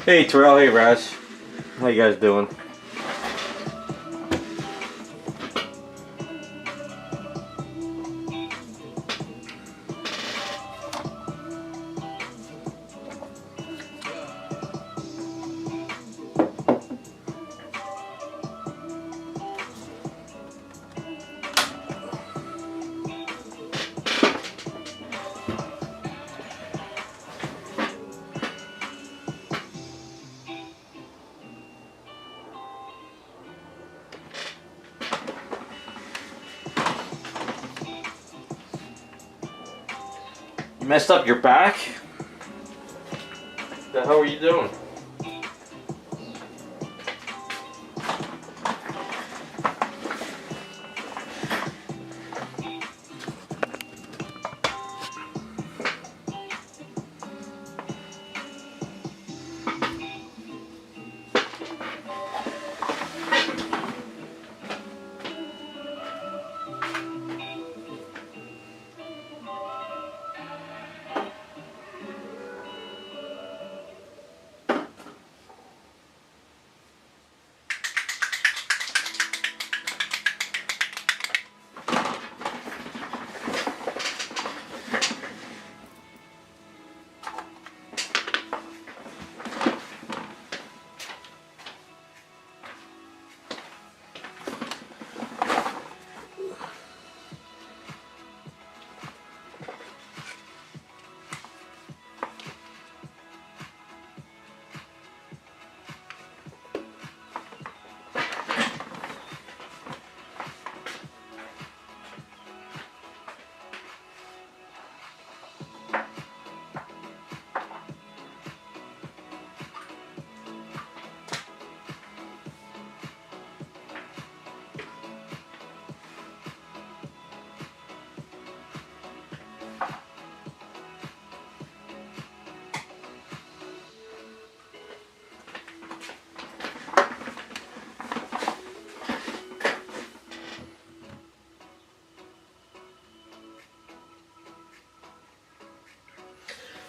Hey Terrell, hey Raz. How you guys doing? You messed up your back? What the hell are you doing?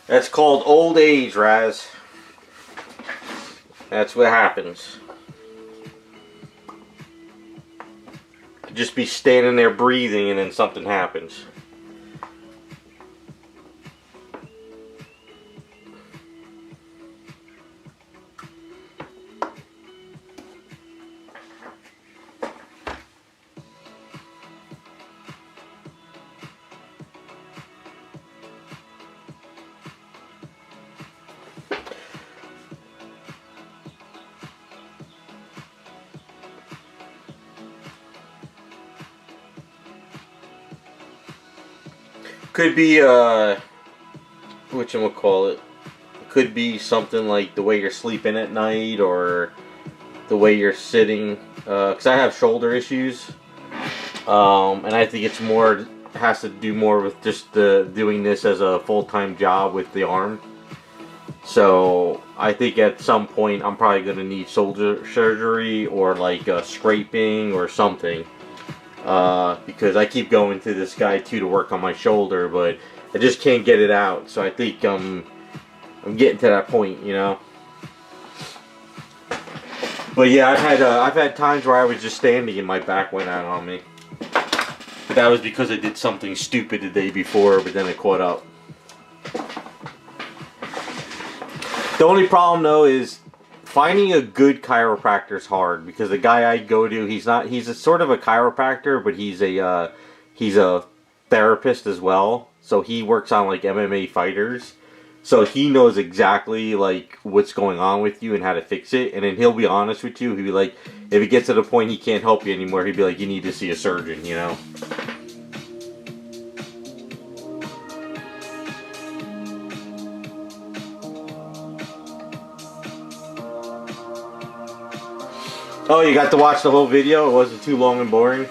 That's called old age, Raz. That's what happens. Just be standing there breathing and then something happens. Could be, whatchamacallit, could be something like the way you're sleeping at night or the way you're sitting, because I have shoulder issues, and I think it's more, has to do more with just doing this as a full-time job with the arm. So I think at some point I'm probably going to need shoulder surgery or like scraping or something. Because I keep going to this guy too to work on my shoulder, but I just can't get it out. So I think I'm getting to that point, you know. But yeah, I've had times where I was just standing and my back went out on me. But that was because I did something stupid the day before, but then it caught up. The only problem though is finding a good chiropractor is hard, because the guy I go to, he's a sort of a chiropractor, but he's a therapist as well. So he works on like MMA fighters. So he knows exactly like what's going on with you and how to fix it. And then he'll be honest with you. He'll be like, if it gets to the point he can't help you anymore, he'll be like, you need to see a surgeon, you know. Oh, you got to watch the whole video? It wasn't too long and boring?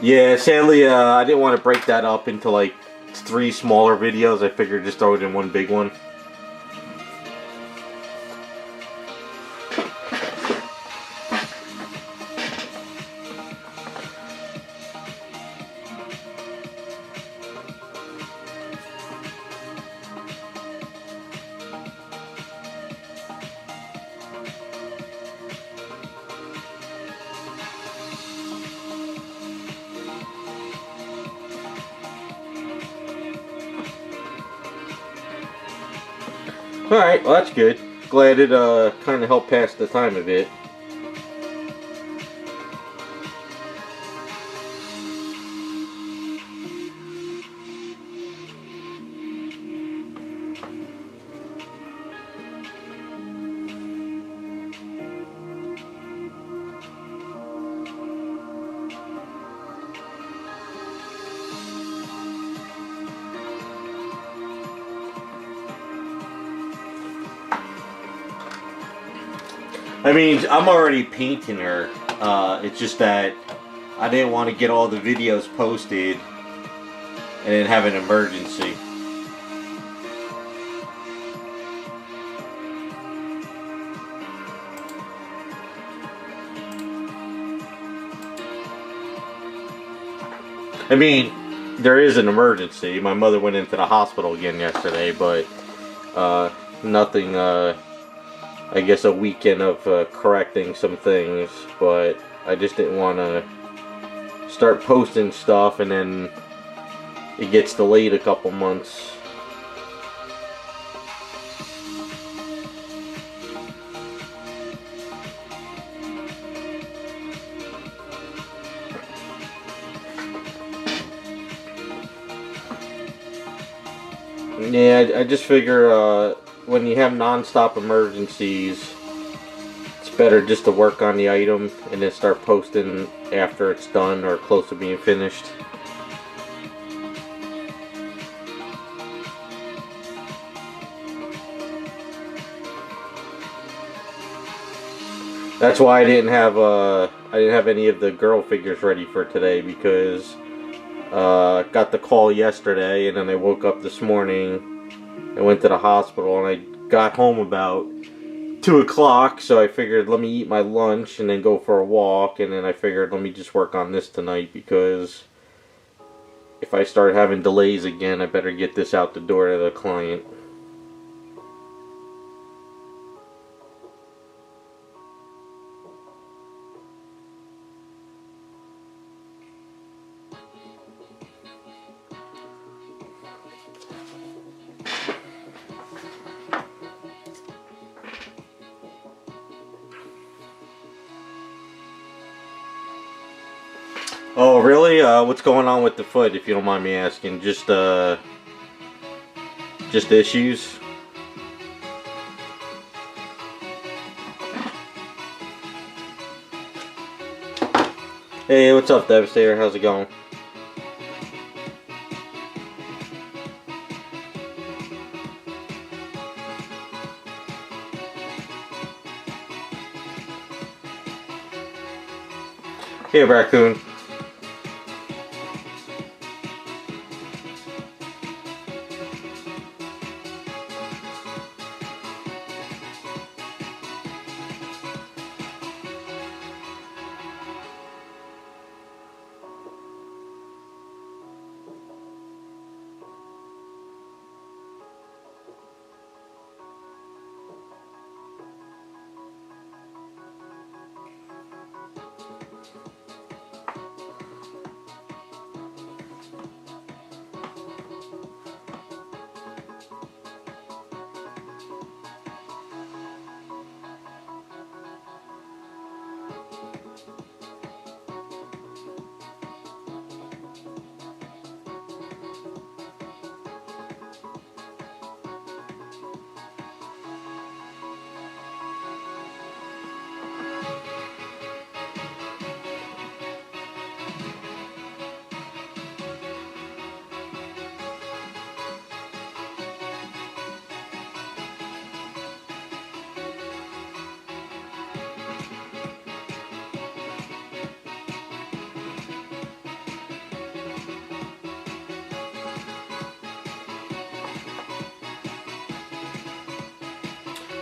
Yeah, sadly, I didn't want to break that up into like 3 smaller videos. I figured just throw it in one big one. Alright, well that's good. Glad it kind of helped pass the time a bit. I mean, I'm already painting her. It's just that I didn't want to get all the videos posted and then have an emergency. I mean, there is an emergency. My mother went into the hospital again yesterday, but nothing, I guess a weekend of correcting some things, but I just didn't want to start posting stuff and then it gets delayed a couple months. Yeah, I just figure when you have non-stop emergencies, it's better just to work on the item and then start posting after it's done or close to being finished. That's why I didn't have any of the girl figures ready for today, because got the call yesterday and then I woke up this morning and went to the hospital, and I got home about 2 o'clock, so I figured let me eat my lunch and then go for a walk, and then I figured let me just work on this tonight, because if I start having delays again, I better get this out the door to the client. Oh, really? What's going on with the foot, if you don't mind me asking? Just issues? Hey, what's up, Devastator? How's it going? Hey, Raccoon.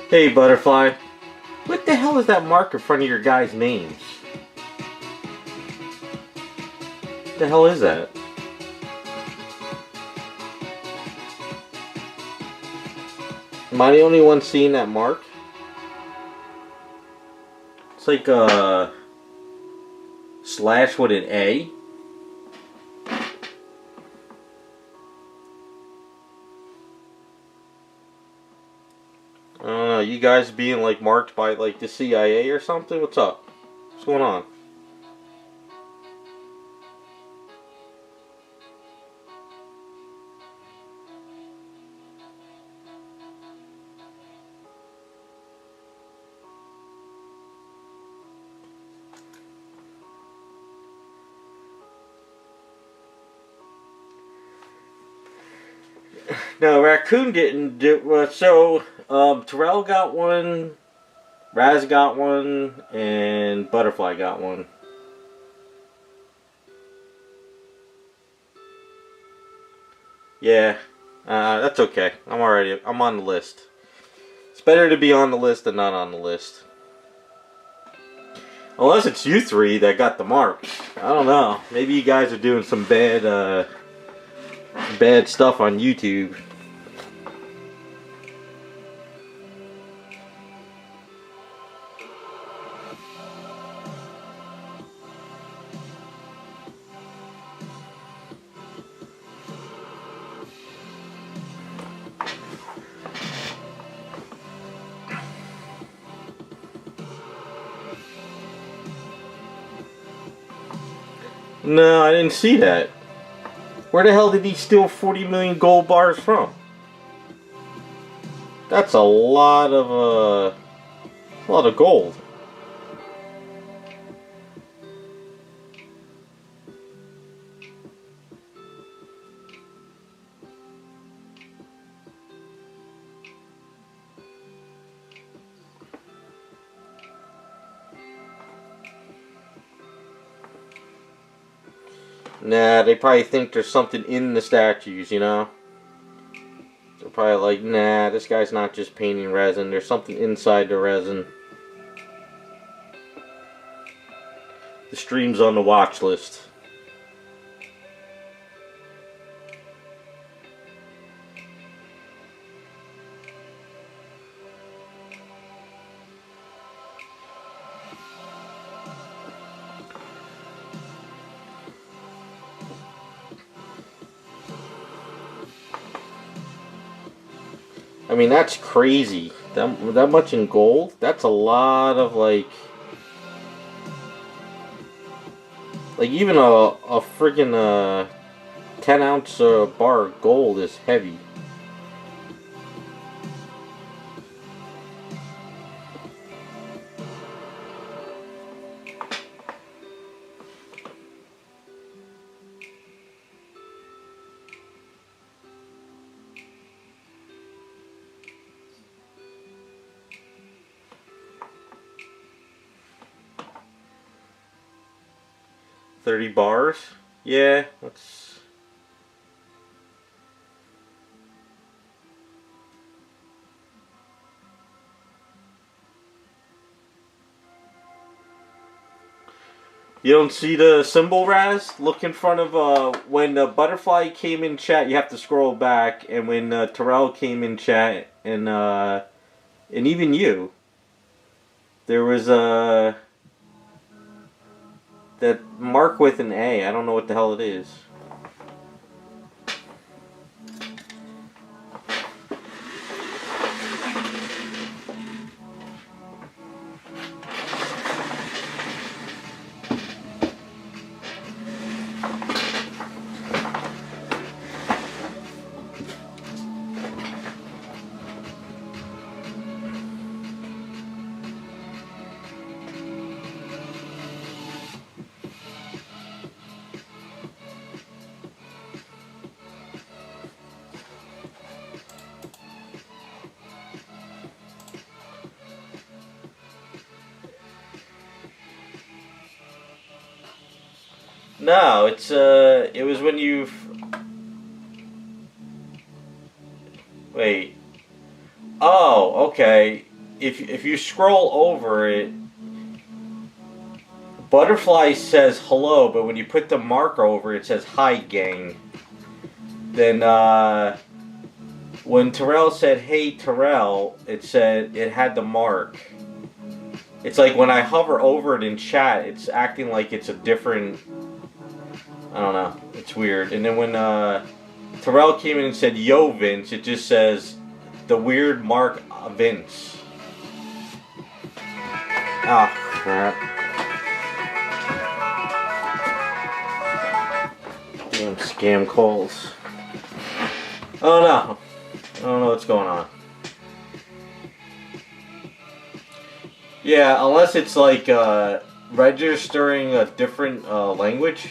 Hey, Butterfly. What the hell is that mark in front of your guys' names? What the hell is that? Am I the only one seeing that mark? It's like a slash with an A. You guys being like marked by like the CIA or something? What's up? What's going on? No, Raccoon didn't do. So, Terrell got one, Raz got one, and Butterfly got one. Yeah, that's okay. I'm on the list. It's better to be on the list than not on the list. Unless it's you three that got the marks. I don't know. Maybe you guys are doing some bad stuff on YouTube. No, I didn't see that. Where the hell did he steal 40 million gold bars from? That's a lot of gold. Nah, they probably think there's something in the statues, you know? They're probably like, nah, this guy's not just painting resin. There's something inside the resin. The stream's on the watch list. I mean, that's crazy. That much in gold? That's a lot of, like even a friggin' 10-ounce bar of gold is heavy. $30 bars? Yeah, that's... You don't see the symbol, Raz? Look in front of, when Butterfly came in chat, you have to scroll back, and when Terrell came in chat, and even you, there was that mark with an A. I don't know what the hell it is. No, it was when you... Wait. Oh, okay. If you scroll over it, Butterfly says hello, but when you put the marker over it, it says hi, gang. Then, when Terrell said, hey, Terrell, it had the mark. It's like when I hover over it in chat, it's acting like it's a different... I don't know. It's weird. And then when Terrell came in and said, yo, Vince, it just says the weird mark Vince. Ah, crap. Damn scam calls. Oh no. I don't know what's going on. Yeah, unless it's like registering a different language.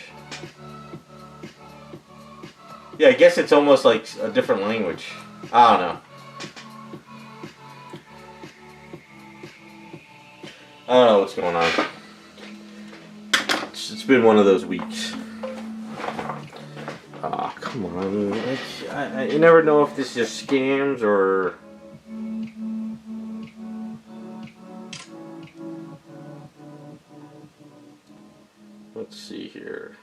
Yeah, I guess it's almost like a different language. I don't know. I don't know what's going on. It's been one of those weeks. Ah, come on. You never know if this is scams or... Let's see here.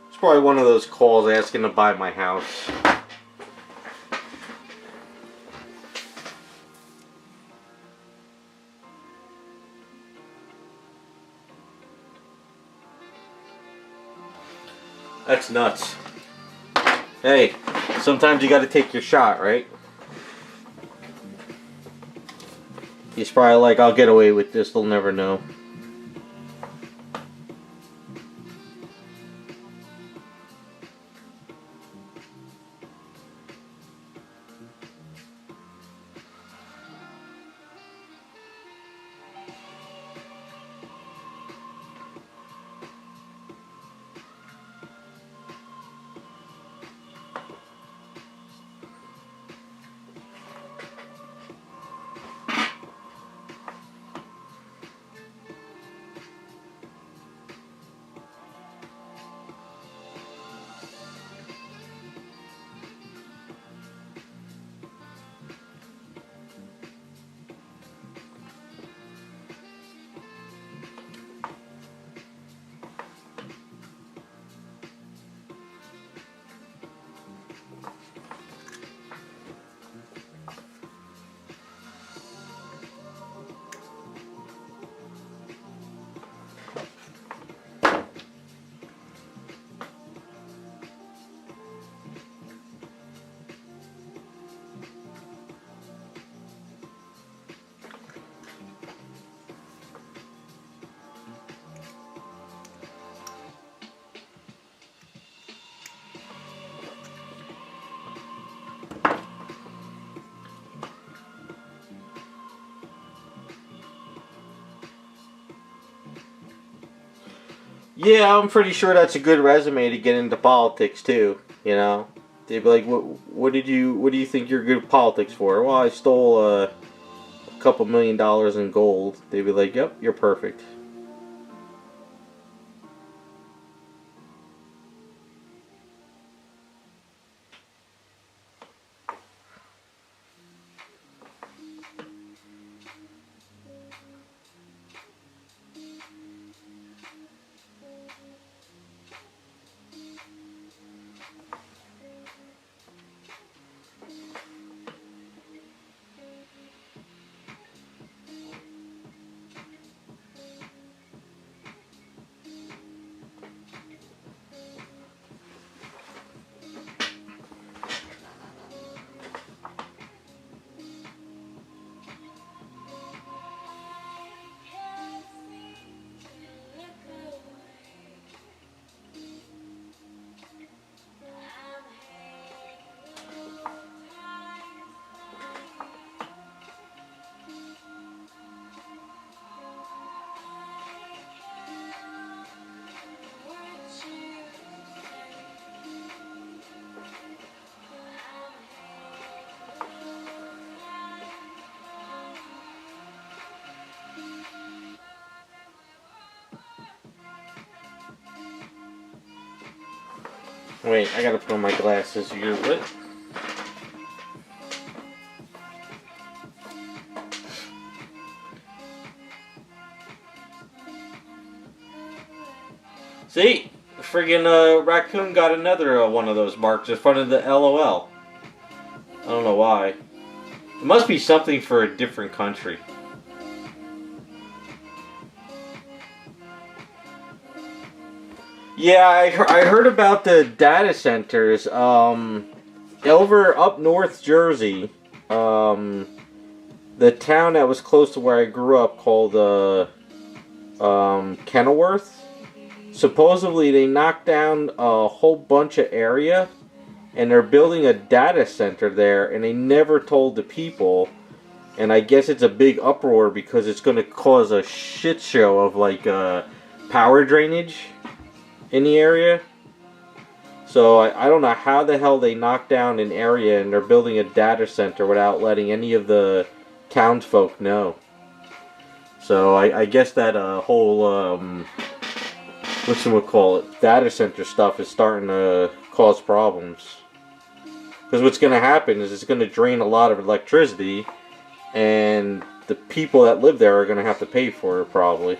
It's probably one of those calls asking to buy my house. That's nuts. Hey, sometimes you gotta take your shot, right? He's probably like, I'll get away with this, they'll never know. Yeah, I'm pretty sure that's a good resume to get into politics too. You know, they'd be like, what do you think you're good at politics for?" "Well, I stole a couple $1 million in gold." They'd be like, "Yep, you're perfect." Wait, I gotta put on my glasses. You're what? See? friggin' raccoon got another one of those marks in front of the LOL. I don't know why. It must be something for a different country. Yeah, I heard about the data centers. Over up North Jersey, the town that was close to where I grew up called Kenilworth. Supposedly they knocked down a whole bunch of area, and they're building a data center there, and they never told the people. And I guess it's a big uproar because it's going to cause a shit show of like power drainage in the area. So I don't know how the hell they knocked down an area and they're building a data center without letting any of the townsfolk know. So I guess that whole whatchamacallit, data center stuff is starting to cause problems. Because what's going to happen is it's going to drain a lot of electricity, and the people that live there are going to have to pay for it probably.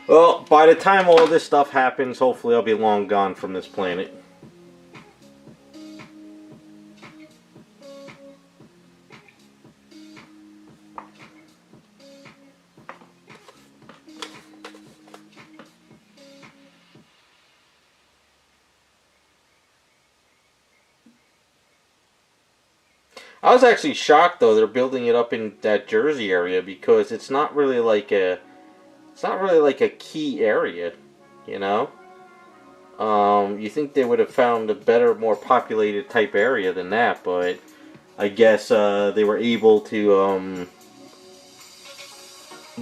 Well, by the time all this stuff happens, hopefully I'll be long gone from this planet. I was actually shocked though they're building it up in that Jersey area because it's not really like a key area, you know? You think they would have found a better, more populated type area than that, but I guess they were able to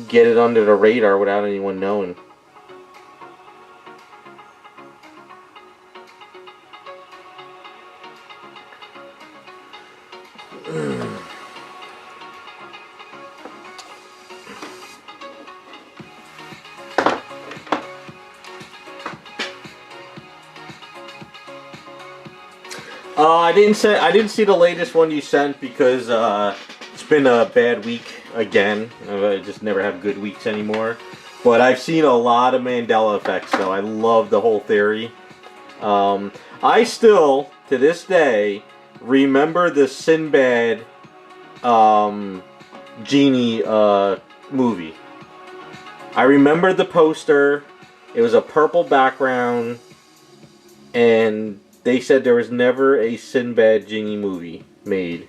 get it under the radar without anyone knowing. I didn't see the latest one you sent because it's been a bad week again. I just never have good weeks anymore. But I've seen a lot of Mandela effects, though. I love the whole theory. I still, to this day, remember the Sinbad genie movie. I remember the poster. It was a purple background, and they said there was never a Sinbad genie movie made.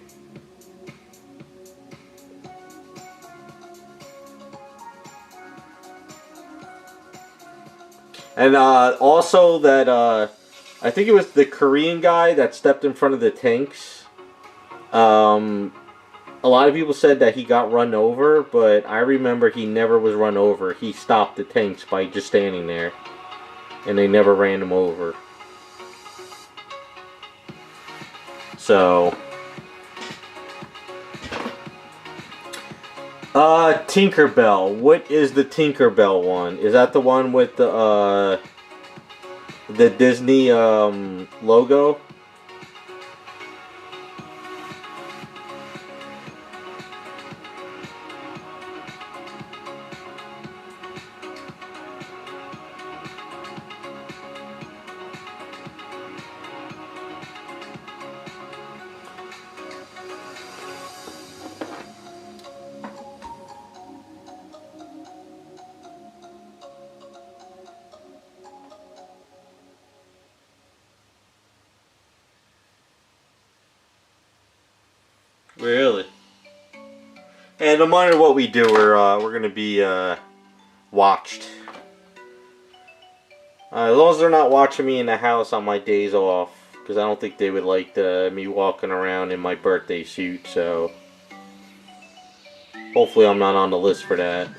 And also that I think it was the Korean guy that stepped in front of the tanks. A lot of people said that he got run over, but I remember he never was run over. He stopped the tanks by just standing there, and they never ran him over. So, Tinkerbell. What is the Tinkerbell one? Is that the one with the Disney logo? Really? And no matter what we do, we're gonna be watched. As long as they're not watching me in the house on my days off, because I don't think they would like me walking around in my birthday suit, so hopefully I'm not on the list for that.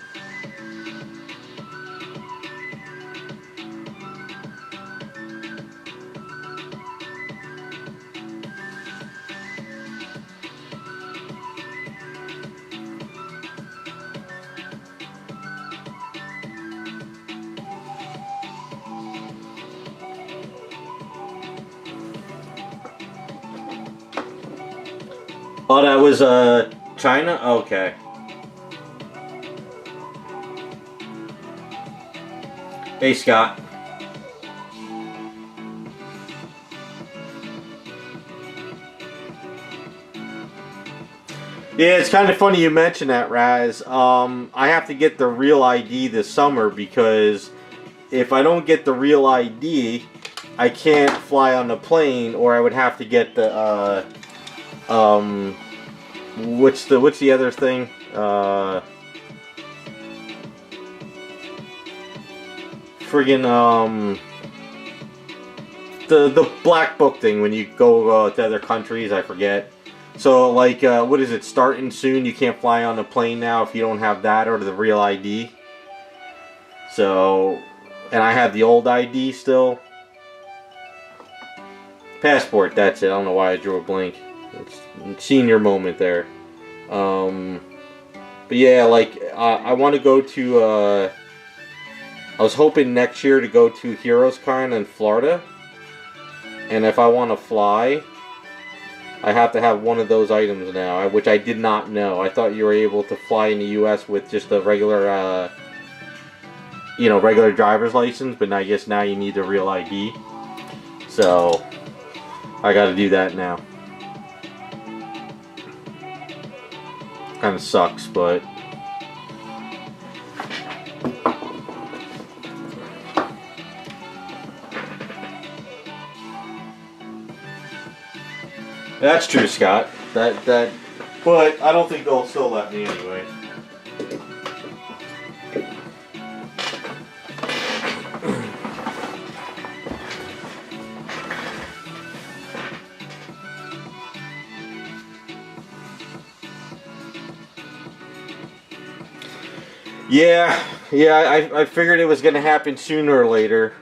Oh, that was China? Okay. Hey, Scott. Yeah, it's kind of funny you mentioned that, Raz. I have to get the real ID this summer because if I don't get the real ID, I can't fly on the plane, or I would have to get the what's the other thing? Friggin' the black book thing when you go to other countries. I forget. So like, what is it? Starting soon. You can't fly on a plane now if you don't have that or the real ID. So, and I have the old ID still. Passport. That's it. I don't know why I drew a blank. It's senior moment there. But yeah, like I want to go to. I was hoping next year to go to Heroes Con in Florida, and if I want to fly, I have to have one of those items now, which I did not know. I thought you were able to fly in the U.S. with just a regular, regular driver's license, but I guess now you need the real ID. So I got to do that now. Kind of sucks, but that's true, Scott. That, but I don't think they'll still let me anyway. Yeah, I figured it was going to happen sooner or later.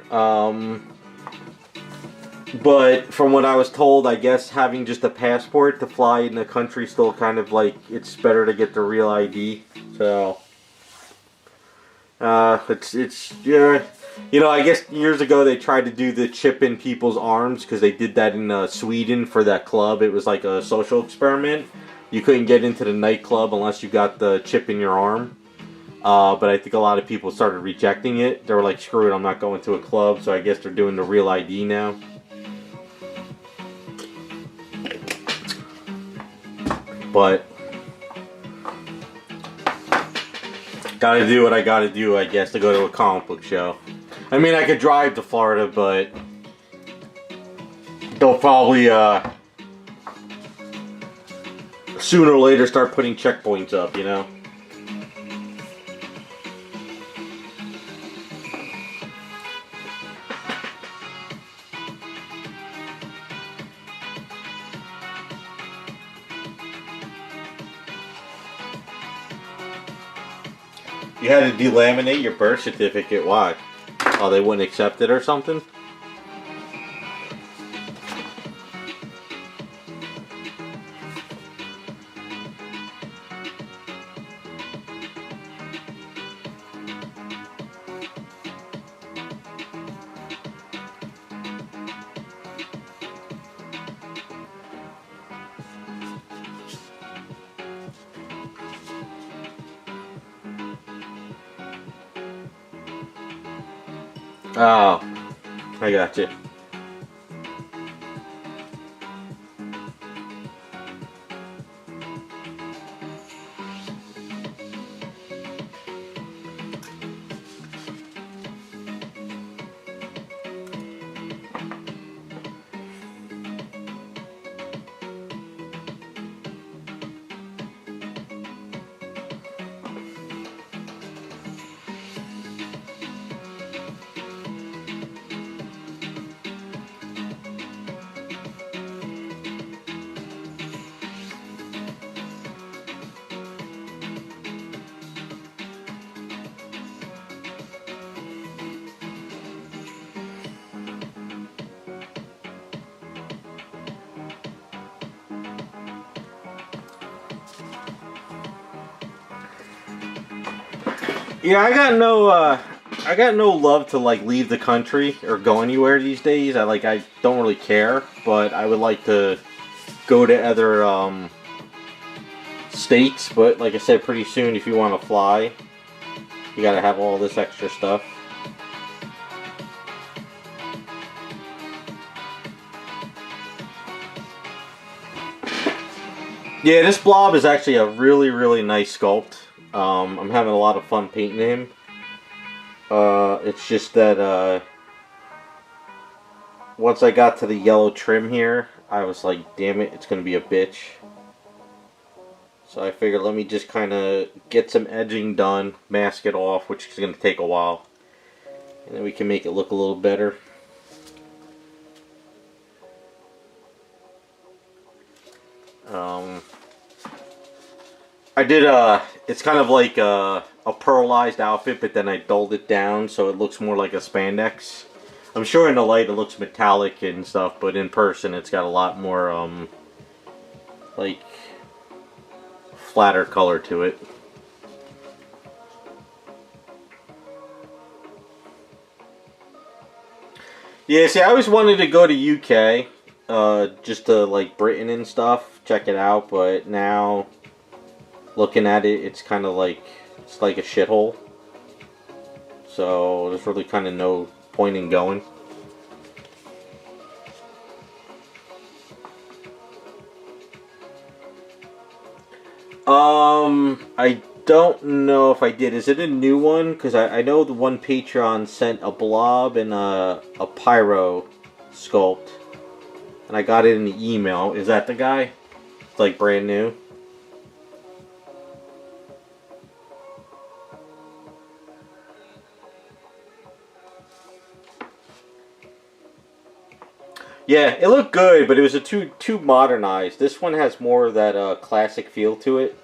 But from what I was told, I guess having just a passport to fly in the country still kind of like, it's better to get the real ID. So, it's yeah. I guess years ago they tried to do the chip in people's arms because they did that in Sweden for that club. It was like a social experiment. You couldn't get into the nightclub unless you got the chip in your arm. But I think a lot of people started rejecting it. They were like, screw it, I'm not going to a club. So I guess they're doing the real ID now. But gotta do what I gotta do, I guess, to go to a comic book show. I mean, I could drive to Florida, but they'll probably sooner or later start putting checkpoints up, You had to delaminate your birth certificate. Why? Oh, they wouldn't accept it or something? Oh, I got you. Yeah, I got no love to like leave the country or go anywhere these days. I don't really care, but I would like to go to other states. But like I said, pretty soon, if you want to fly, you gotta have all this extra stuff. Yeah, this Blob is actually a really, really nice sculpt. I'm having a lot of fun painting him. It's just that once I got to the yellow trim here, I was like, damn it, it's going to be a bitch. So I figured let me just kind of get some edging done, mask it off, which is going to take a while. And then we can make it look a little better. I did it's kind of like a pearlized outfit, but then I dulled it down so it looks more like a spandex. I'm sure in the light it looks metallic and stuff, but in person it's got a lot more like flatter color to it. Yeah, see, I always wanted to go to UK, just to like Britain and stuff, check it out, but now looking at it, it's kind of like, it's like a shithole. So there's really kind of no point in going. I don't know if I did. Is it a new one? Because I know the one Patreon sent a Blob and a Pyro sculpt. And I got it in the email. Is that the guy? It's like brand new. Yeah, it looked good, but it was a too modernized. This one has more of that classic feel to it.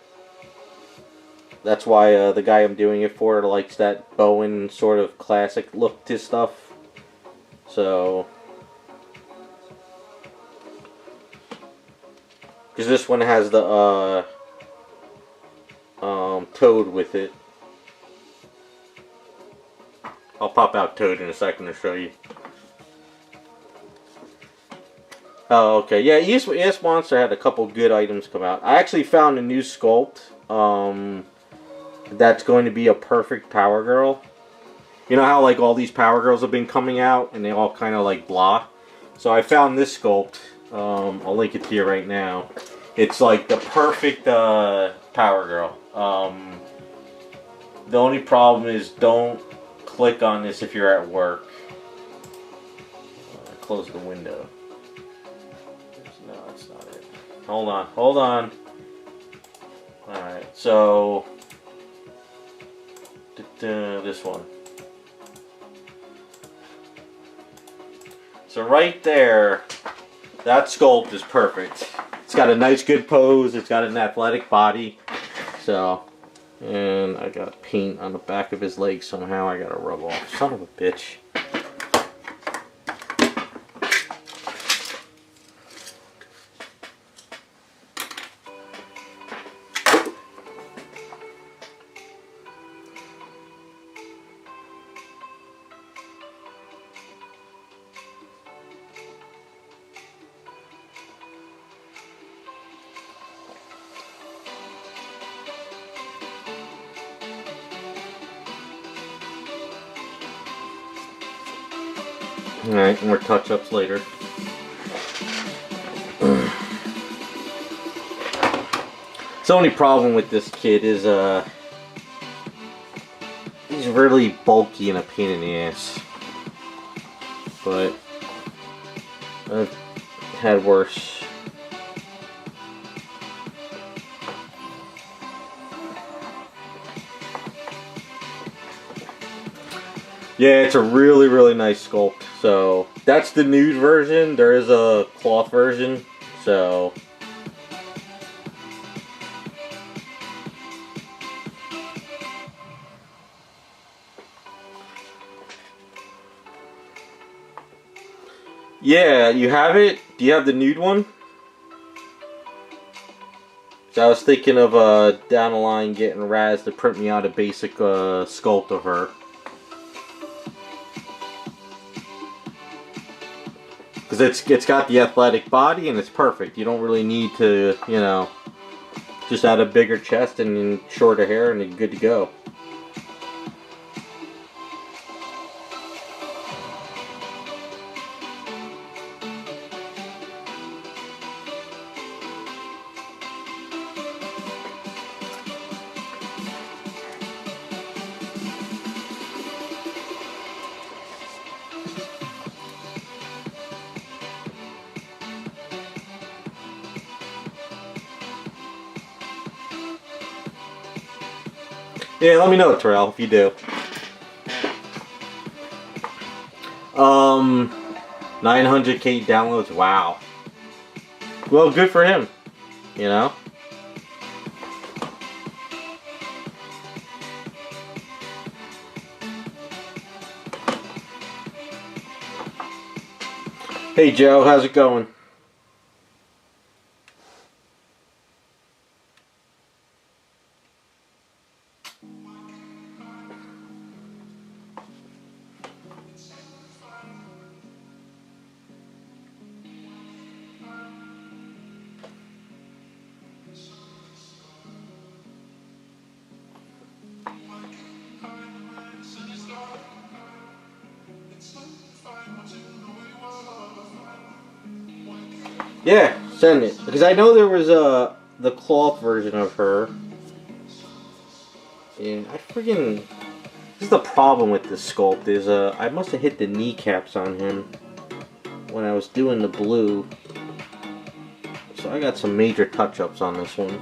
That's why the guy I'm doing it for likes that Bowen sort of classic look to stuff. So, because this one has the Toad with it. I'll pop out Toad in a second to show you. Oh, okay. Yeah, ES Monster had a couple good items come out. I actually found a new sculpt. That's going to be a perfect Power Girl. You know how like all these Power Girls have been coming out and they all kind of like blah? So I found this sculpt. I'll link it to you right now. It's like the perfect Power Girl. The only problem is don't click on this if you're at work. Close the window. No, that's not it. Hold on, hold on. Alright, so this one. So right there, that sculpt is perfect. It's got a nice good pose, it's got an athletic body. So, and I got paint on the back of his leg somehow I gotta rub off. Son of a bitch. Alright, more touch-ups later. The only problem with this kid is, he's really bulky and a pain in the ass. But I've had worse. Yeah, it's a really, really nice sculpt. So, that's the nude version. There is a cloth version. So, yeah, you have it. Do you have the nude one? So I was thinking of down the line getting Raz to print me out a basic sculpt of her. Because it's got the athletic body and it's perfect. You don't really need to, you know, just add a bigger chest and shorter hair and you're good to go. Yeah, let me know, Terrell, if you do. 900k downloads, wow. Well, good for him, you know? Hey Joe, how's it going? Yeah, send it. Because I know there was the cloth version of her. And I freaking... This is the problem with this sculpt, is I must have hit the kneecaps on him when I was doing the blue. So I got some major touch-ups on this one.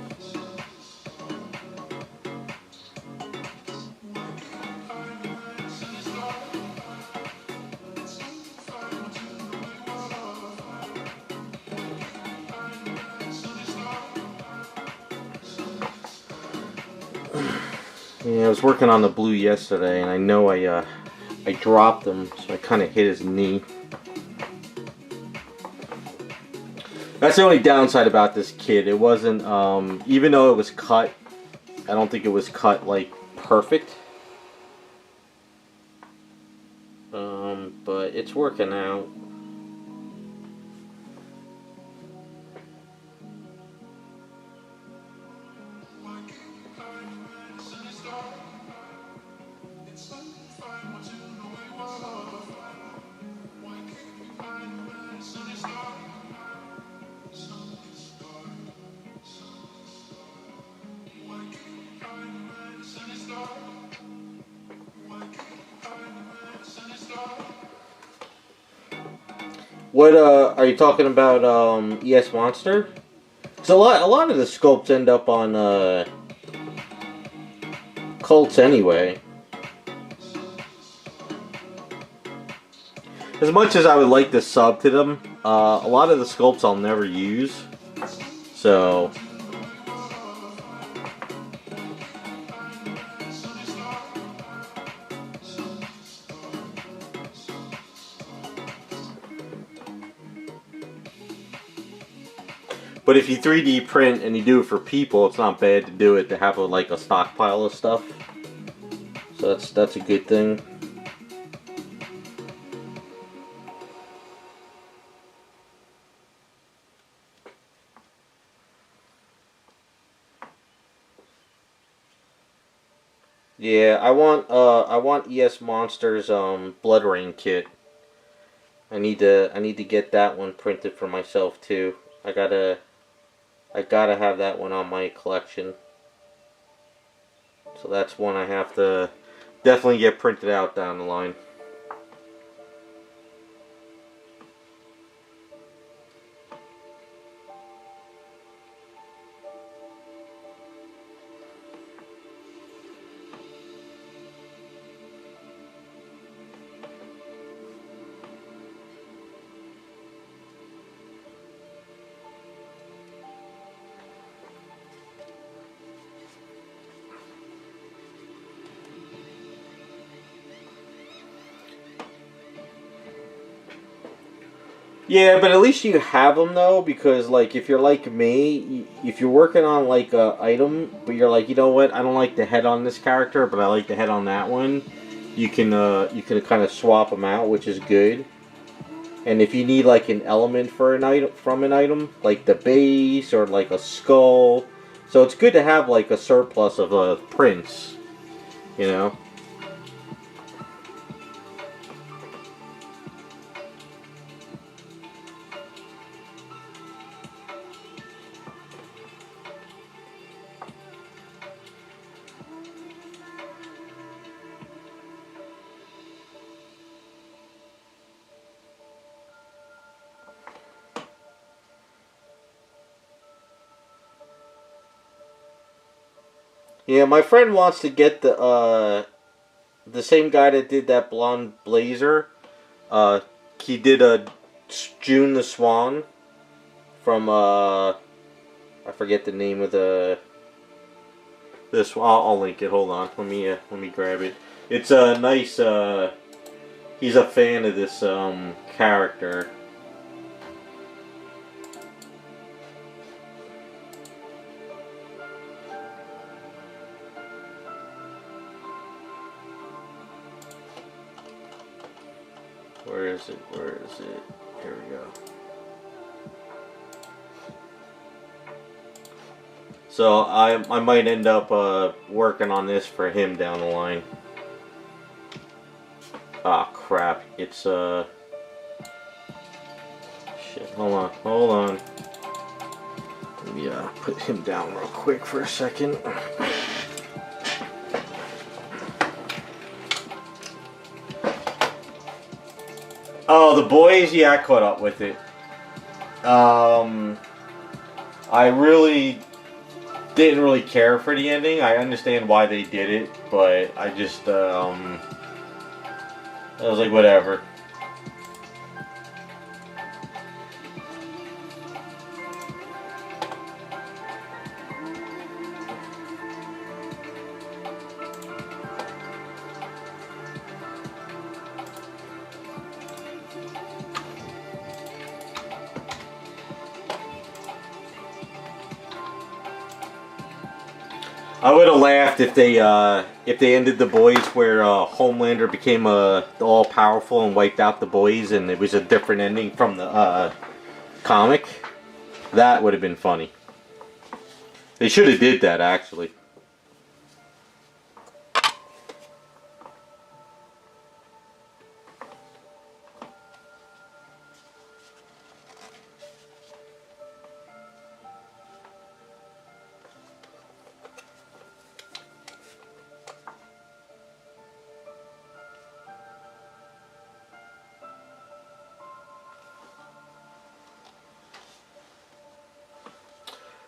Yeah, I was working on the blue yesterday, and I know I dropped him, so I kind of hit his knee. That's the only downside about this kit. It wasn't, even though it was cut, I don't think it was cut, like, perfect. But it's working out. What are you talking about? ES Monster? So a lot of the sculpts end up on cults anyway. As much as I would like to sub to them, a lot of the sculpts I'll never use. So. But if you 3D print and you do it for people, it's not bad to do it to have like a stockpile of stuff. So that's a good thing. Yeah, I want ES Monster's Blood Rain kit. I need to get that one printed for myself too. I gotta have that one on my collection. So that's one I have to definitely get printed out down the line. Yeah, but at least you have them though, because like if you're like me, if you're working on like a item, but you're like, you know what, I don't like the head on this character, but I like the head on that one. You can kind of swap them out, which is good. And if you need like an element for an item from an item, like the base or like a skull, so it's good to have like a surplus of prints, you know. Yeah, my friend wants to get the same guy that did that blonde blazer. He did a June the Swan from I forget the name of this. I'll link it. Hold on. Let me grab it. It's a nice. He's a fan of this character. Where is it? Where is it? Here we go. So I might end up working on this for him down the line. Ah, crap. It's shit. Hold on. Let me put him down real quick for a second. Oh, the boys, yeah, I caught up with it. I really didn't really care for the ending. I understand why they did it, but I just, I was like, whatever. I would have laughed if they ended the boys where Homelander became all powerful and wiped out the boys, and it was a different ending from the comic. That would have been funny. They should have did that actually.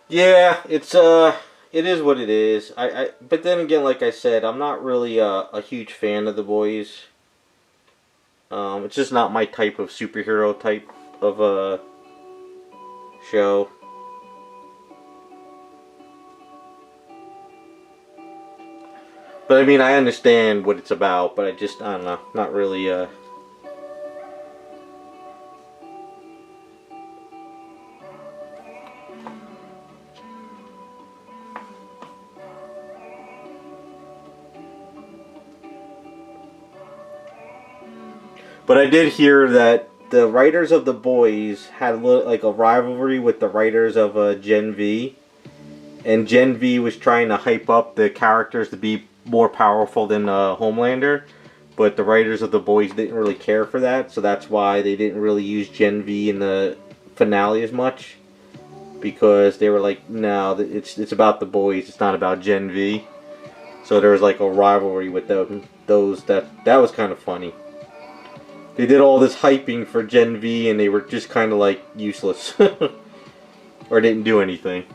Yeah, it is what it is. But then again, like I said, I'm not really a huge fan of the boys. It's just not my type of superhero type of show. But I mean, I understand what it's about, but I don't know, not really But I did hear that the writers of The Boys had like a rivalry with the writers of Gen V. And Gen V was trying to hype up the characters to be more powerful than Homelander. But the writers of The Boys didn't really care for that. So that's why they didn't really use Gen V in the finale as much. Because they were like, no, it's about The Boys. It's not about Gen V. So there was like a rivalry with them. That was kind of funny. They did all this hyping for Gen V and they were just kind of like useless. Or didn't do anything.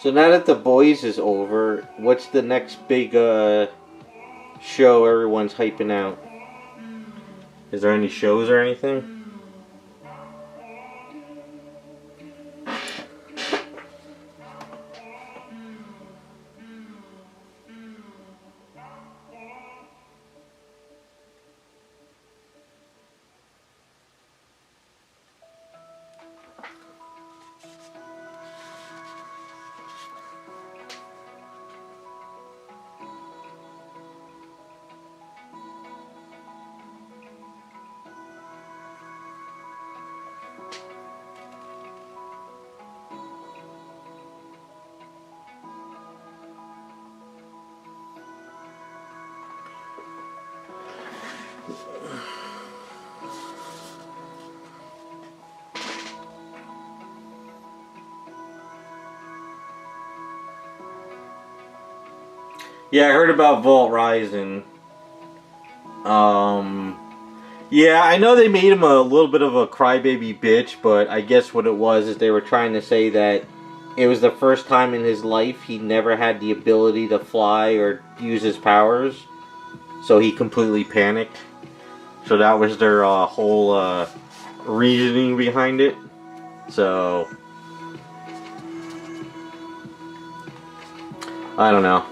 So now that The Boys is over, what's the next big show everyone's hyping out? Is there any shows or anything? Yeah, I heard about Vault Rising. Yeah, I know they made him a little bit of a crybaby bitch, but I guess what it was is they were trying to say that it was the first time in his life he never had the ability to fly or use his powers, so he completely panicked. So that was their whole reasoning behind it. So I don't know.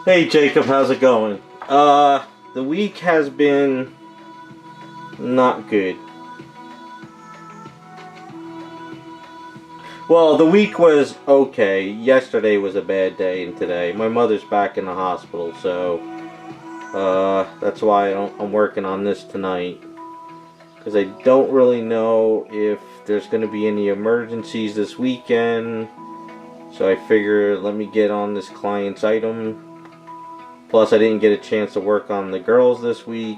Hey Jacob, how's it going? The week has been not good. Well, the week was okay. Yesterday was a bad day, and today. My mother's back in the hospital, so that's why I'm working on this tonight. Because I don't really know if there's going to be any emergencies this weekend. So I figure let me get on this client's item. Plus, I didn't get a chance to work on the girls this week.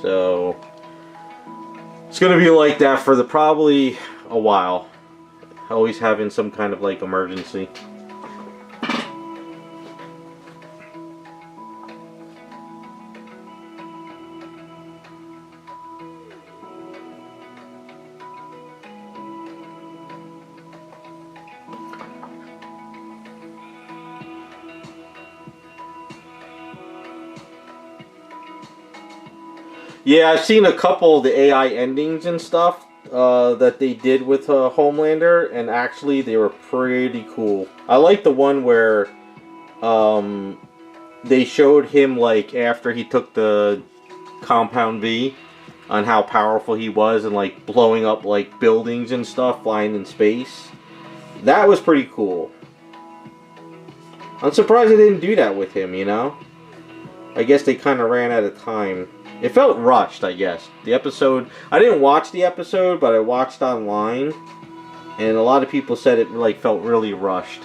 So it's going to be like that for probably a while. Always having some kind of like emergency. Yeah, I've seen a couple of the AI endings and stuff that they did with Homelander, and actually they were pretty cool. I like the one where they showed him like after he took the Compound V on how powerful he was and like blowing up like buildings and stuff, flying in space. That was pretty cool. I'm surprised they didn't do that with him, you know? I guess they kind of ran out of time. It felt rushed, I guess. The episode... I didn't watch the episode, but I watched online. And a lot of people said it like felt really rushed.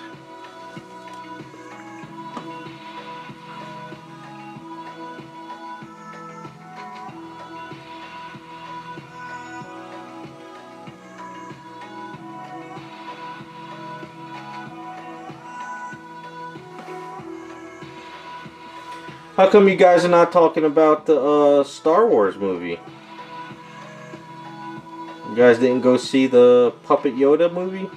How come you guys are not talking about the Star Wars movie? You guys didn't go see the Puppet Yoda movie?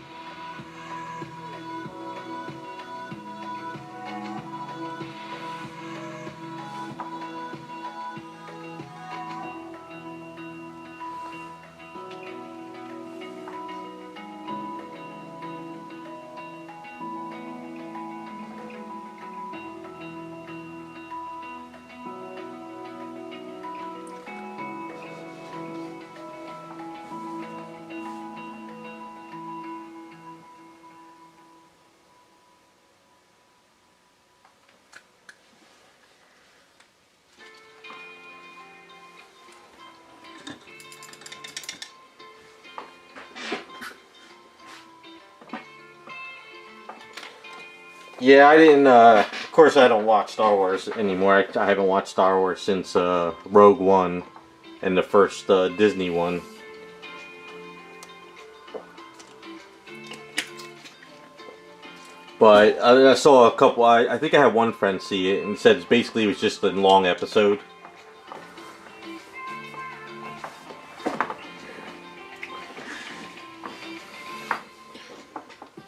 Yeah, I didn't, of course I don't watch Star Wars anymore. I haven't watched Star Wars since Rogue One and the first Disney one. But I saw a couple. I think I had one friend see it and said basically it was just a long episode.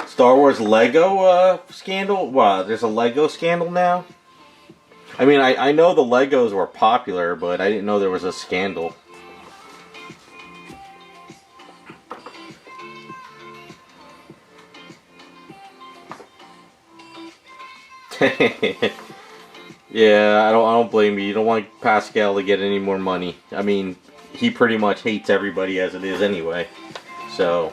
Star Wars Lego scandal? Wow, there's a Lego scandal now? I mean, I know the Legos were popular, but I didn't know there was a scandal. Yeah, I don't blame you. You don't want Pascal to get any more money. I mean, he pretty much hates everybody as it is anyway. So...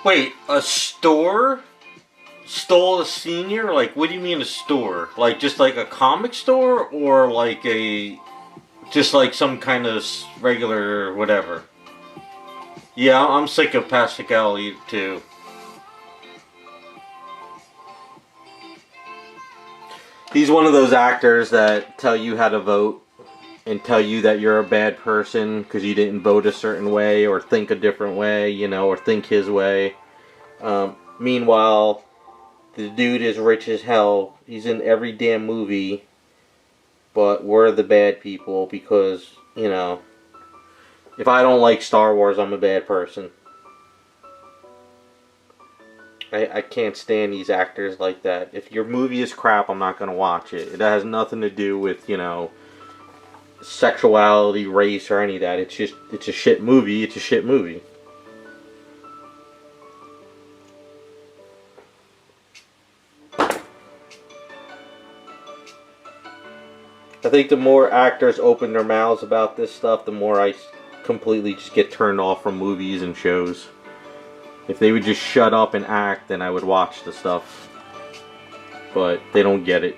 Wait, a store stole a senior? Like, what do you mean a store? Like, just like a comic store? Or like just like some kind of regular whatever? Yeah, I'm sick of Pascal too. He's one of those actors that tell you how to vote and tell you that you're a bad person because you didn't vote a certain way or think a different way, you know, or think his way. Meanwhile, the dude is rich as hell. He's in every damn movie, but we're the bad people because, you know, if I don't like Star Wars, I'm a bad person. I can't stand these actors like that. If your movie is crap, I'm not going to watch it. It has nothing to do with, you know, sexuality, race, or any of that. It's just, it's a shit movie. It's a shit movie. I think the more actors open their mouths about this stuff, the more I completely just get turned off from movies and shows. If they would just shut up and act, then I would watch the stuff. But they don't get it.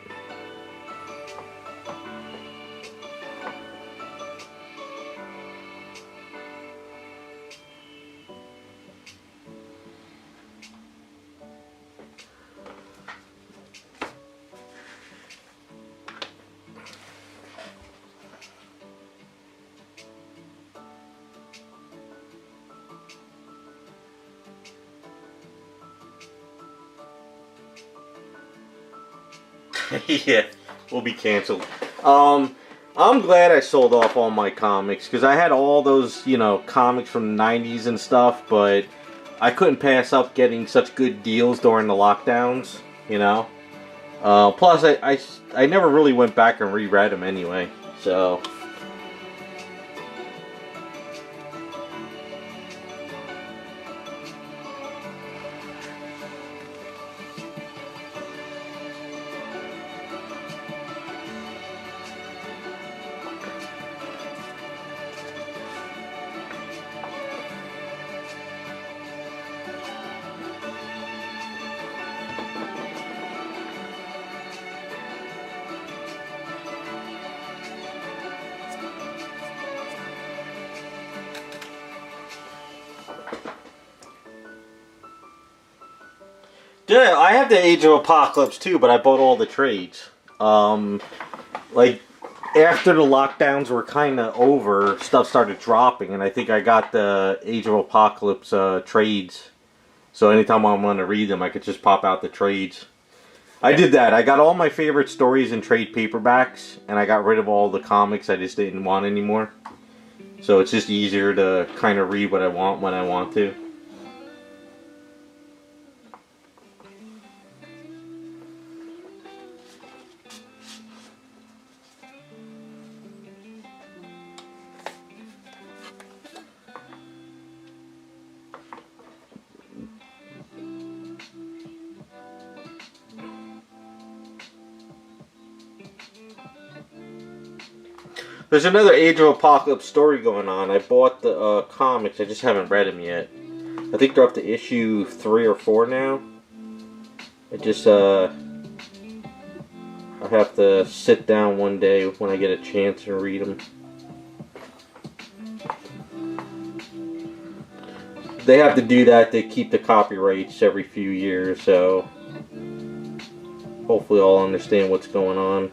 Yeah, we'll be canceled. I'm glad I sold off all my comics because I had all those, you know, comics from the 90s and stuff, but I couldn't pass up getting such good deals during the lockdowns, you know. Plus, I never really went back and reread them anyway, so... Yeah, I have the Age of Apocalypse too, but I bought all the trades. Like, after the lockdowns were kind of over, stuff started dropping, and I think I got the Age of Apocalypse trades. So anytime I want to read them, I could just pop out the trades. I did that. I got all my favorite stories in trade paperbacks, and I got rid of all the comics I just didn't want anymore. So it's just easier to kind of read what I want when I want to. There's another Age of Apocalypse story going on. I bought the comics. I just haven't read them yet. I think they're up to issue 3 or 4 now. I have to sit down one day when I get a chance and read them. They have to do that to keep the copyrights every few years, so hopefully I'll understand what's going on.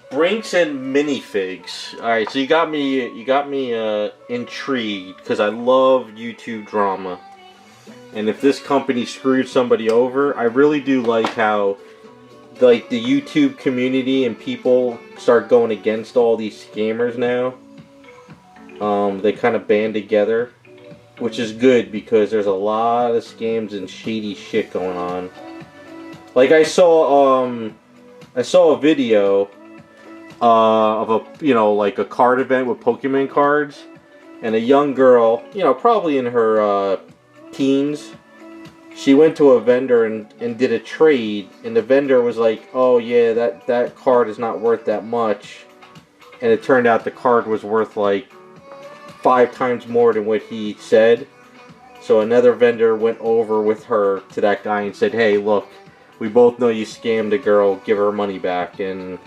Brinks and minifigs. All right, so you got me intrigued because I love YouTube drama, and if this company screwed somebody over, I really do like how, like, the YouTube community and people start going against all these scammers now. They kind of band together, which is good because there's a lot of scams and shady shit going on. Like I saw a video of like a card event with Pokemon cards, and a young girl, probably in her teens, she went to a vendor and did a trade, and the vendor was like, oh yeah, that card is not worth that much, and it turned out the card was worth like 5 times more than what he said. So another vendor went over with her to that guy and said, hey, look, we both know you scammed a girl, give her money back. And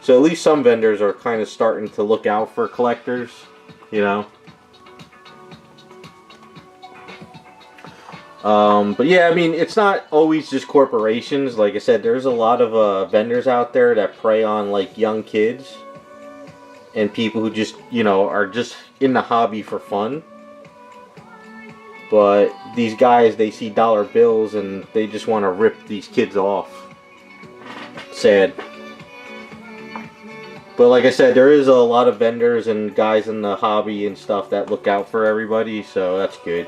so at least some vendors are kind of starting to look out for collectors, But yeah, I mean, it's not always just corporations. Like I said, there's a lot of vendors out there that prey on, like, young kids and people who just, are just in the hobby for fun. But these guys, they see dollar bills and they just want to rip these kids off. Sad. But like I said, there is a lot of vendors and guys in the hobby and stuff that look out for everybody, so that's good.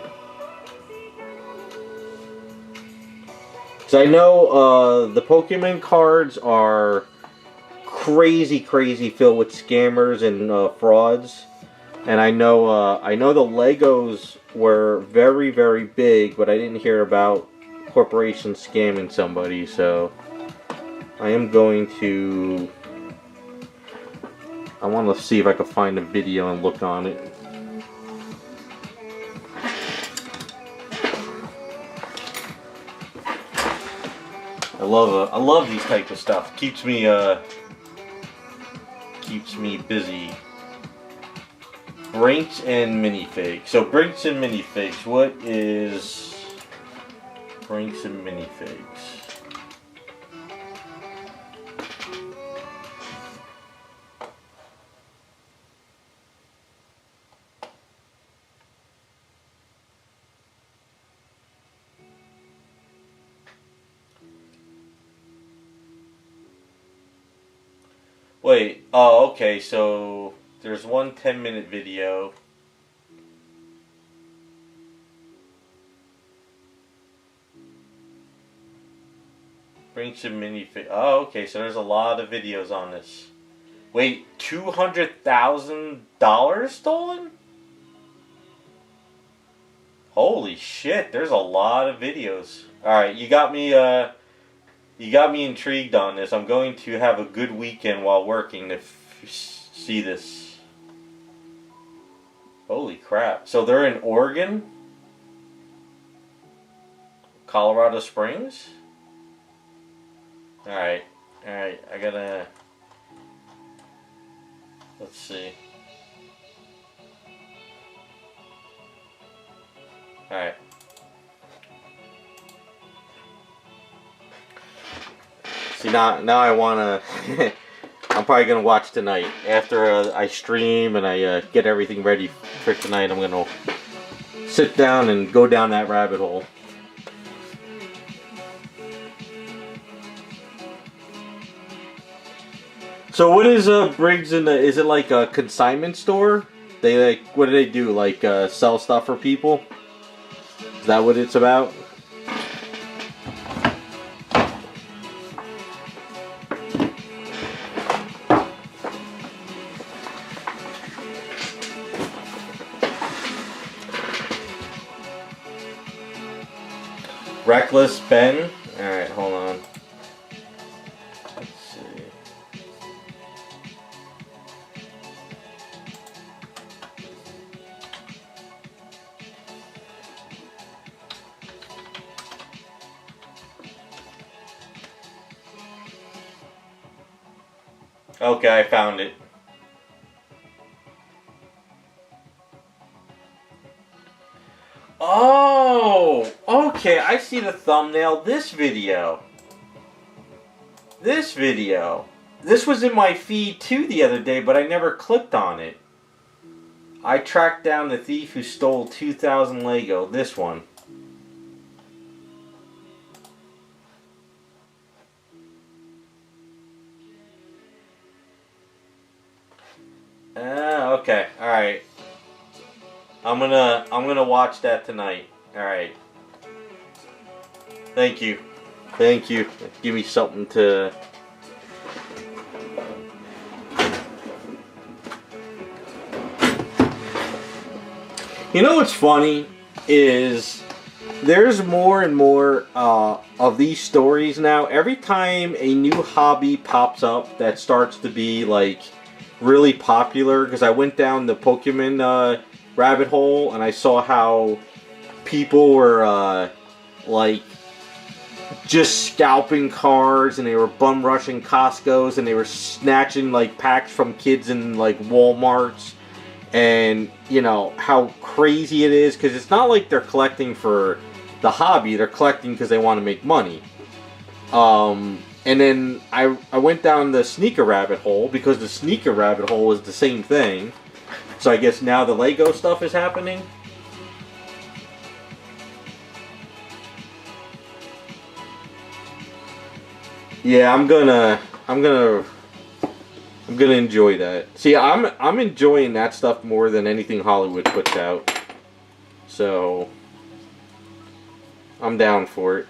Because I know the Pokemon cards are crazy filled with scammers and frauds. And I know the Legos were very big, but I didn't hear about corporations scamming somebody, so I am going to... I want to see if I can find a video and look on it. I love these type of stuff. Keeps me busy. Brinks and minifigs. So Brinks and minifigs. What is Brinks and minifigs? Wait, oh, okay, so there's one 10-minute video. Bring some minifig. Oh, okay, so there's a lot of videos on this. Wait, $200,000 stolen? Holy shit, there's a lot of videos. Alright, you got me intrigued on this. I'm going to have a good weekend while working to see this. Holy crap. So they're in Oregon? Colorado Springs? Alright, I gotta... Let's see. Alright. See, now I wanna... I'm probably gonna watch tonight. After I stream and I get everything ready for tonight, I'm gonna sit down and go down that rabbit hole. So what is Briggs in the? Is it like a consignment store? They like, what do they do? Like sell stuff for people? Is that what it's about? Reckless Ben. All right, hold on. Let's see. Okay, I found it. Oh, okay, I see the thumbnail. This video. This was in my feed too the other day, but I never clicked on it. I tracked down the thief who stole 2,000 Lego. This one. Okay, alright. I'm gonna watch that tonight. Alright. Thank you. Thank you. Give me something to... You know what's funny is there's more and more of these stories now. Every time a new hobby pops up that starts to be like really popular, because I went down the Pokemon rabbit hole and I saw how people were like just scalping cards, and they were bum rushing Costco's, and they were snatching like packs from kids in like Walmarts. And you know how crazy it is, because it's not like they're collecting for the hobby, they're collecting because they want to make money. And then I went down the sneaker rabbit hole, because the sneaker rabbit hole is the same thing. So I guess now the Lego stuff is happening. Yeah, I'm gonna enjoy that. See, I'm enjoying that stuff more than anything Hollywood puts out. So I'm down for it.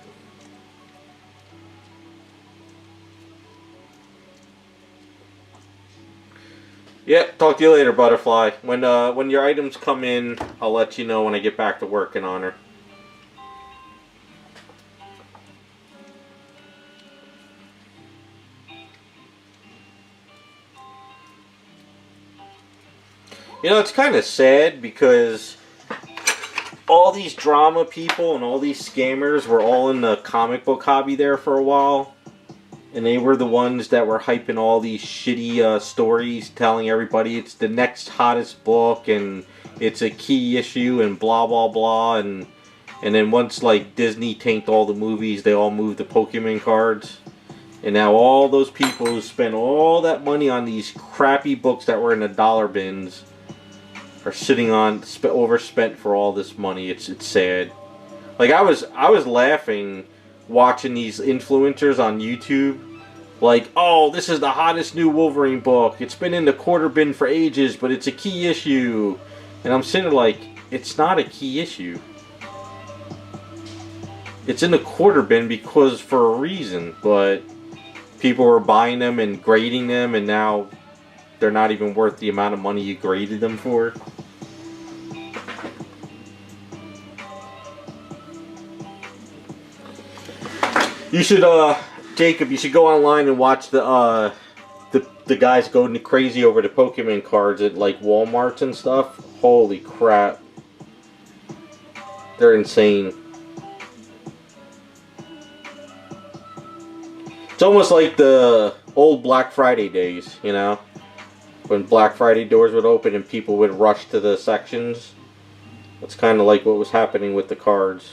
Yeah, talk to you later, Butterfly. When your items come in, I'll let you know when I get back to working on her. You know, it's kind of sad, because all these drama people and all these scammers were all in the comic book hobby there for a while. And they were the ones that were hyping all these shitty stories, telling everybody it's the next hottest book and it's a key issue and blah blah blah. And then once like Disney tanked all the movies, they all moved to Pokemon cards. And now all those people who spent all that money on these crappy books that were in the dollar bins are sitting on overspent for all this money. It's sad. Like I was laughing watching these influencers on YouTube, like, oh, this is the hottest new Wolverine book. It's been in the quarter bin for ages, but it's a key issue. And I'm sitting there like, it's not a key issue. It's in the quarter bin because for a reason, but people were buying them and grading them, and now they're not even worth the amount of money you graded them for. You should, Jacob, you should go online and watch the guys going crazy over the Pokemon cards at like Walmarts and stuff. Holy crap. They're insane. It's almost like the old Black Friday days, you know? When Black Friday doors would open and people would rush to the sections. That's kind of like what was happening with the cards.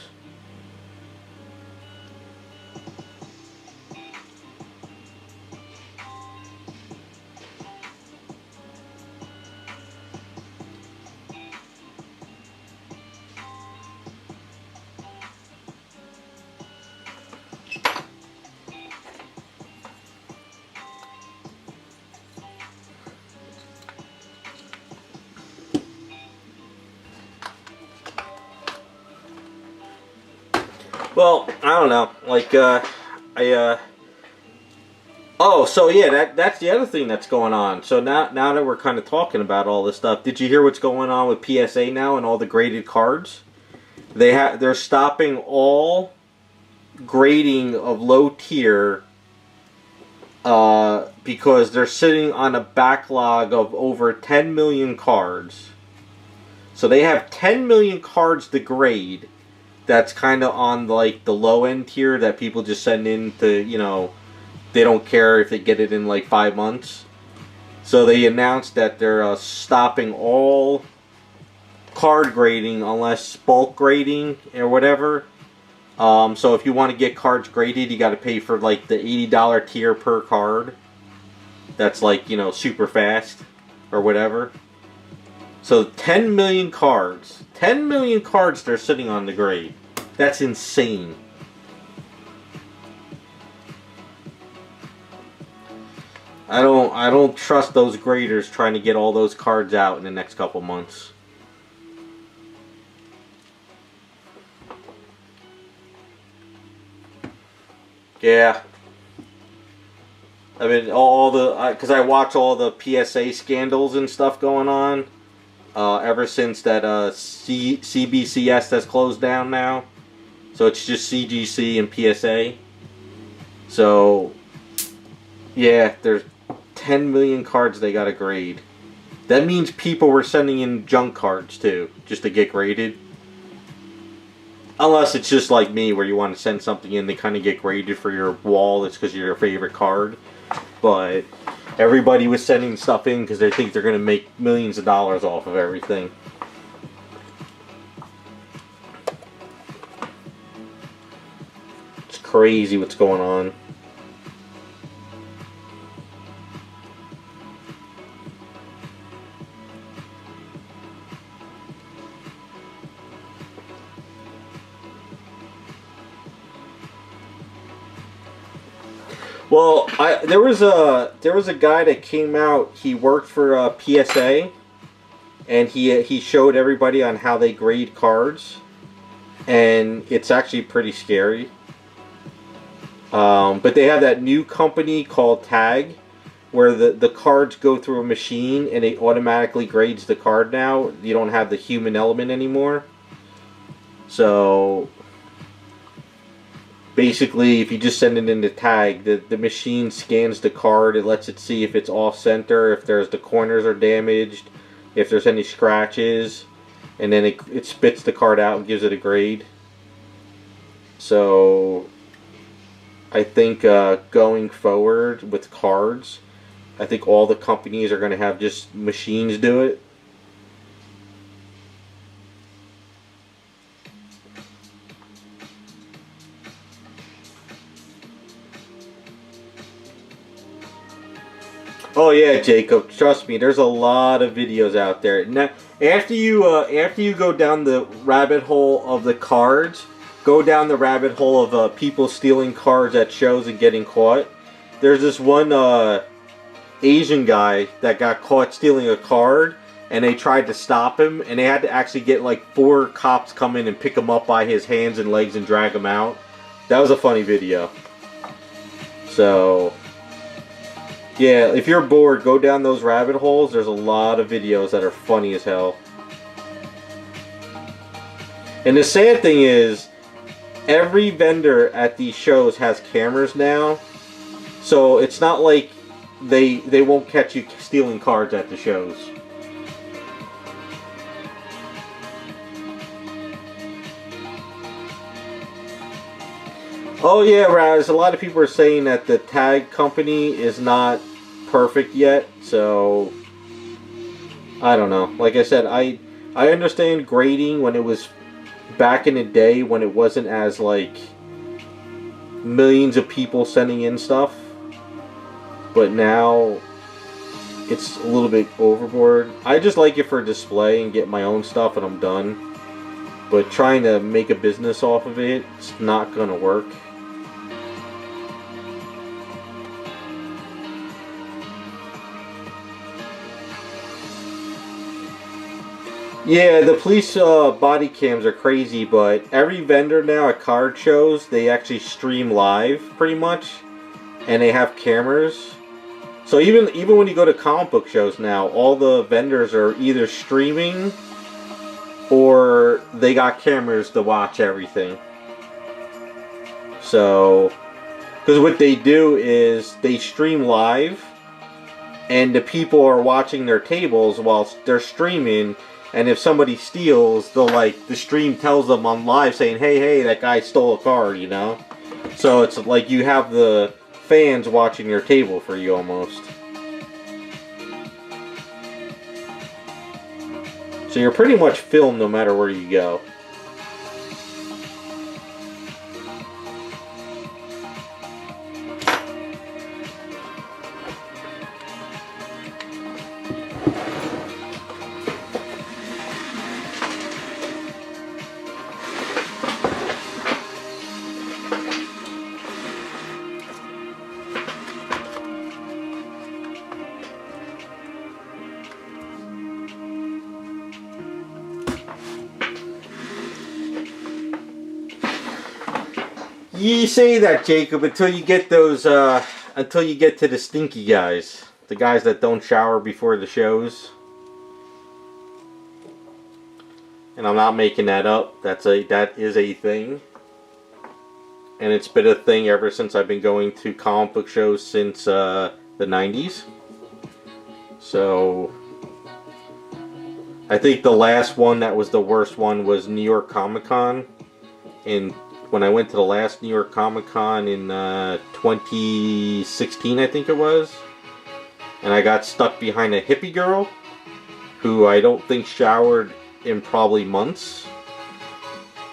Well, I don't know. Like, oh, so yeah, that's the other thing that's going on. So now that we're kind of talking about all this stuff, did you hear what's going on with PSA now and all the graded cards? They're stopping all grading of low tier because they're sitting on a backlog of over 10 million cards. So they have 10 million cards to grade. That's kind of on like the low end tier that people just send in to, you know, they don't care if they get it in like 5 months. So they announced that they're stopping all card grading unless bulk grading or whatever. So if you want to get cards graded, you got to pay for like the $80 tier per card. That's like, you know, super fast or whatever. So 10 million cards. 10 million cards they're sitting on the grade. That's insane. I don't trust those graders trying to get all those cards out in the next couple months. Yeah. I mean, because I watch all the PSA scandals and stuff going on. Ever since that CBCS has closed down now. So it's just CGC and PSA. So, yeah, there's 10 million cards they gotta grade. That means people were sending in junk cards too, just to get graded. Unless it's just like me, where you want to send something in, they kind of get graded for your wall. It's because you're your favorite card. But everybody was sending stuff in because they think they're going to make millions of dollars off of everything. It's crazy what's going on. Well, there was a guy that came out. He worked for PSA, and he showed everybody on how they grade cards, and it's actually pretty scary. But they have that new company called Tag, where the cards go through a machine and it automatically grades the card now. You don't have the human element anymore. So basically, if you just send it into Tag, the machine scans the card. It lets it see if it's off center, if the corners are damaged, if there's any scratches, and then it spits the card out and gives it a grade. So I think going forward with cards, I think all the companies are going to have just machines do it. Oh yeah, Jacob. Trust me, there's a lot of videos out there. Now, after you go down the rabbit hole of the cards, go down the rabbit hole of people stealing cards at shows and getting caught. There's this one Asian guy that got caught stealing a card, and they tried to stop him, and they had to actually get like 4 cops come in and pick him up by his hands and legs and drag him out. That was a funny video. So Yeah, if you're bored, go down those rabbit holes. There's a lot of videos that are funny as hell. And the sad thing is, every vendor at these shows has cameras now, so it's not like they won't catch you stealing cards at the shows. Oh yeah, Raz, a lot of people are saying that the tag company is not perfect yet, so I don't know. Like I said, I understand grading when it was back in the day when it wasn't as like millions of people sending in stuff, but now it's a little bit overboard. I just like it for display and get my own stuff and I'm done. But trying to make a business off of it, it's not gonna work. Yeah, the police body cams are crazy, but every vendor now at card shows, they actually stream live, pretty much, and they have cameras. So even when you go to comic book shows now, all the vendors are either streaming or they got cameras to watch everything. So, because what they do is they stream live, and the people are watching their tables while they're streaming. And if somebody steals, they'll the stream tells them on live saying, hey, that guy stole a card, you know? So it's like you have the fans watching your table for you almost. So you're pretty much filmed no matter where you go. You say that, Jacob, until you get those, until you get to the stinky guys. The guys that don't shower before the shows. And I'm not making that up. That is a thing. And it's been a thing ever since I've been going to comic book shows since, the 90s. So, I think the last one that was the worst one was New York Comic Con. When I went to the last New York Comic Con in 2016, I think it was, and I got stuck behind a hippie girl who I don't think showered in probably months,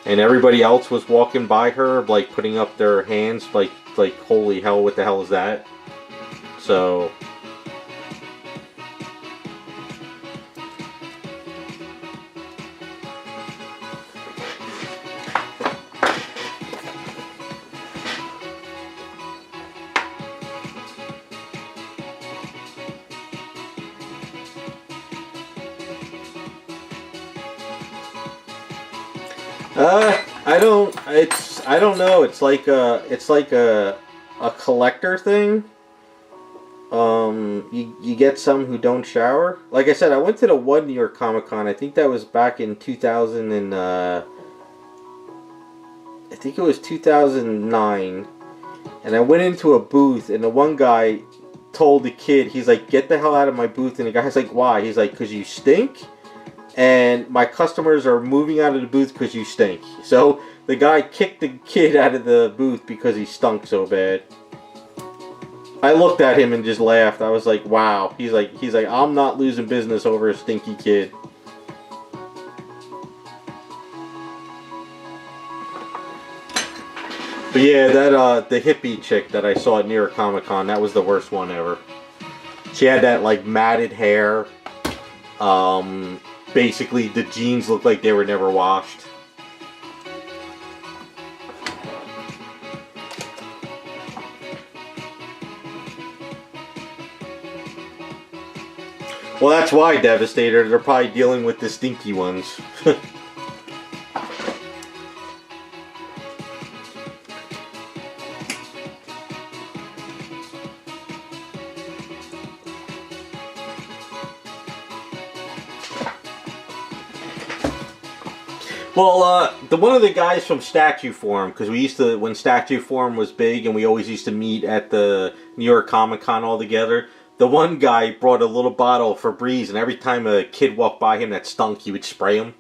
and everybody else was walking by her like putting up their hands like holy hell, what the hell is that? So I don't know. It's like a collector thing. You get some who don't shower. Like I said, I went to the one New York Comic Con. I think that was back in 2000 and I think it was 2009. And I went into a booth, and the one guy told the kid, he's like, "Get the hell out of my booth." And the guy's like, "Why?" He's like, "'Cause you stink. And my customers are moving out of the booth because you stink." So the guy kicked the kid out of the booth because he stunk so bad. I looked at him and just laughed. I was like, wow. He's like, I'm not losing business over a stinky kid. But yeah, that the hippie chick that I saw at New York Comic Con, that was the worst one ever. She had that like matted hair. Basically, the jeans looked like they were never washed. Well, that's why, Devastator. They're probably dealing with the stinky ones. Well, the one of the guys from Statue Forum, because we used to, when Statue Forum was big, and we always used to meet at the New York Comic Con all together. The one guy brought a little bottle for Febreze, and every time a kid walked by him that stunk, he would spray him.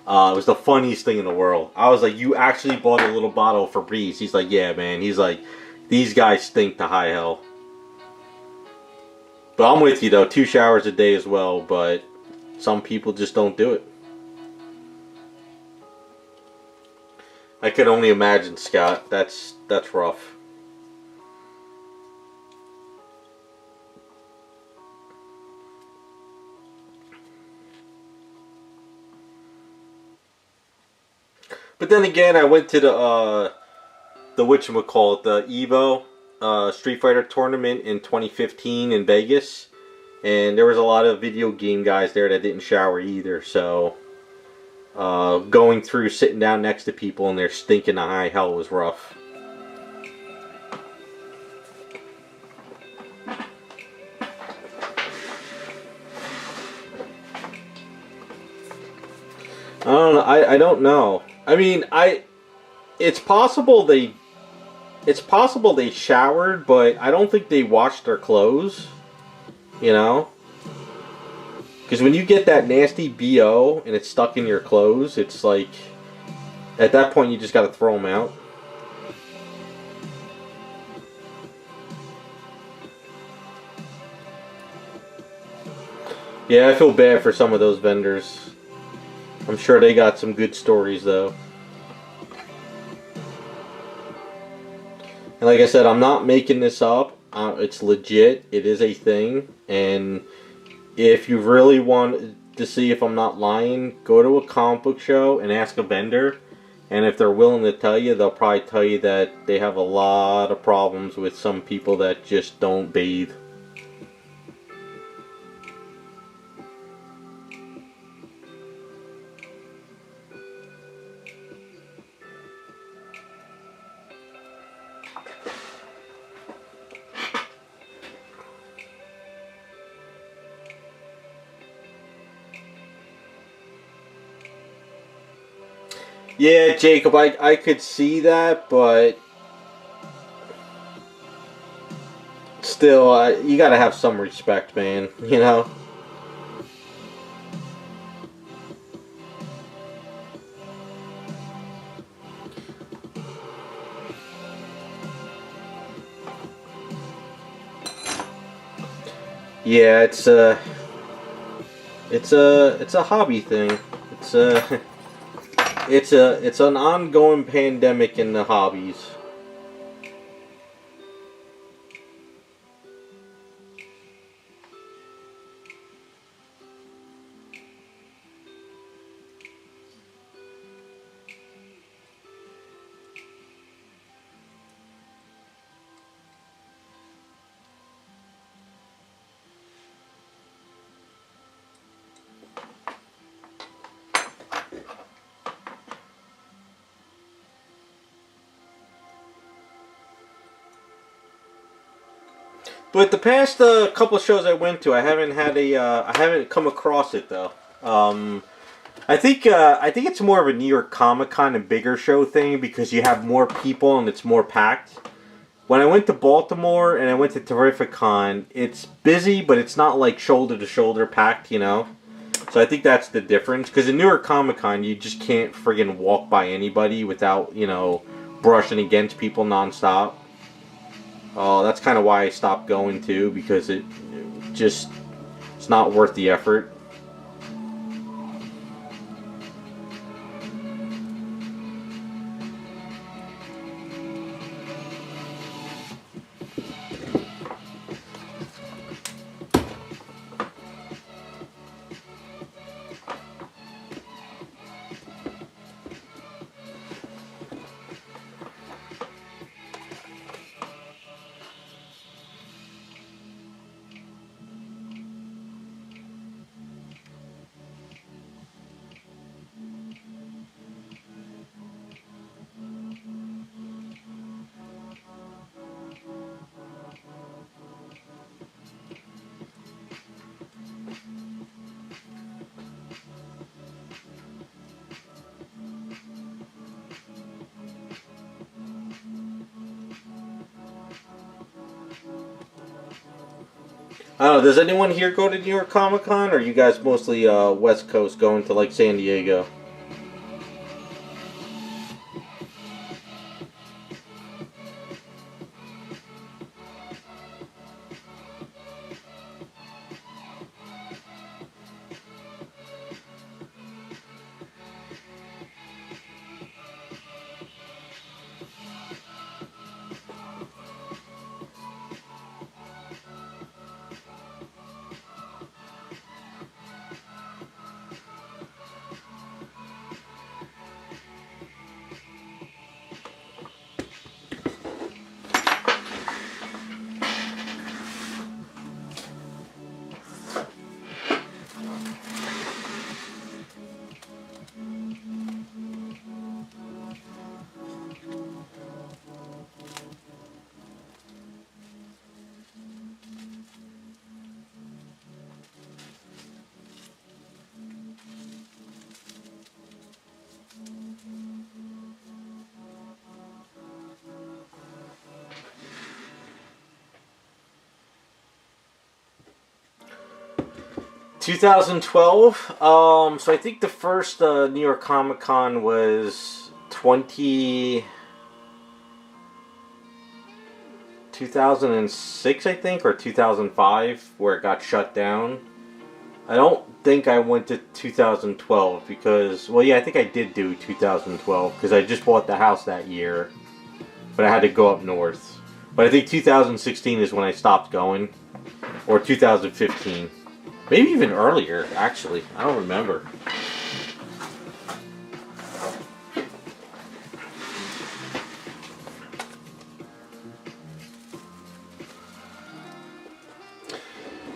It was the funniest thing in the world. I was like, "You actually bought a little bottle for Febreze?" He's like, "Yeah, man." He's like, "These guys stink to high hell." But I'm with you though. 2 showers a day as well, but some people just don't do it. I could only imagine, Scott. That's rough. But then again, I went to the whatchamacallit, the Evo Street Fighter tournament in 2015 in Vegas, and there was a lot of video game guys there that didn't shower either. So going through, sitting down next to people and they're stinking to high hell was rough. I don't know. I don't know. I mean, it's possible they showered, but I don't think they washed their clothes. You know? Because when you get that nasty BO and it's stuck in your clothes, it's like, at that point you just gotta throw them out. Yeah, I feel bad for some of those vendors. I'm sure they got some good stories though. And like I said, I'm not making this up. It's legit. It is a thing. And if you really want to see if I'm not lying, go to a comic book show and ask a vendor. And if they're willing to tell you, they'll probably tell you that they have a lot of problems with some people that just don't bathe. Yeah, Jacob, I could see that, but still, you gotta have some respect, man, you know? Yeah, it's a hobby thing. It's an ongoing pandemic in the hobbies. But the past couple of shows I went to, I haven't come across it though. I think it's more of a New York Comic Con and bigger show thing because you have more people and it's more packed. When I went to Baltimore and I went to Terrificon, it's busy, but it's not like shoulder to shoulder packed, you know. So I think that's the difference. Because in New York Comic Con, you just can't friggin' walk by anybody without, you know, brushing against people nonstop. That's kind of why I stopped going too, because it's not worth the effort. I don't know, does anyone here go to New York Comic Con, or are you guys mostly West Coast going to like San Diego? 2012. So I think the first New York Comic Con was 2006, I think, or 2005, where it got shut down. I don't think I went to 2012 because, well, yeah, I think I did do 2012 because I just bought the house that year, but I had to go up north. But I think 2016 is when I stopped going, or 2015. Maybe even earlier, actually. I don't remember.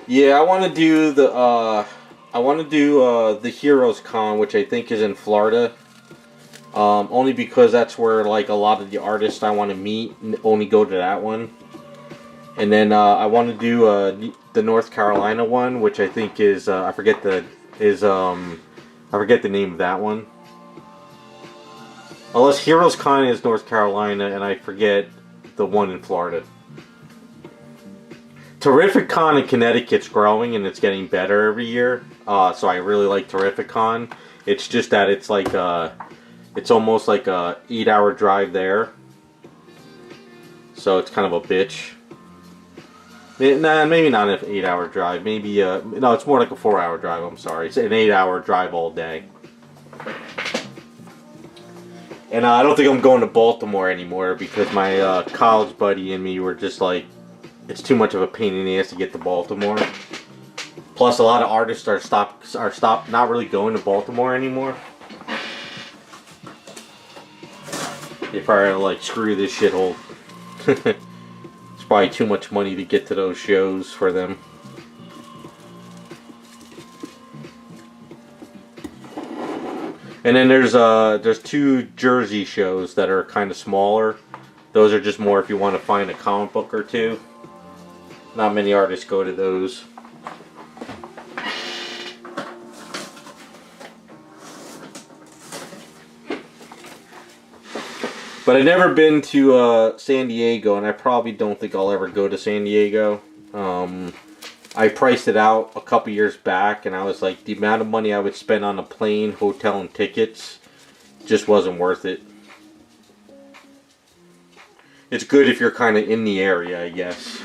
Yeah, I want to do the the Heroes Con, which I think is in Florida. Only because that's where like a lot of the artists I want to meet only go to that one. And then I want to do the North Carolina one, which I think is I forget the name of that one. Unless Heroes Con is North Carolina, and I forget the one in Florida. Terrific Con in Connecticut's growing and it's getting better every year. So I really like Terrific Con. It's just that it's like it's almost like a 8-hour drive there. So it's kind of a bitch. Nah, maybe not an 8-hour drive. Maybe no, it's more like a 4-hour drive. I'm sorry, it's an 8-hour drive all day. And I don't think I'm going to Baltimore anymore because my college buddy and me were just like, it's too much of a pain in the ass to get to Baltimore. Plus, a lot of artists are not really going to Baltimore anymore. They probably like, screw this shithole. It's probably too much money to get to those shows for them. And then there's 2 Jersey shows that are kind of smaller. Those are just more if you want to find a comic book or two. Not many artists go to those. But I've never been to San Diego, and I probably don't think I'll ever go to San Diego. I priced it out a couple years back, and I was like, the amount of money I would spend on a plane, hotel, and tickets just wasn't worth it. It's good if you're kind of in the area, I guess.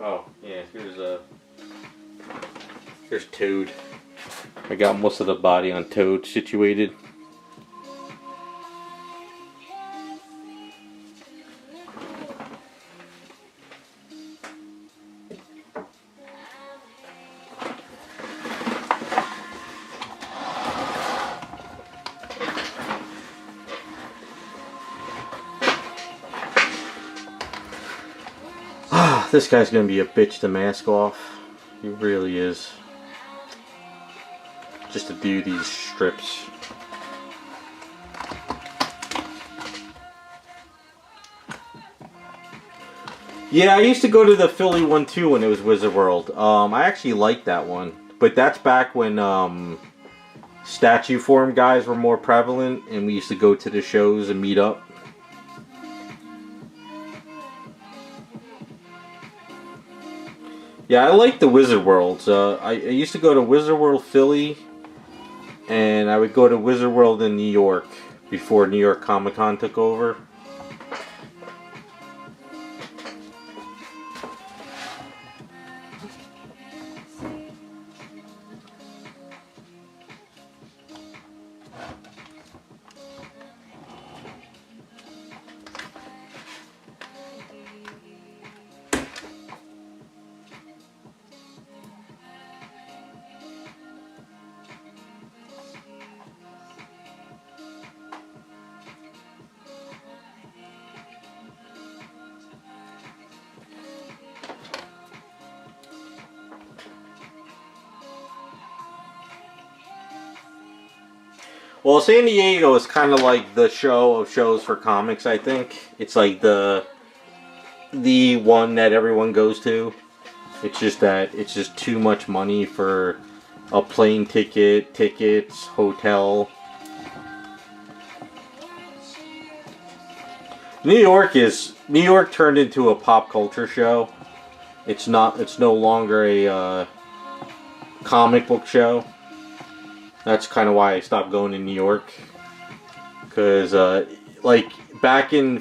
Oh, yeah, here's Toad. I got most of the body on Toad situated. This guy's gonna be a bitch to mask off. He really is. Just to do these strips. Yeah, I used to go to the Philly one too when it was Wizard World. I actually liked that one. But that's back when statue form guys were more prevalent, and we used to go to the shows and meet up. Yeah, I like the Wizard Worlds. I used to go to Wizard World Philly, and I would go to Wizard World in New York before New York Comic Con took over. Well, San Diego is kind of like the show of shows for comics, I think. It's like the one that everyone goes to. It's just that it's just too much money for a plane ticket, tickets, hotel. New York turned into a pop culture show. It's no longer a comic book show. That's kind of why I stopped going to New York. Because, like,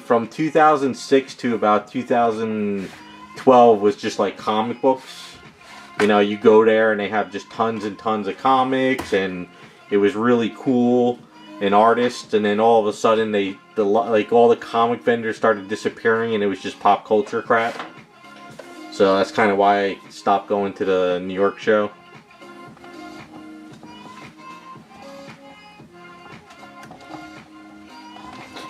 from 2006 to about 2012 was just like comic books. You know, you go there and they have just tons and tons of comics, and it was really cool, and artists, and then all of a sudden all the comic vendors started disappearing, and it was just pop culture crap. So that's kind of why I stopped going to the New York show.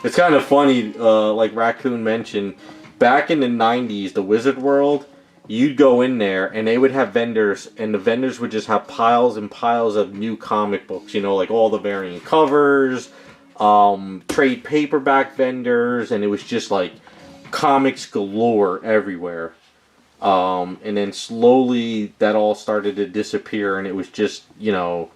It's kind of funny, like Raccoon mentioned, back in the 90s, the Wizard World, you'd go in there and they would have vendors, and the vendors would just have piles and piles of new comic books, you know, like all the variant covers, trade paperback vendors, and it was just like comics galore everywhere. And then slowly that all started to disappear, and it was just, you know,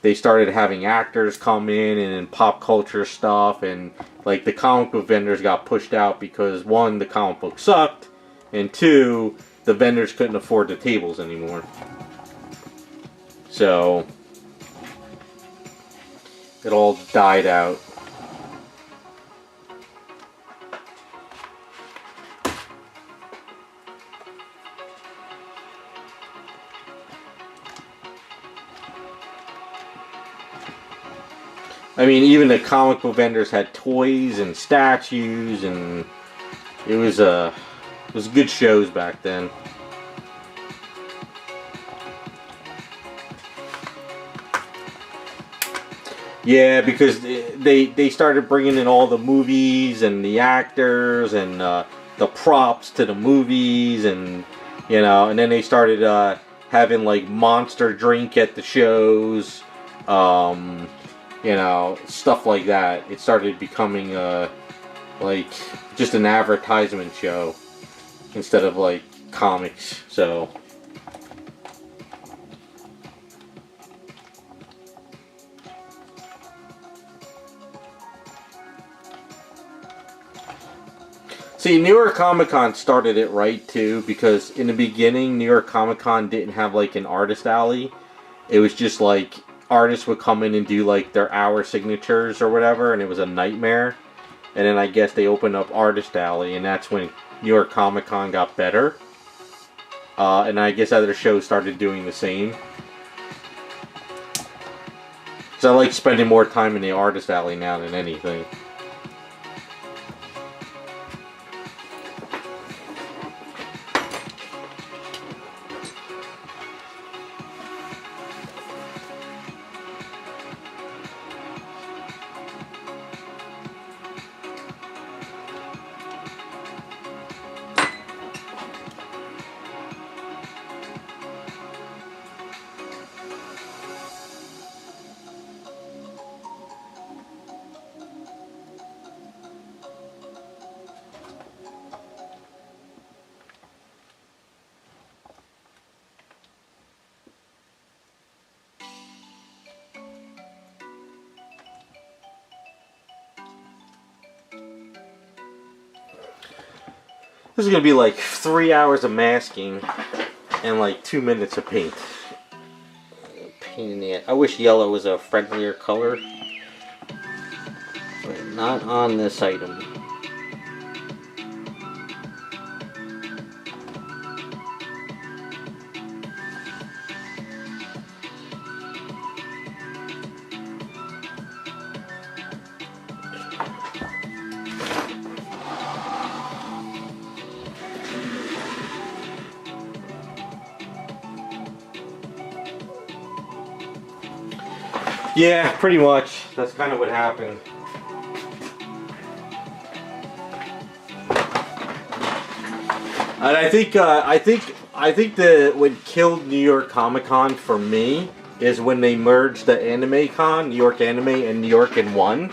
they started having actors come in and pop culture stuff, and like the comic book vendors got pushed out because one, the comic book sucked, and two, the vendors couldn't afford the tables anymore. So it all died out. I mean, even the comic book vendors had toys and statues, and it was good shows back then. Yeah, because they started bringing in all the movies and the actors and the props to the movies, and you know, and then they started having like Monster drink at the shows. You know, stuff like that. It started becoming like just an advertisement show instead of like comics. So see, New York Comic Con started it right too, because in the beginning New York Comic Con didn't have like an artist alley. It was just like artists would come in and do like their hour signatures or whatever, and it was a nightmare. And then I guess they opened up Artist Alley, and that's when New York Comic Con got better. And I guess other shows started doing the same. So I like spending more time in the Artist Alley now than anything. This is gonna be like 3 hours of masking and like 2 minutes of paint. Pain in the ass. I wish yellow was a friendlier color, but not on this item. Yeah, pretty much. That's kind of what happened. And I think that what killed New York Comic Con for me is when they merged the Anime Con, New York Anime, and New York in one.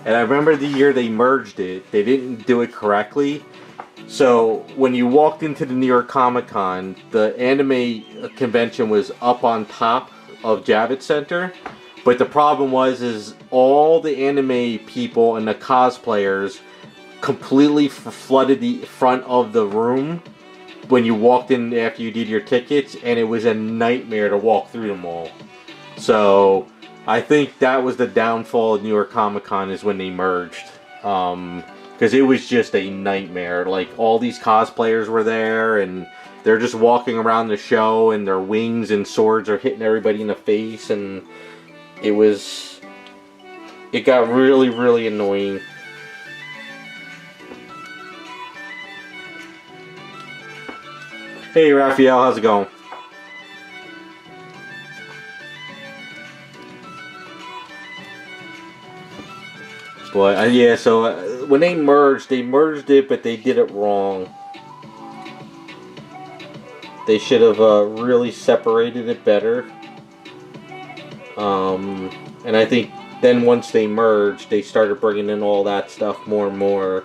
And I remember the year they merged it, they didn't do it correctly. So when you walked into the New York Comic Con, the anime convention was up on top of Javits Center. But the problem is all the anime people and the cosplayers completely flooded the front of the room when you walked in after you did your tickets, and it was a nightmare to walk through them all. So I think that was the downfall of New York Comic Con, is when they merged. Because it was just a nightmare. Like, all these cosplayers were there, and they're just walking around the show, and their wings and swords are hitting everybody in the face, and it got really, really annoying. Hey Raphael, how's it going? But yeah, so when they merged it, but they did it wrong. They should have really separated it better. And I think then once they merged, they started bringing in all that stuff more and more.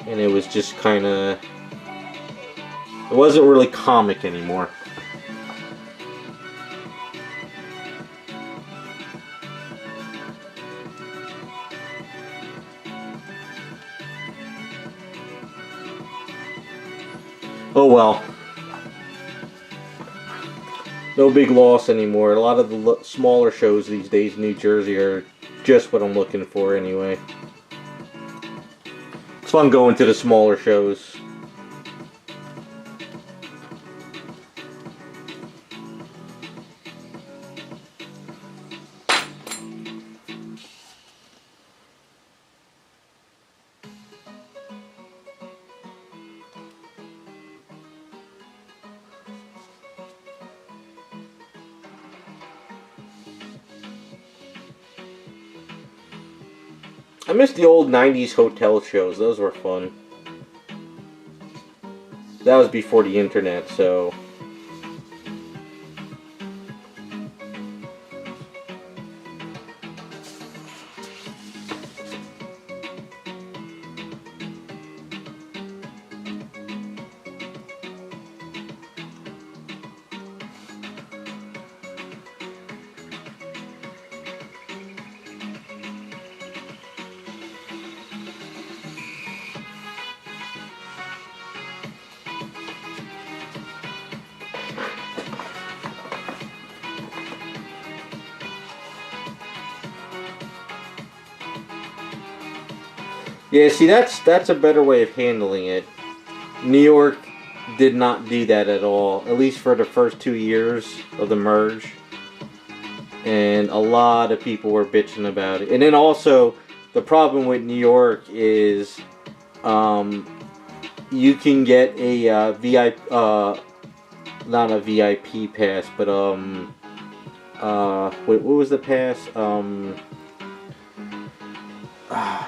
And it was just kind of... It wasn't really comic anymore. Oh well. No big loss anymore. A lot of the smaller shows these days in New Jersey are just what I'm looking for anyway. It's fun going to the smaller shows. I miss the old 90s hotel shows. Those were fun. That was before the internet, so... Yeah, see, that's a better way of handling it. New York did not do that at all, at least for the first 2 years of the merge. And a lot of people were bitching about it. And then also, the problem with New York is you can get a VIP, not a VIP pass, but wait, what was the pass?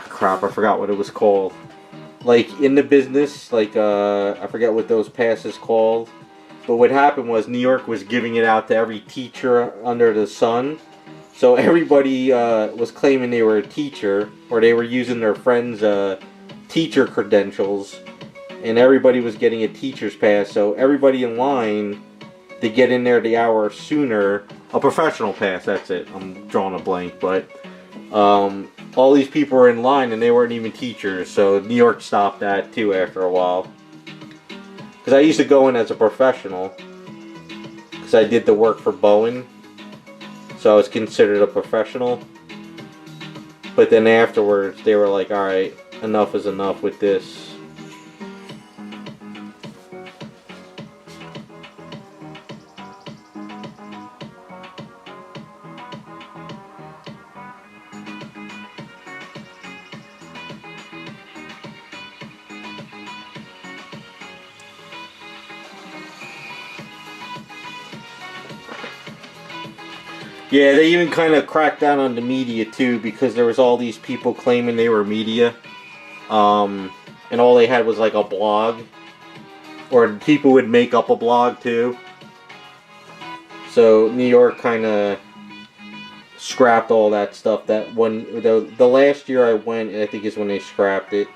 Crap, I forgot what it was called. Like, in the business, like, I forget what those passes called. But what happened was New York was giving it out to every teacher under the sun. So everybody was claiming they were a teacher, or they were using their friends' teacher credentials. And everybody was getting a teacher's pass. So everybody in line to get in there the hour sooner. A professional pass, that's it. I'm drawing a blank, but... all these people were in line and they weren't even teachers, so New York stopped that too after a while. because I used to go in as a professional, because I did the work for Bowen, so I was considered a professional. But then afterwards, they were like, all right, enough is enough with this. Yeah, they even kind of cracked down on the media too, because there was all these people claiming they were media, and all they had was like a blog, or people would make up a blog too. So New York kind of scrapped all that stuff. That one, the last year I went, I think is when they scrapped it,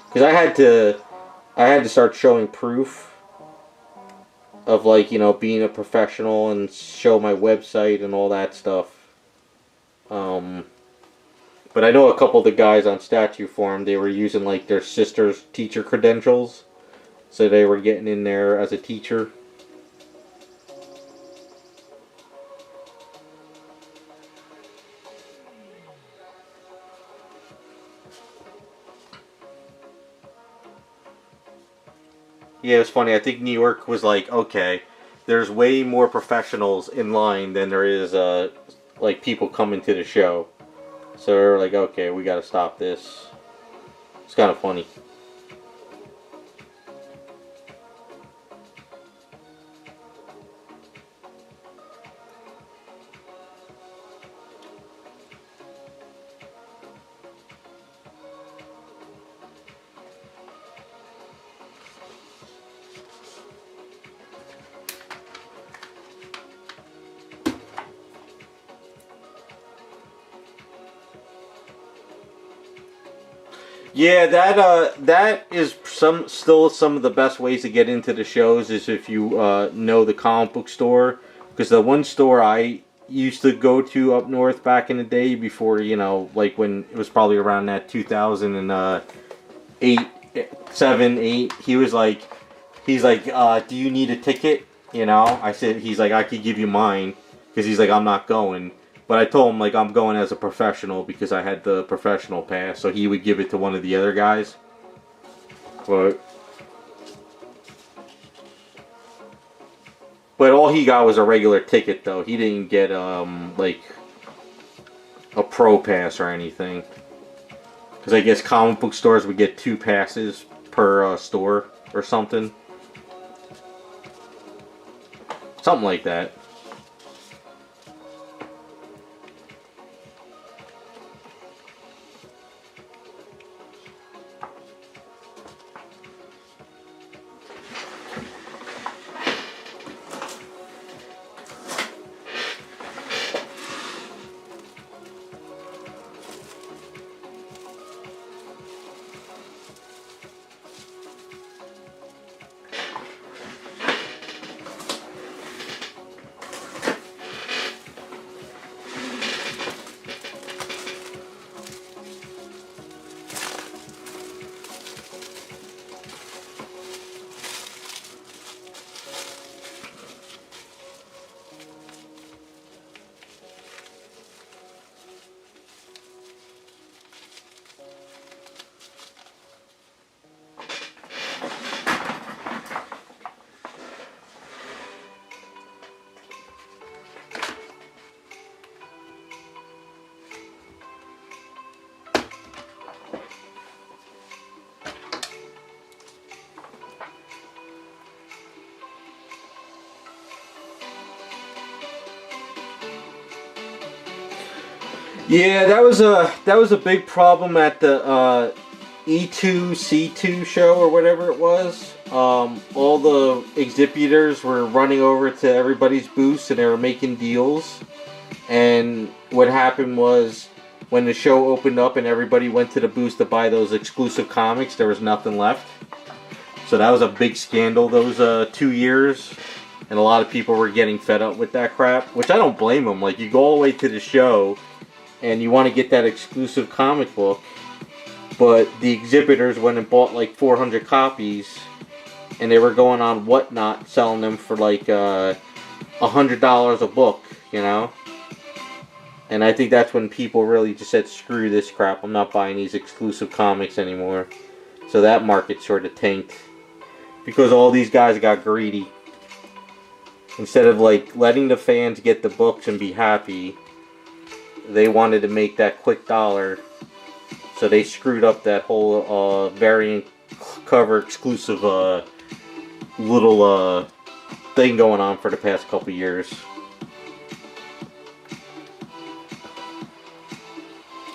because I had to start showing proof of, like, you know, being a professional and show my website and all that stuff. But I know a couple of the guys on Statue Forum, they were using like their sister's teacher credentials, so they were getting in there as a teacher. Yeah, it was funny. I think New York was like, okay, there's way more professionals in line than there is, like, people coming to the show. So they're like, okay, we gotta stop this. It's kind of funny. Yeah, that is still some of the best ways to get into the shows is if you know the comic book store, because the one store I used to go to up north back in the day before, you know, like when it was probably around that 2008, 7, 8, he's like, do you need a ticket? You know, he's like, I could give you mine, because he's like, I'm not going. But I told him, like, I'm going as a professional because I had the professional pass, so he would give it to one of the other guys. But all he got was a regular ticket, though. He didn't get, like, a pro pass or anything. Because I guess comic book stores would get 2 passes per store or something. Something like that. Yeah, that was a big problem at the E2 C2 show or whatever it was. All the exhibitors were running over to everybody's booths and they were making deals. And what happened was, when the show opened up and everybody went to the booths to buy those exclusive comics, there was nothing left. So that was a big scandal those 2 years. And a lot of people were getting fed up with that crap, which I don't blame them. Like, you go all the way to the show and you want to get that exclusive comic book, but the exhibitors went and bought like 400 copies, and they were going on Whatnot selling them for like $100 a book, you know. And I think that's when people really just said, screw this crap, I'm not buying these exclusive comics anymore. So that market sort of tanked, because all these guys got greedy. Instead of like letting the fans get the books and be happy, they wanted to make that quick dollar. So they screwed up that whole variant cover exclusive little thing going on for the past couple years.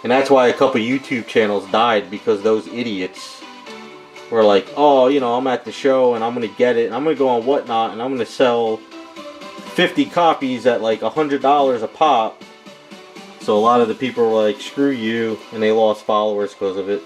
And that's why a couple YouTube channels died, because those idiots were like, oh, you know, I'm at the show and I'm going to get it, and I'm going to go on Whatnot and I'm going to sell 50 copies at like $100 a pop. So a lot of the people were like, screw you, and they lost followers because of it.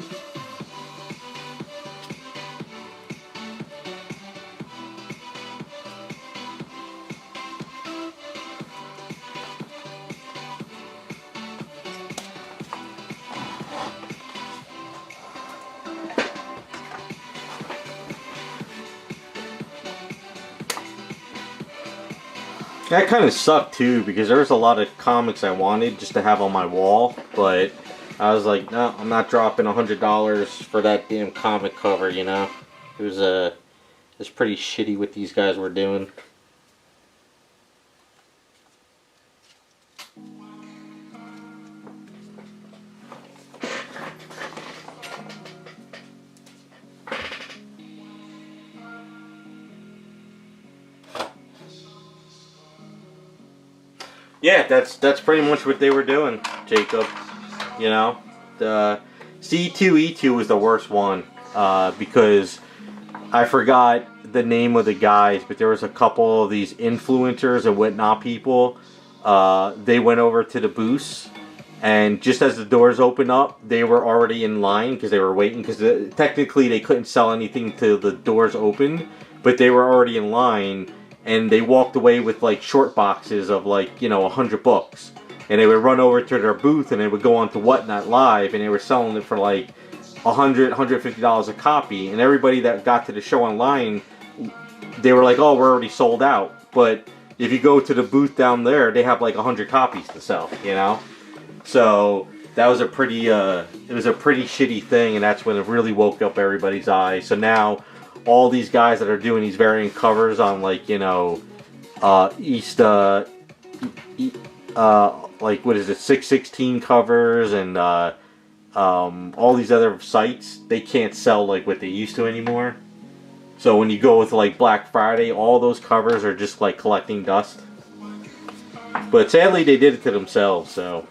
That kind of sucked too, because there was a lot of comics I wanted just to have on my wall, but I was like, no, I'm not dropping $100 for that damn comic cover, you know. It was pretty shitty what these guys were doing. Yeah, that's pretty much what they were doing, Jacob. You know, the C2E2 was the worst one, because I forgot the name of the guys, but there was a couple of these influencers and whatnot people. They went over to the booths, and just as the doors opened up, they were already in line because they were waiting, because technically they couldn't sell anything till the doors opened, but they were already in line. And they walked away with like short boxes of like, you know, 100 books. And they would run over to their booth and they would go on to Whatnot Live, and they were selling it for like $100, $150 a copy. And everybody that got to the show online, they were like, oh, we're already sold out. But if you go to the booth down there, they have like 100 copies to sell, you know? So that was a pretty, it was a pretty shitty thing, and that's when it really woke up everybody's eyes. So now all these guys that are doing these variant covers on, like, you know, like, what is it, 616 covers and all these other sites, they can't sell like what they used to anymore. So when you go with like Black Friday, all those covers are just like collecting dust. But sadly, they did it to themselves, so.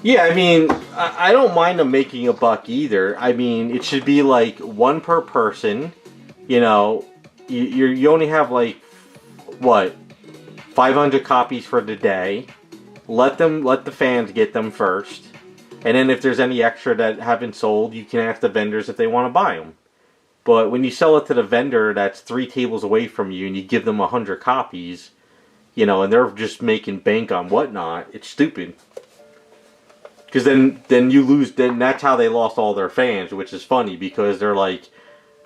Yeah, I mean, I don't mind them making a buck either. I mean, it should be like one per person. You know, you only have like, what, 500 copies for the day. Let the fans get them first. And then if there's any extra that haven't sold, you can ask the vendors if they want to buy them. But when you sell it to the vendor that's 3 tables away from you and you give them 100 copies, you know, and they're just making bank on Whatnot, it's stupid. Because then you lose, then that's how they lost all their fans, which is funny, because they're like,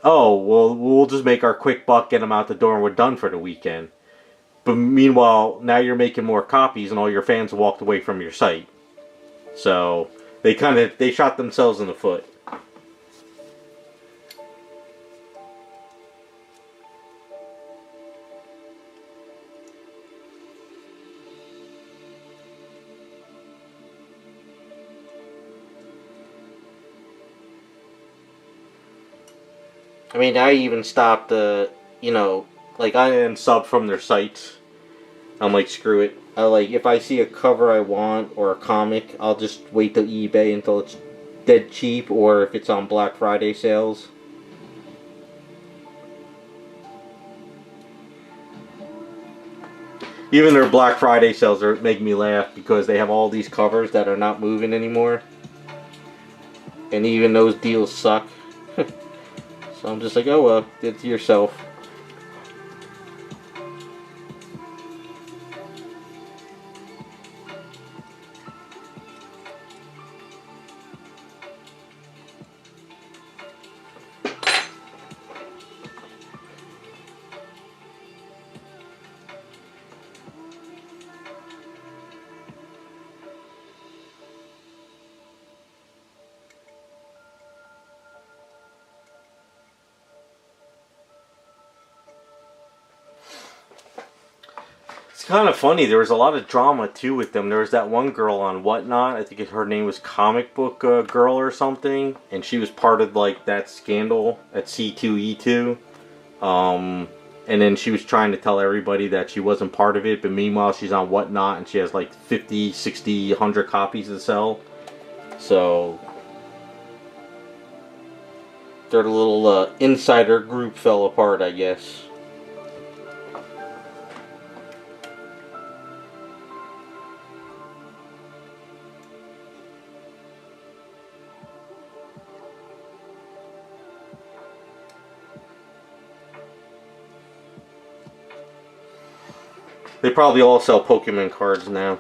oh, well, we'll just make our quick buck, get them out the door, and we're done for the weekend. But meanwhile, now you're making more copies, and all your fans walked away from your site. So they shot themselves in the foot. I mean, I even stopped, you know, like I unsub from their sites. I'm like, screw it. I like, if I see a cover I want or a comic, I'll just wait till eBay until it's dead cheap, or if it's on Black Friday sales. Even their Black Friday sales are making me laugh because they have all these covers that are not moving anymore. And even those deals suck. So I'm just like, oh well, it's yourself. It's kind of funny. There was a lot of drama too with them. There was that one girl on Whatnot. I think her name was Comic Book Girl or something, and she was part of like that scandal at C2E2. And then she was trying to tell everybody that she wasn't part of it, but meanwhile she's on Whatnot and she has like 50, 60, 100 copies to sell. So their little insider group fell apart, I guess. They probably all sell Pokemon cards now.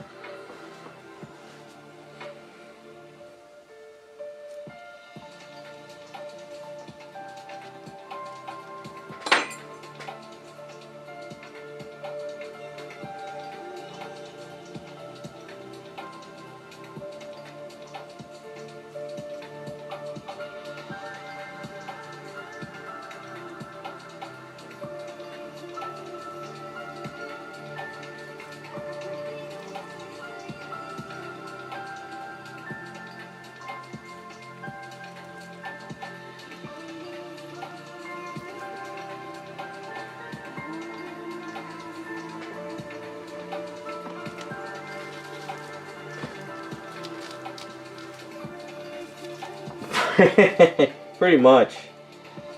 Pretty much.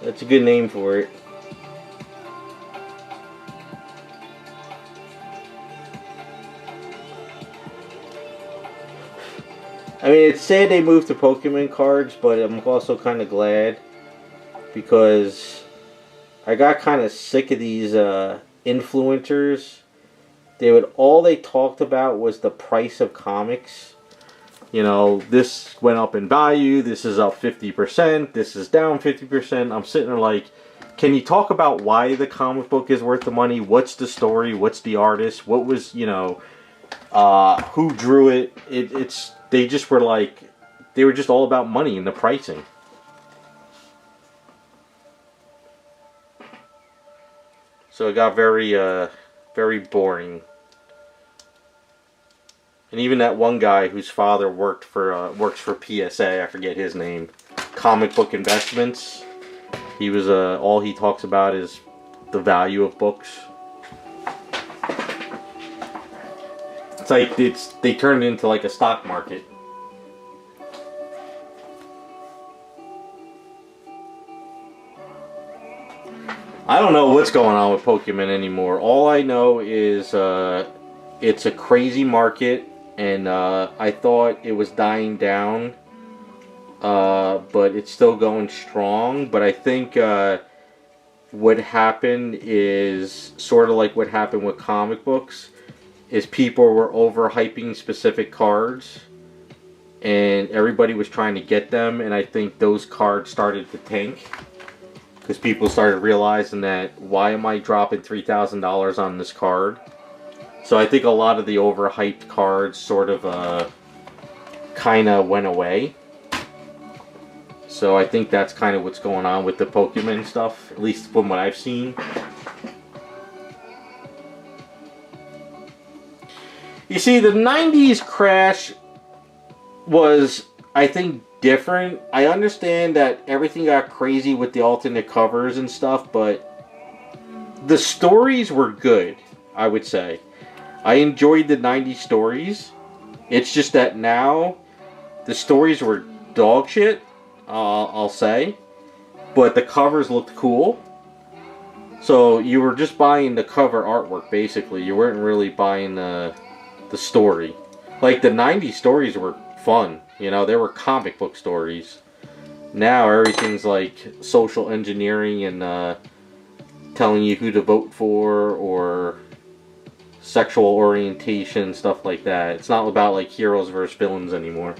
That's a good name for it. I mean, it's sad they moved to Pokemon cards, but I'm also kind of glad because I got kind of sick of these influencers. All they talked about was the price of comics. You know, this went up in value, this is up 50%, this is down 50%. I'm sitting there like, can you talk about why the comic book is worth the money? What's the story? What's the artist? What was, you know, who drew it? They just were like, they were just all about money and the pricing. So it got very, very boring. And even that one guy whose father works for PSA, I forget his name, Comic Book Investments. He was all he talks about is the value of books. It's like they turned it into like a stock market. I don't know what's going on with Pokemon anymore. All I know is it's a crazy market. And I thought it was dying down, but it's still going strong. But I think what happened is sort of like what happened with comic books, is people were overhyping specific cards, and everybody was trying to get them. And I think those cards started to tank because people started realizing that, why am I dropping $3,000 on this card? So I think a lot of the overhyped cards sort of kind of went away. So I think that's kind of what's going on with the Pokemon stuff, at least from what I've seen. You see, the 90s crash was, I think, different. I understand that everything got crazy with the alternate covers and stuff, but the stories were good, I would say. I enjoyed the 90s stories. It's just that now the stories were dog shit, I'll say. But the covers looked cool. So you were just buying the cover artwork, basically. You weren't really buying the story. Like, the 90s stories were fun. You know, they were comic book stories. Now everything's like social engineering and telling you who to vote for or sexual orientation, stuff like that. It's not about like heroes versus villains anymore.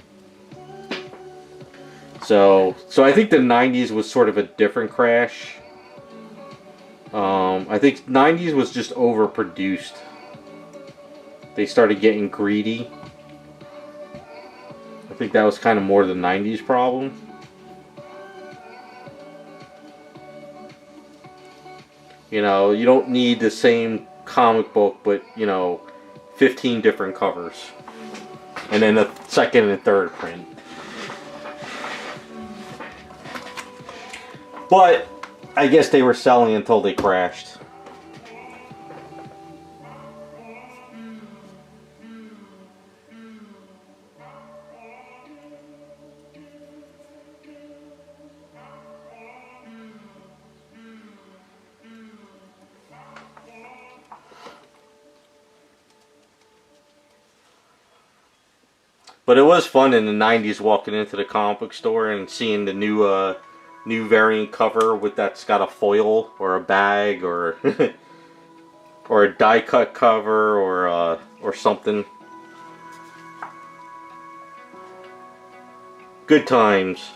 So I think the 90s was sort of a different crash. I think 90s was just overproduced. They started getting greedy. I think that was kind of more the 90s problem. You know, you don't need the same comic book, but, you know, 15 different covers. And then a second and third print. But I guess they were selling until they crashed. But it was fun in the 90s walking into the comic book store and seeing the new variant cover with that's got a foil or a bag or or a die cut cover or something. Good times.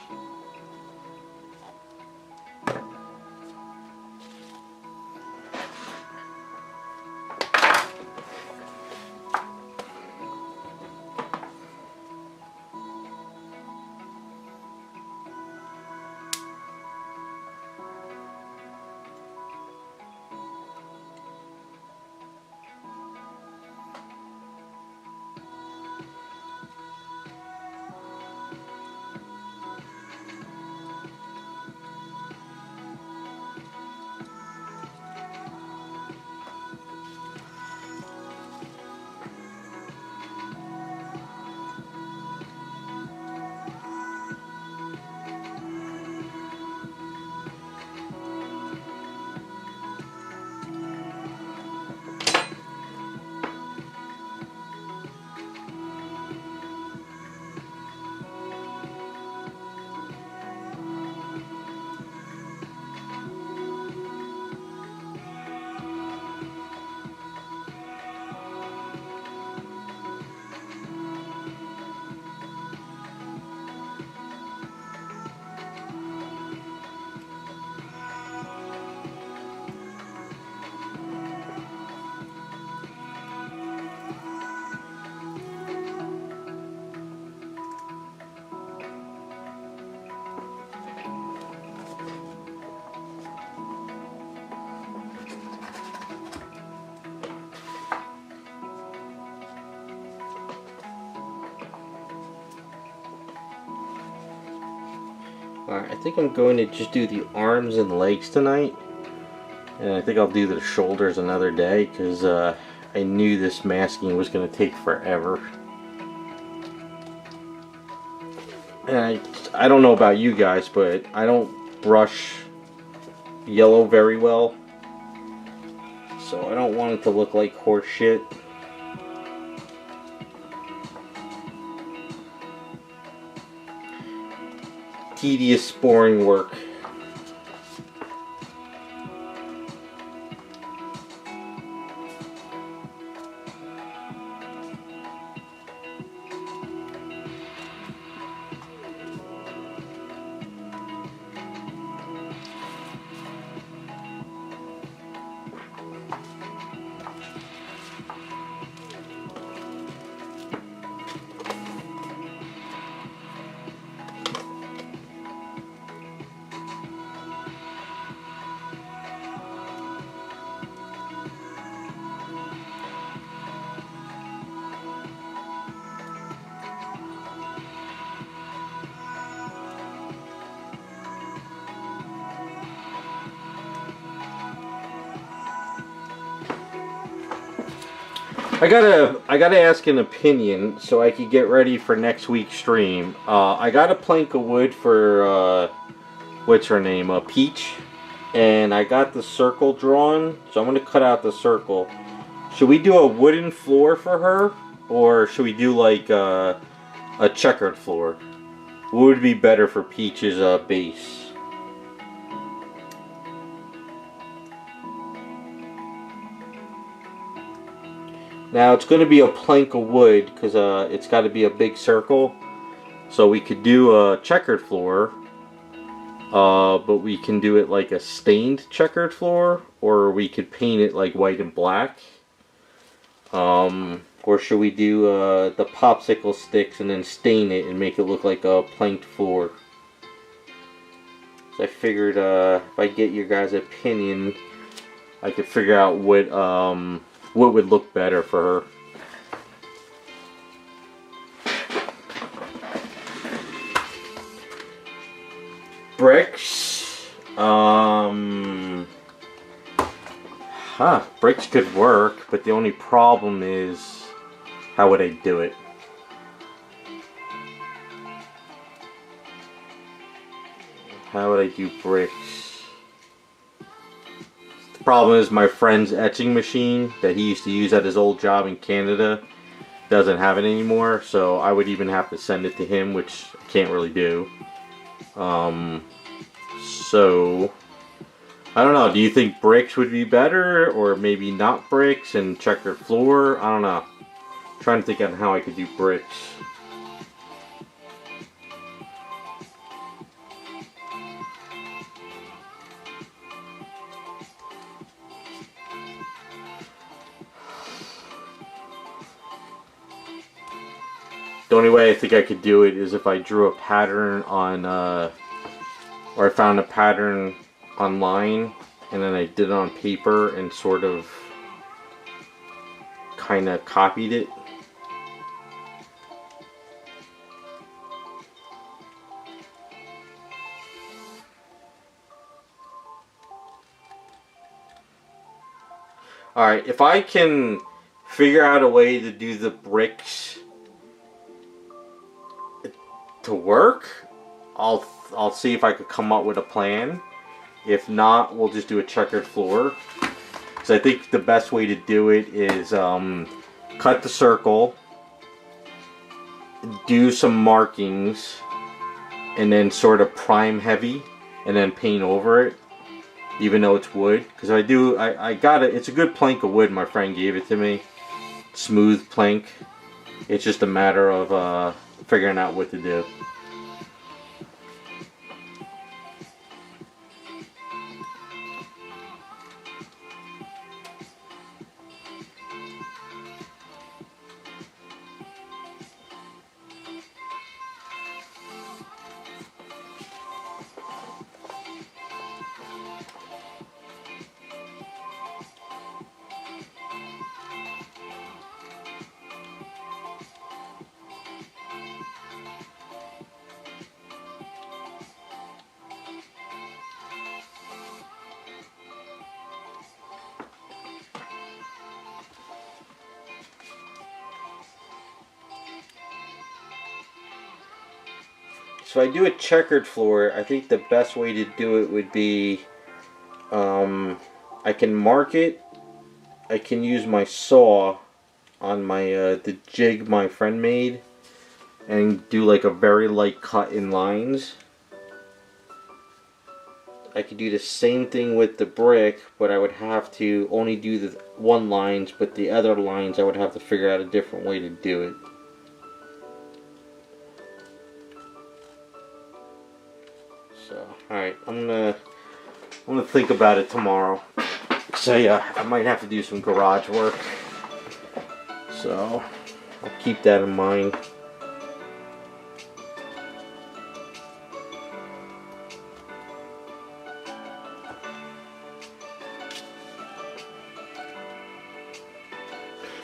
Alright, I think I'm going to just do the arms and legs tonight. And I think I'll do the shoulders another day because I knew this masking was going to take forever. And I don't know about you guys, but I don't brush yellow very well. So I don't want it to look like horse shit. Tedious, boring work. I gotta ask an opinion so I could get ready for next week's stream. I got a plank of wood for what's her name, Peach, and I got the circle drawn, so I'm gonna cut out the circle. Should we do a wooden floor for her, or should we do like a checkered floor? What would be better for Peach's base? Now it's going to be a plank of wood because it's got to be a big circle. So we could do a checkered floor, but we can do it like a stained checkered floor, or we could paint it like white and black. Or should we do the popsicle sticks and then stain it and make it look like a planked floor? So I figured if I get your guys' opinion, I could figure out what would look better for her. Bricks. Bricks could work, but the only problem is, how would I do it? How would I do bricks? The problem is my friend's etching machine that he used to use at his old job in Canada doesn't have it anymore, so I would even have to send it to him, which I can't really do. So I don't know, do you think bricks would be better, or maybe not bricks and checkered floor? I don't know. I'm trying to think on how I could do bricks. The only way I think I could do it is if I drew a pattern on, or I found a pattern online and then I did it on paper and sort of kind of copied it. Alright, if I can figure out a way to do the bricks to work, I'll see if I could come up with a plan. If not, we'll just do a checkered floor. Because I think the best way to do it is cut the circle, do some markings, and then sort of prime heavy, and then paint over it, even though it's wood. Because I got it. It's a good plank of wood. My friend gave it to me. Smooth plank. It's just a matter of figuring out what to do. So if I do a checkered floor, I think the best way to do it would be, I can mark it, I can use my saw on my, the jig my friend made, and do like a very light cut in lines. I could do the same thing with the brick, but I would have to only do the one lines, but the other lines I would have to figure out a different way to do it. So, alright, I'm gonna think about it tomorrow. So yeah, I might have to do some garage work. So, I'll keep that in mind.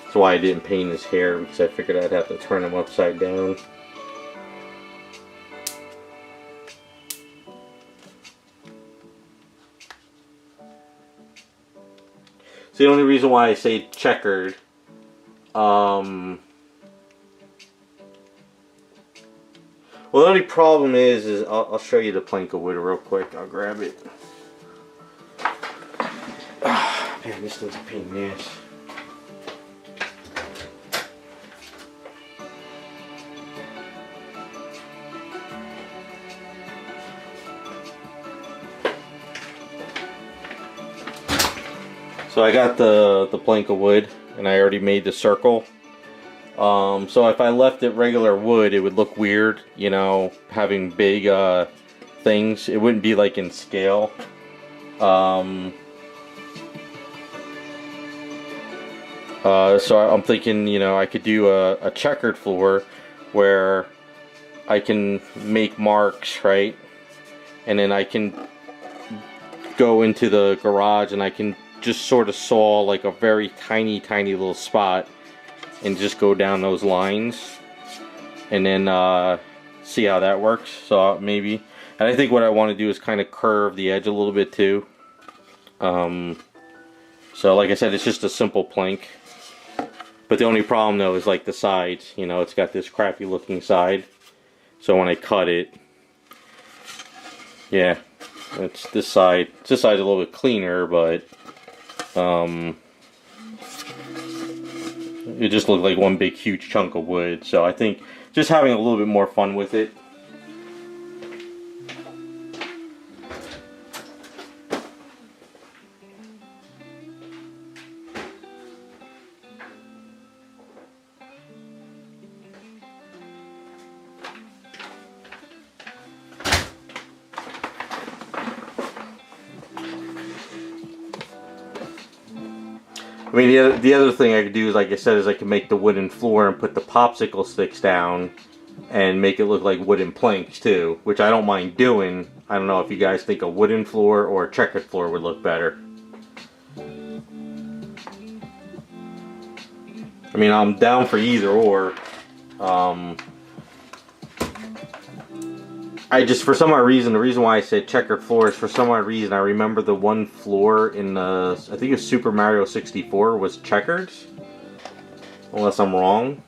That's why I didn't paint his hair, because I figured I'd have to turn him upside down. So the only reason why I say checkered Well, the only problem is I'll show you the plank of wood real quick. I'll grab it. Man, this thing's a pain in the ass. So I got the plank of wood, and I already made the circle. So if I left it regular wood, it would look weird, you know, having big things. It wouldn't be like in scale. So I'm thinking, you know, I could do a checkered floor where I can make marks, right? And then I can go into the garage and I can just sort of saw like a very tiny little spot and just go down those lines and then see how that works. So maybe, and I think what I want to do is kind of curve the edge a little bit too. So like I said, it's just a simple plank, but the only problem though is like the sides, you know, it's got this crappy looking side, so when I cut it, yeah, it's this side's a little bit cleaner, but it just looked like one big huge chunk of wood. So I think just having a little bit more fun with it. I mean, the other thing I could do is, like I said, is I can make the wooden floor and put the popsicle sticks down and make it look like wooden planks too, which I don't mind doing. I don't know if you guys think a wooden floor or a checkered floor would look better. I mean, I'm down for either or. I just, for some odd reason, the reason why I said checkered floor is for some odd reason I remember the one floor in the, I think it was Super Mario 64 was checkered, unless I'm wrong.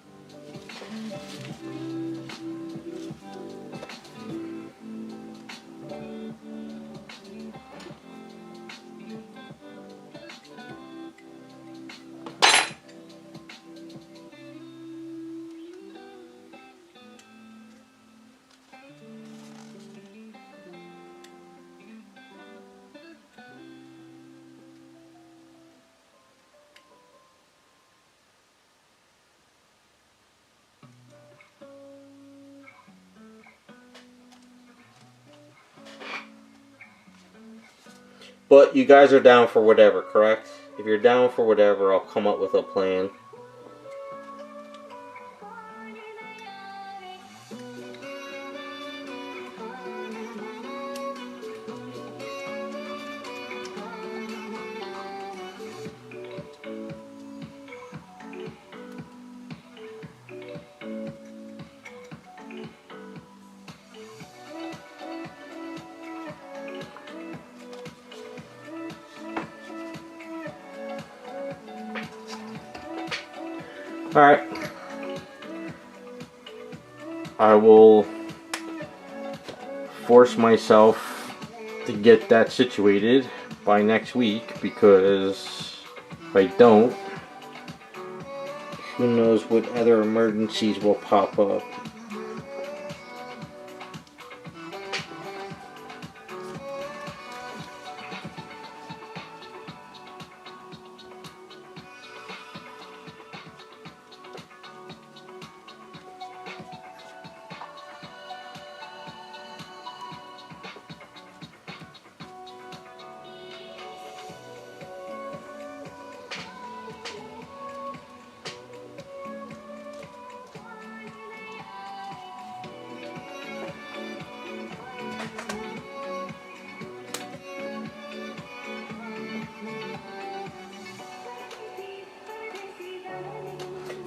But you guys are down for whatever, correct? If you're down for whatever, I'll come up with a plan. Alright. I will force myself to get that situated by next week, because if I don't, who knows what other emergencies will pop up.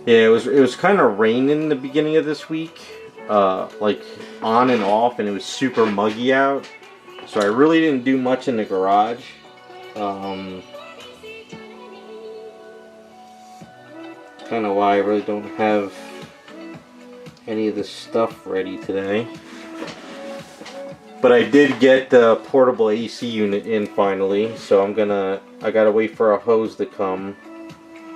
Yeah, it was kind of raining the beginning of this week, like on and off, and it was super muggy out, so I really didn't do much in the garage. kind of why I really don't have any of this stuff ready today. But I did get the portable AC unit in finally, so I gotta wait for a hose to come.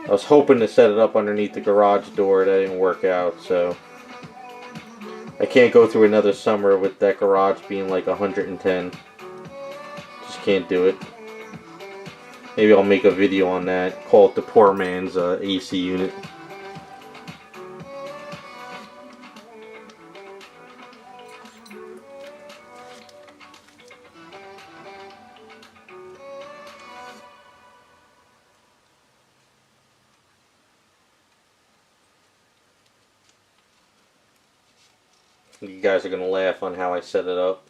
I was hoping to set it up underneath the garage door, that didn't work out, so I can't go through another summer with that garage being like 110. Just can't do it. Maybe I'll make a video on that, call it the poor man's AC unit. You guys are going to laugh on how I set it up.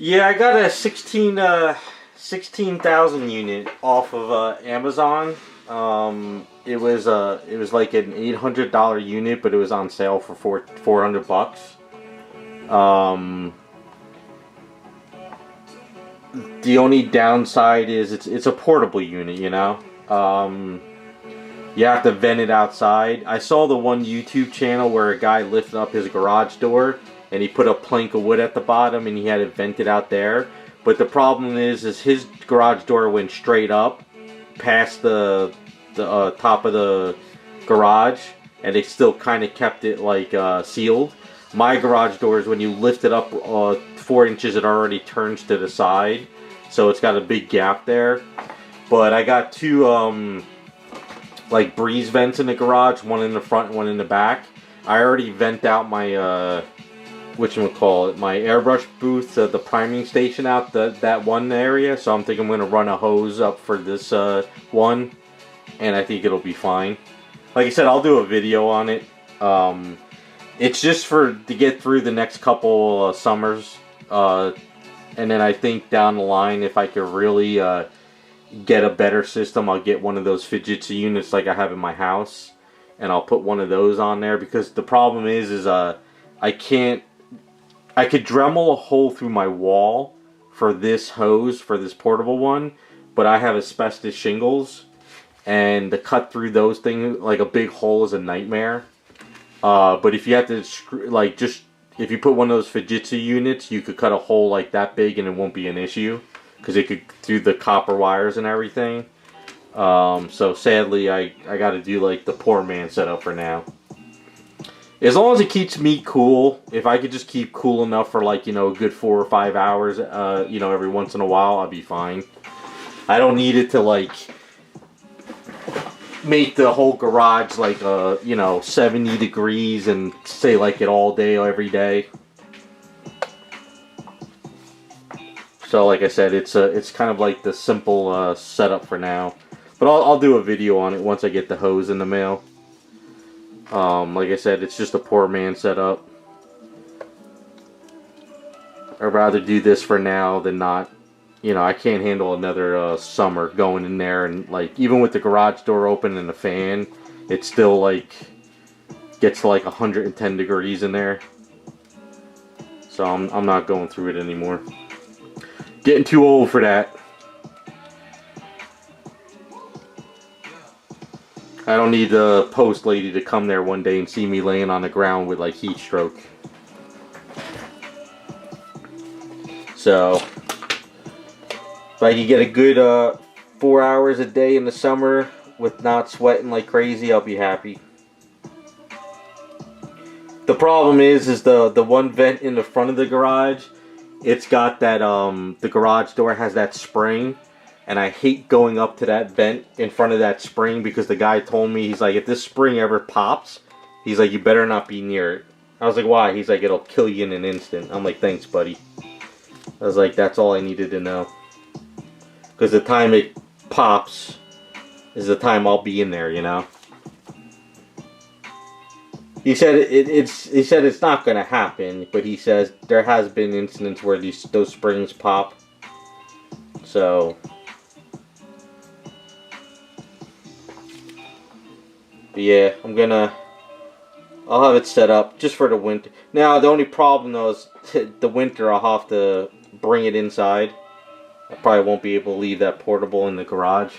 Yeah, I got a 16,000 unit off of Amazon. It was like an $800 unit, but it was on sale for $400. The only downside is it's a portable unit, you know. You have to vent it outside. I saw the one YouTube channel where a guy lifted up his garage door and he put a plank of wood at the bottom and he had it vented out there. But the problem is his garage door went straight up past the top of the garage, and they still kind of kept it like sealed. My garage doors, when you lift it up 4 inches, it already turns to the side, so it's got a big gap there. But I got two like breeze vents in the garage, one in the front and one in the back. I already vent out my my airbrush booth, the priming station out that one area, so I'm thinking I'm going to run a hose up for this one, and I think it'll be fine. Like I said, I'll do a video on it. It's just to get through the next couple summers, and then I think down the line, if I could really get a better system, I'll get one of those fidget units like I have in my house, and I'll put one of those on there, because the problem is I could Dremel a hole through my wall for this hose, for this portable one, but I have asbestos shingles, and to cut through those things, like a big hole, is a nightmare. But if you have to like just if you put one of those Fujitsu units, you could cut a hole like that big and it won't be an issue because it could through the copper wires and everything. So sadly, I got to do like the poor man setup for now. As long as it keeps me cool, if I could just keep cool enough for like, you know, a good 4 or 5 hours, you know, every once in a while, I'll be fine. I don't need it to like make the whole garage like you know, 70 degrees and stay like it all day every day. So like I said, it's kind of like the simple setup for now. But I'll do a video on it once I get the hose in the mail. Like I said, it's just a poor man setup. I'd rather do this for now than not. You know, I can't handle another summer going in there and like even with the garage door open and the fan, it still like gets to like 110 degrees in there. So I'm not going through it anymore. Getting too old for that. I don't need the post lady to come there one day and see me laying on the ground with like heat stroke. So if I can get a good 4 hours a day in the summer with not sweating like crazy, I'll be happy. The problem is the one vent in the front of the garage, it's got that the garage door has that spring. And I hate going up to that vent in front of that spring because the guy told me, he's like, if this spring ever pops, he's like, you better not be near it. I was like, why? He's like, it'll kill you in an instant. I'm like, thanks, buddy. I was like, that's all I needed to know. Because the time it pops is the time I'll be in there, you know. He said it's not going to happen, but he says there has been incidents where those springs pop. So... yeah, I'll have it set up just for the winter. Now, the only problem though is the winter I'll have to bring it inside. I probably won't be able to leave that portable in the garage.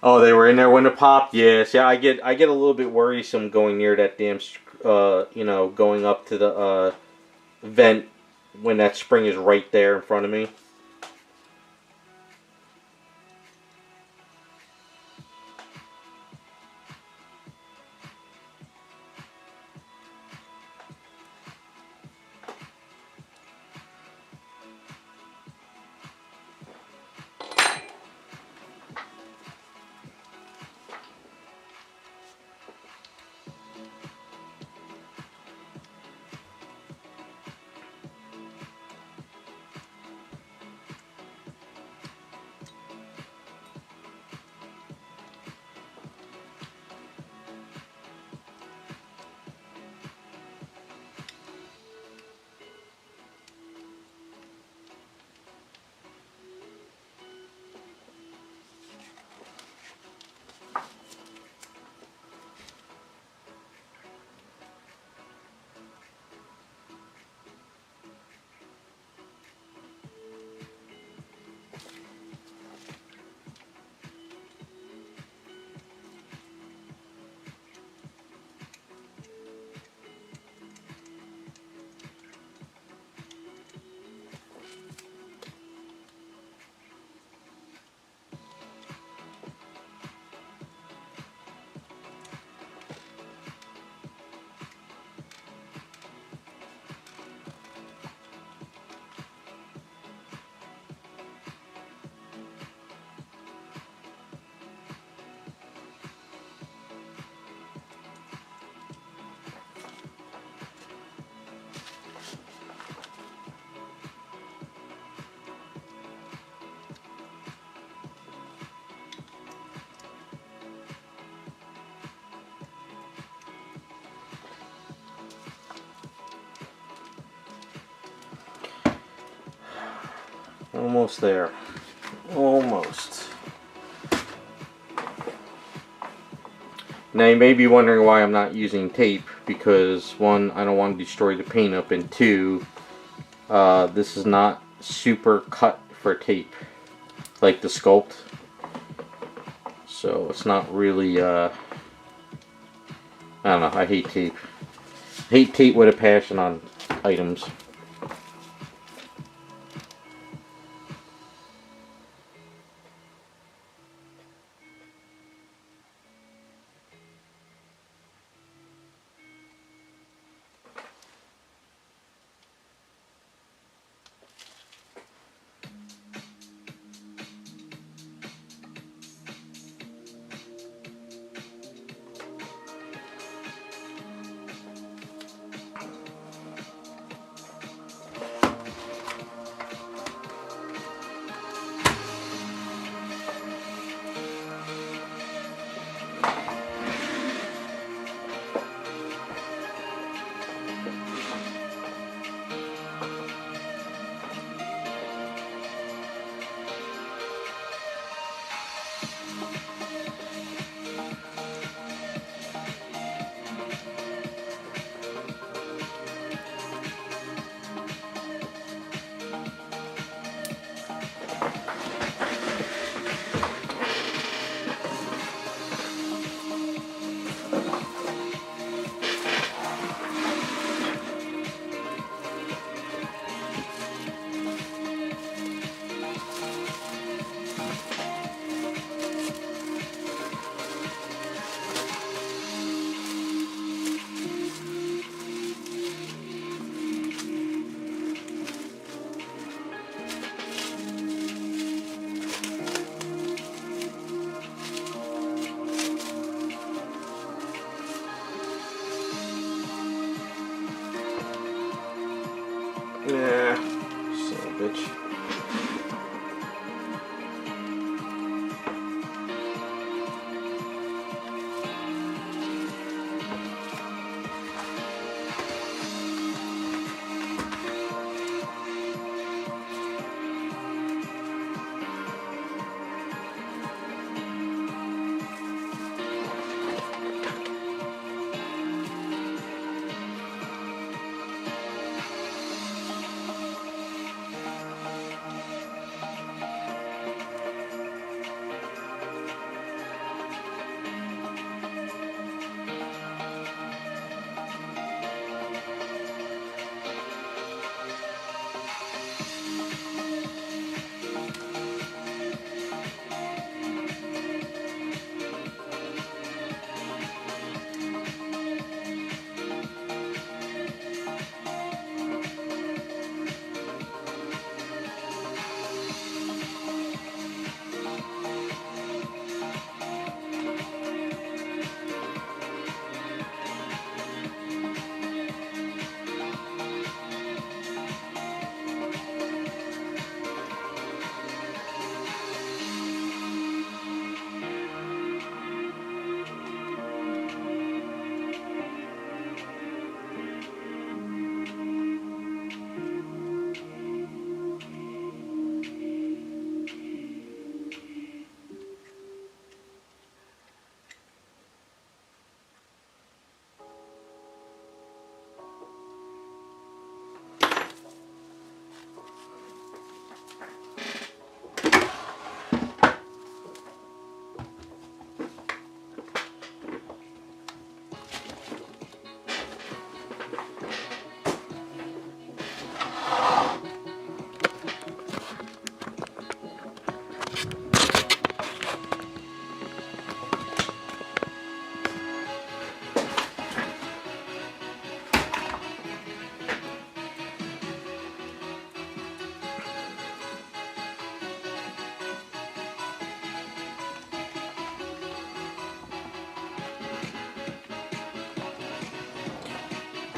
Oh, they were in there when it popped? Yes, yeah, I get a little bit worrisome going near that damn, you know, going up to the vent when that spring is right there in front of me. Almost there. Almost. Now you may be wondering why I'm not using tape. because one, I don't want to destroy the paint-up, and two, this is not super cut for tape like the Sculpt, so it's not really I don't know, I hate tape. I hate tape with a passion on items. Yeah, son of a bitch.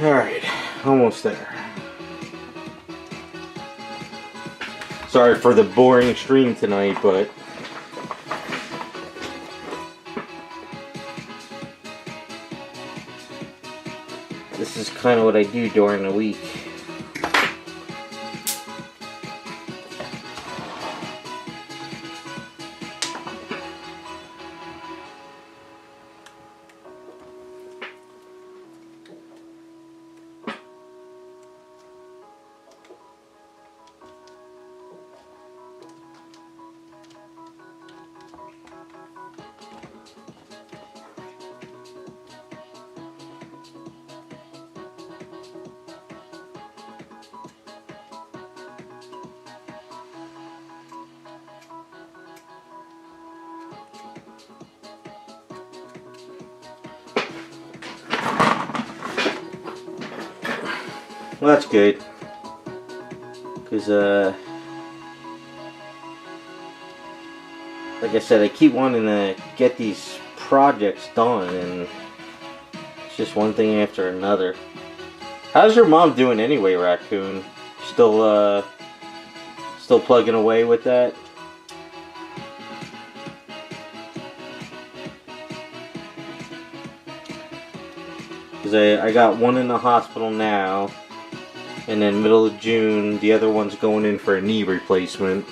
Alright, almost there. Sorry for the boring stream tonight, but this is kind of what I do during the week. Well, that's good. Because, like I said, I keep wanting to get these projects done, and it's just one thing after another. How's your mom doing anyway, Raccoon? Still plugging away with that? Because I got one in the hospital now, and then middle of June, the other one's going in for a knee replacement.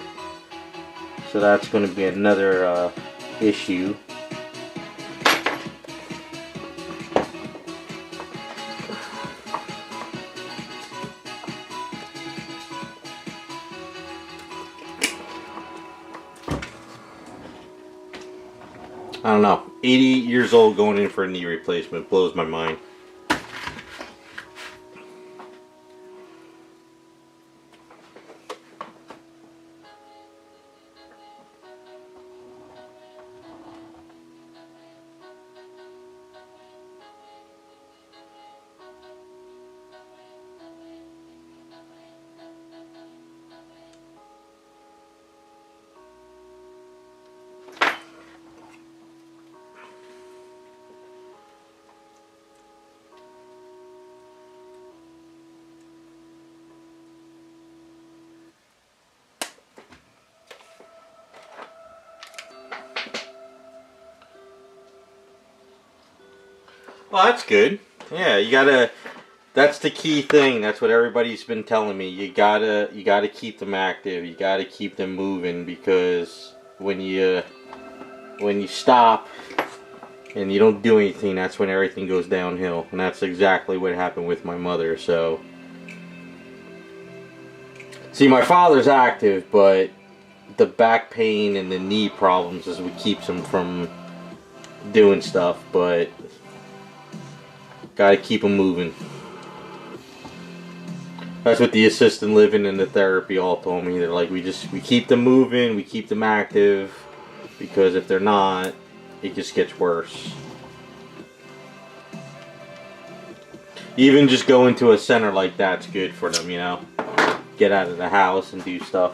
So that's going to be another issue. I don't know. 80 years old going in for a knee replacement blows my mind. Well, that's good. Yeah, you gotta. That's the key thing. That's what everybody's been telling me. You gotta keep them active. You gotta keep them moving, because when you stop and you don't do anything, that's when everything goes downhill. And that's exactly what happened with my mother. So, see, my father's active, but the back pain and the knee problems is what keeps him from doing stuff. But gotta keep them moving. That's what the assistant living and the therapy all told me. They're like, we keep them moving, we keep them active, because if they're not, it just gets worse. Even just going to a center like that's good for them, you know. Get out of the house and do stuff.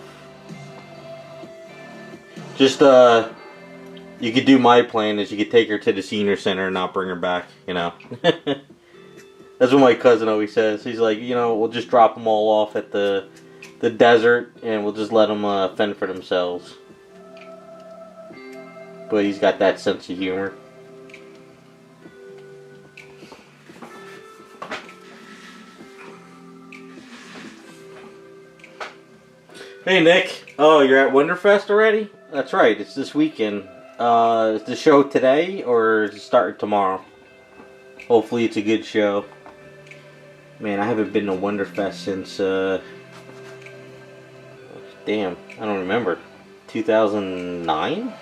Just you could do my plan is you could take her to the senior center and not bring her back, you know. That's what my cousin always says. He's like, you know, we'll just drop them all off at the desert and we'll just let them fend for themselves. But he's got that sense of humor. Hey Nick, oh, you're at Wonderfest already? That's right, it's this weekend. Is the show today or is it starting tomorrow? Hopefully it's a good show. Man, I haven't been to Wonderfest since, damn, I don't remember. 2009?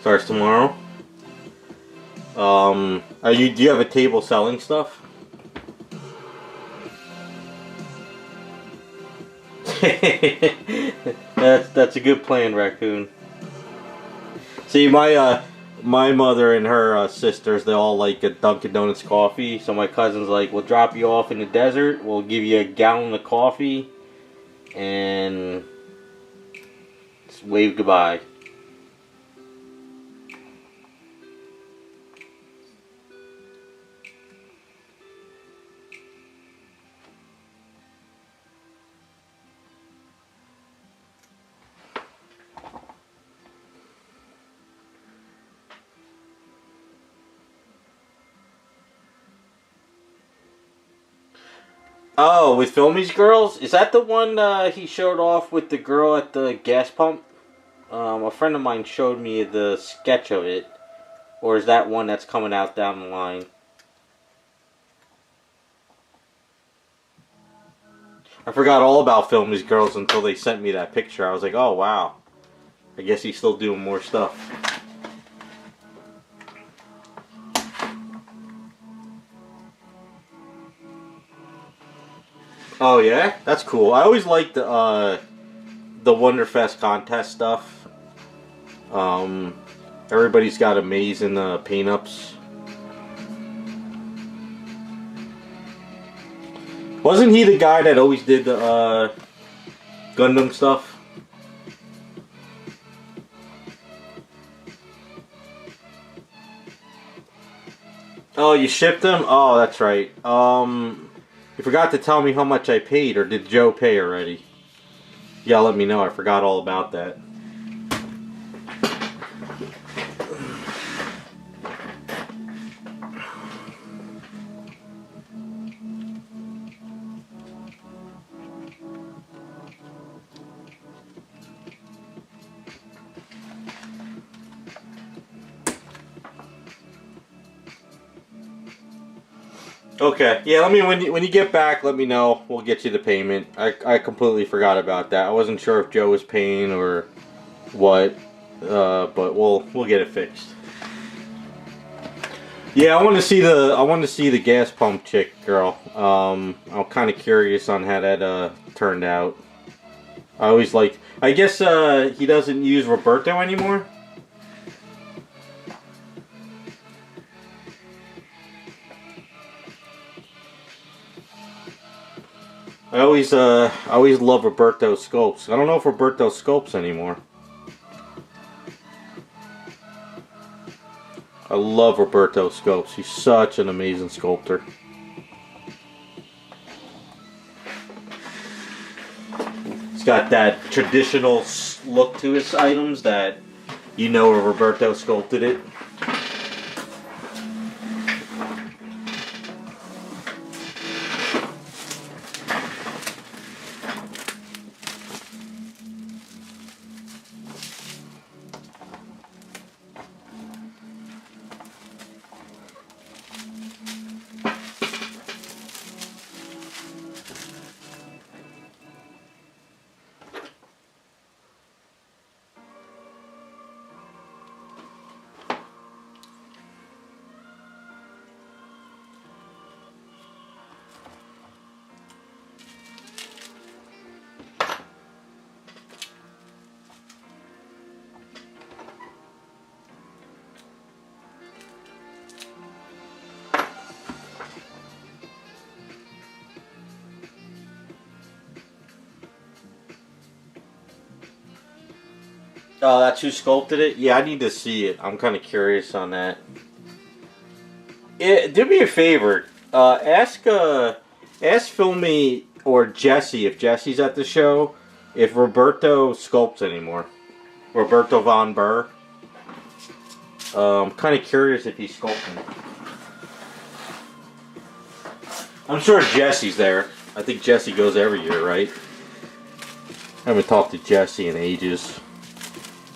Starts tomorrow. Do you have a table selling stuff? That's a good plan, Raccoon. See, my mother and her sisters, they all like a Dunkin' Donuts coffee. So my cousin's like, we'll drop you off in the desert. We'll give you a gallon of coffee, and just wave goodbye. Oh, with Filmy's Girls? Is that the one he showed off with the girl at the gas pump? A friend of mine showed me the sketch of it. Or is that one that's coming out down the line? I forgot all about Filmy's Girls until they sent me that picture. I was like, oh wow. I guess he's still doing more stuff. Oh yeah, that's cool. I always liked the Wonderfest contest stuff. Everybody's got amazing paint-ups. Wasn't he the guy that always did the Gundam stuff? Oh, you shipped them? Oh, that's right. You forgot to tell me how much I paid, or did Joe pay already? Yeah, let me know. I forgot all about that. Okay, yeah, let me, when you get back, let me know. We'll get you the payment. I completely forgot about that. I wasn't sure if Joe was paying or what, but we'll get it fixed. Yeah, I want to see the gas pump chick girl. I'm kind of curious on how that turned out. I always liked. I guess he doesn't use Roberto anymore. I always love Roberto sculpts. I don't know if Roberto sculpts anymore. I love Roberto sculpts. He's such an amazing sculptor. He's got that traditional look to his items that you know Roberto sculpted it. Oh, that's who sculpted it? Yeah, I need to see it. I'm kind of curious on that. Do me a favor. Ask Filmy or Jesse, if Jesse's at the show, if Roberto sculpts anymore. Roberto Von Burr. I'm kind of curious if he's sculpting. I'm sure Jesse's there. I think Jesse goes every year, right? I haven't talked to Jesse in ages.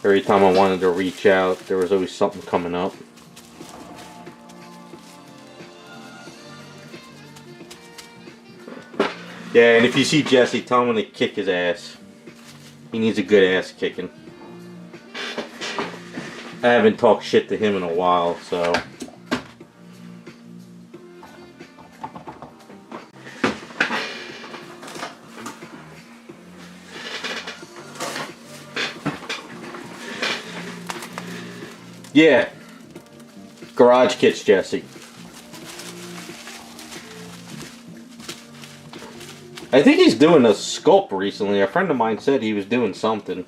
Every time I wanted to reach out, there was always something coming up. Yeah, and if you see Jesse, tell him to kick his ass. He needs a good ass kicking. I haven't talked shit to him in a while, so... Yeah. Garage Kits Jesse. I think he's doing a sculpt recently. A friend of mine said he was doing something.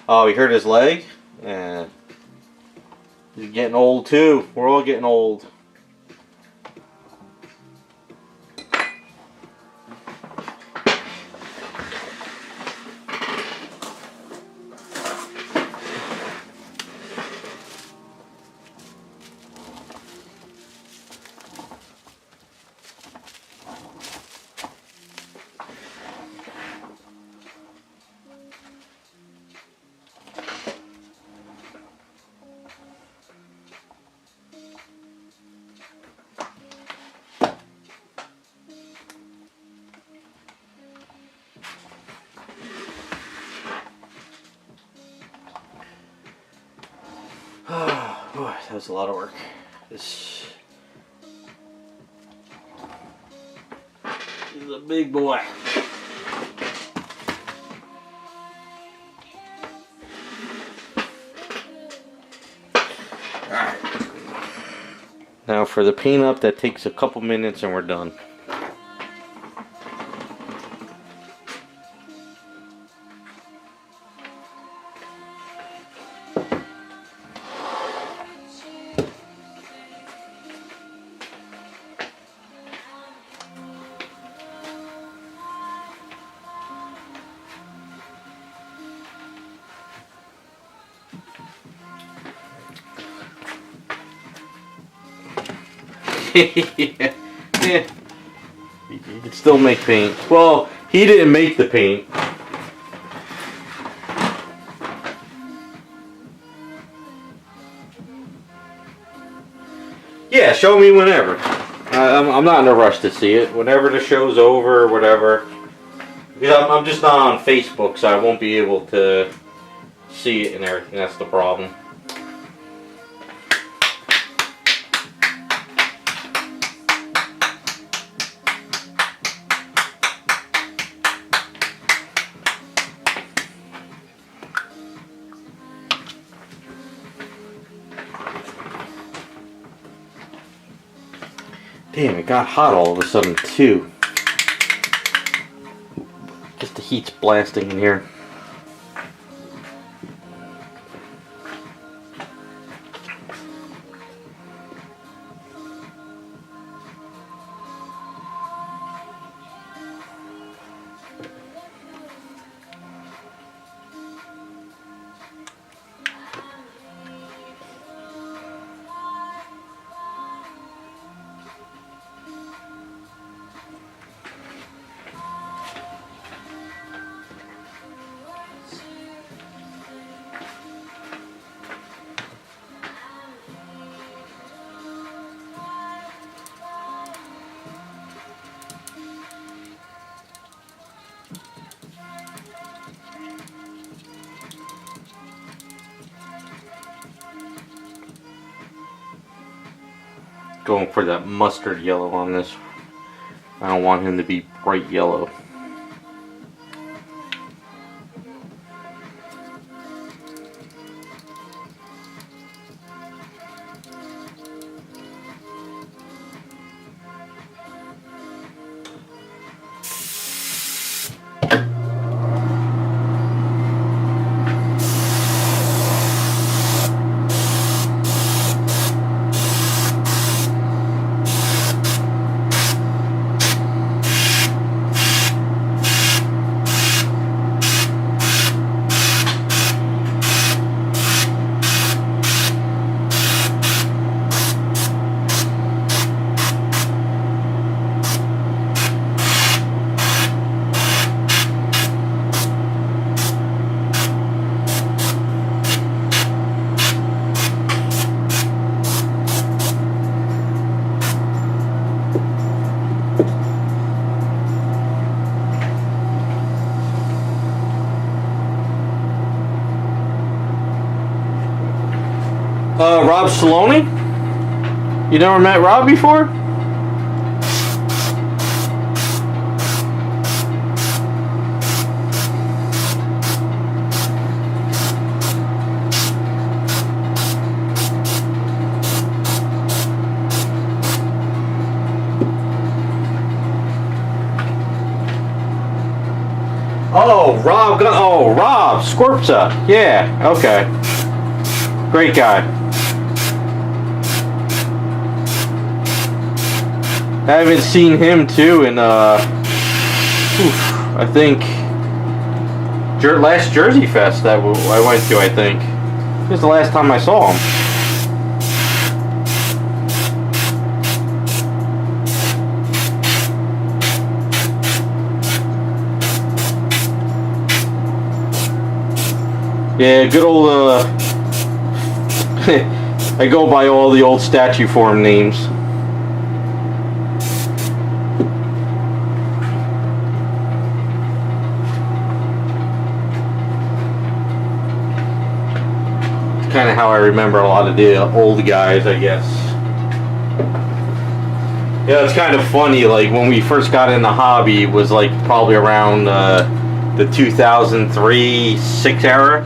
Oh, he hurt his leg? Yeah. He's getting old too. We're all getting old. Oh, that was a lot of work. This is a big boy. Alright. Now for the paint up, that takes a couple minutes and we're done. Yeah. You can still make paint. Well, he didn't make the paint. Yeah, show me whenever. I'm not in a rush to see it. Whenever the show's over or whatever. Because I'm just not on Facebook, so I won't be able to see it and everything. That's the problem. Damn, it got hot all of a sudden too. Just the heat's blasting in here. Going for that mustard yellow on this. I don't want him to be bright yellow. Rob Saloni? You never met Rob before? Oh, Rob Scorpza. Yeah, okay. Great guy. I haven't seen him too in I think last Jersey Fest that I went to. I think this was the last time I saw him. Yeah, good old I go by all the old statue form names. kind of how I remember a lot of the old guys, I guess. Yeah, it's kind of funny, like when we first got in the hobby, it was like probably around the 2003-06 era.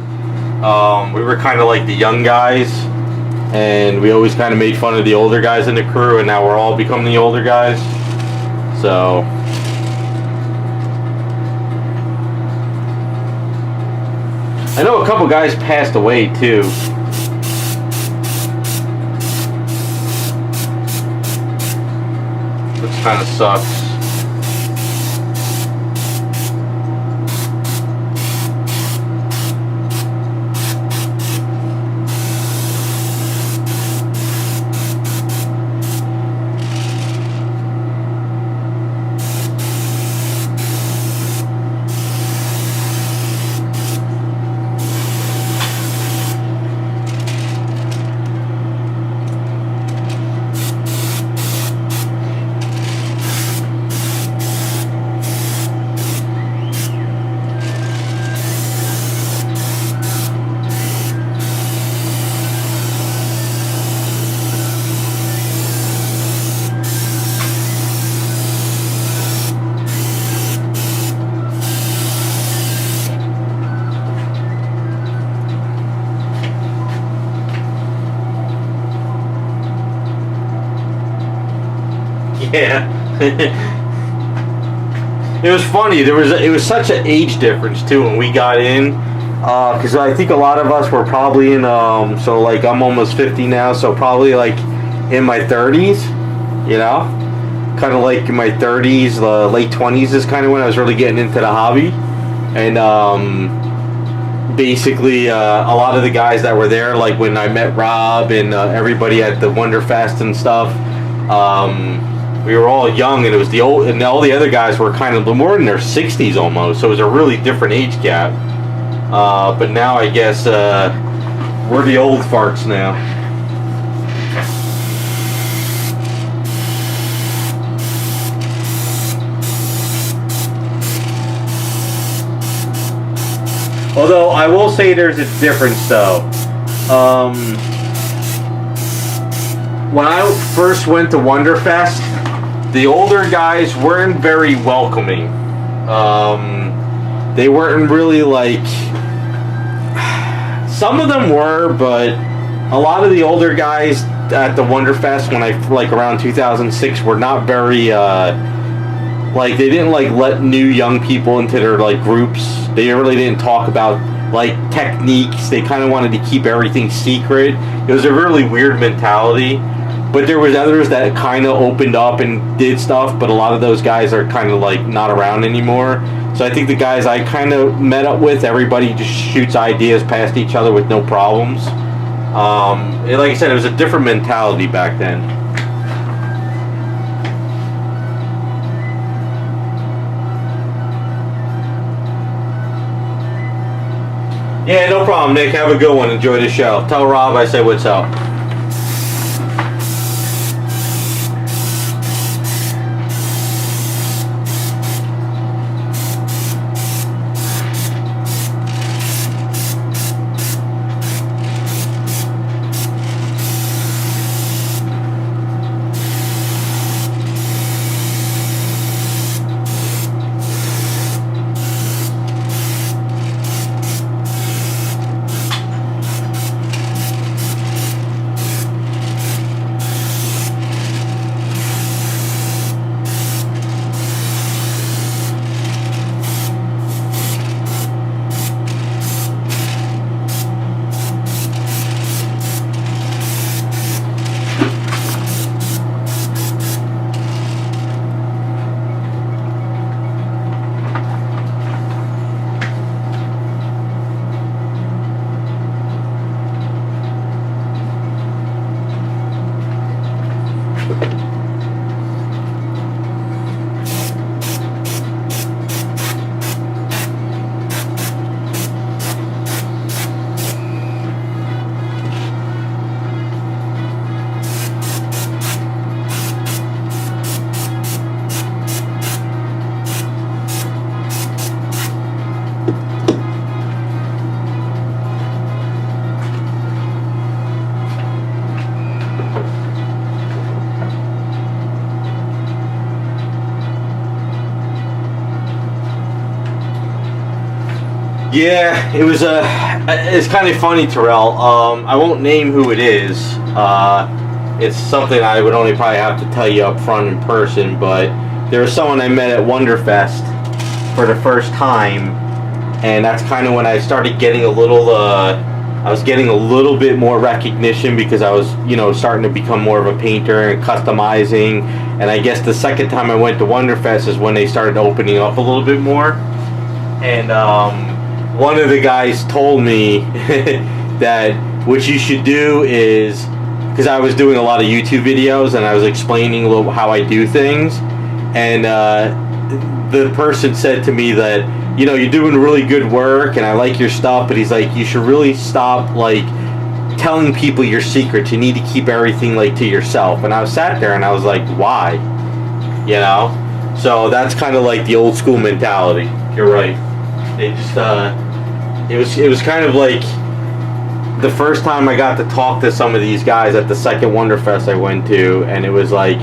We were kind of like the young guys, and we always kind of made fun of the older guys in the crew, and now we're all becoming the older guys. So I know a couple guys passed away too. Which kind of sucks. Yeah. It was funny. It was such an age difference too when we got in, because I think a lot of us were probably in so like I'm almost 50 now, so probably like in my 30s, you know, kind of like in my 30s, late 20s is kind of when I was really getting into the hobby, and basically a lot of the guys that were there, like when I met Rob and everybody at the Wonderfest and stuff. We were all young, and it was the old, and all the other guys were kind of more in their 60s almost. So it was a really different age gap. But now I guess we're the old farts now. Although I will say there's a difference though. When I first went to Wonderfest, the older guys weren't very welcoming. They weren't really like... Some of them were, but a lot of the older guys at the Wonderfest when I, like around 2006, were not very, like they didn't like let new young people into their like groups. They really didn't talk about like techniques. They kind of wanted to keep everything secret. It was a really weird mentality. But there was others that kind of opened up and did stuff, but a lot of those guys are kind of like not around anymore. So I think the guys I kind of met up with, everybody just shoots ideas past each other with no problems. Like I said, it was a different mentality back then. Yeah, no problem, Nick. Have a good one. Enjoy the show. Tell Rob I said what's up. Yeah, it was it's kind of funny, Terrell. I won't name who it is. It's something I would only probably have to tell you up front in person, but there was someone I met at Wonderfest for the first time, and that's kind of when I started getting a little, I was getting a little bit more recognition because I was, you know, starting to become more of a painter and customizing, and I guess the second time I went to Wonderfest is when they started opening up a little bit more, and one of the guys told me that what you should do is, because I was doing a lot of YouTube videos and I was explaining a little how I do things, and the person said to me that, you know, you're doing really good work and I like your stuff, but he's like, you should really stop like telling people your secrets. You need to keep everything like to yourself. And I sat there and I was like, why? You know? So that's kind of like the old school mentality. You're right. They just it was kind of like the first time I got to talk to some of these guys at the second Wonderfest I went to, and it was like,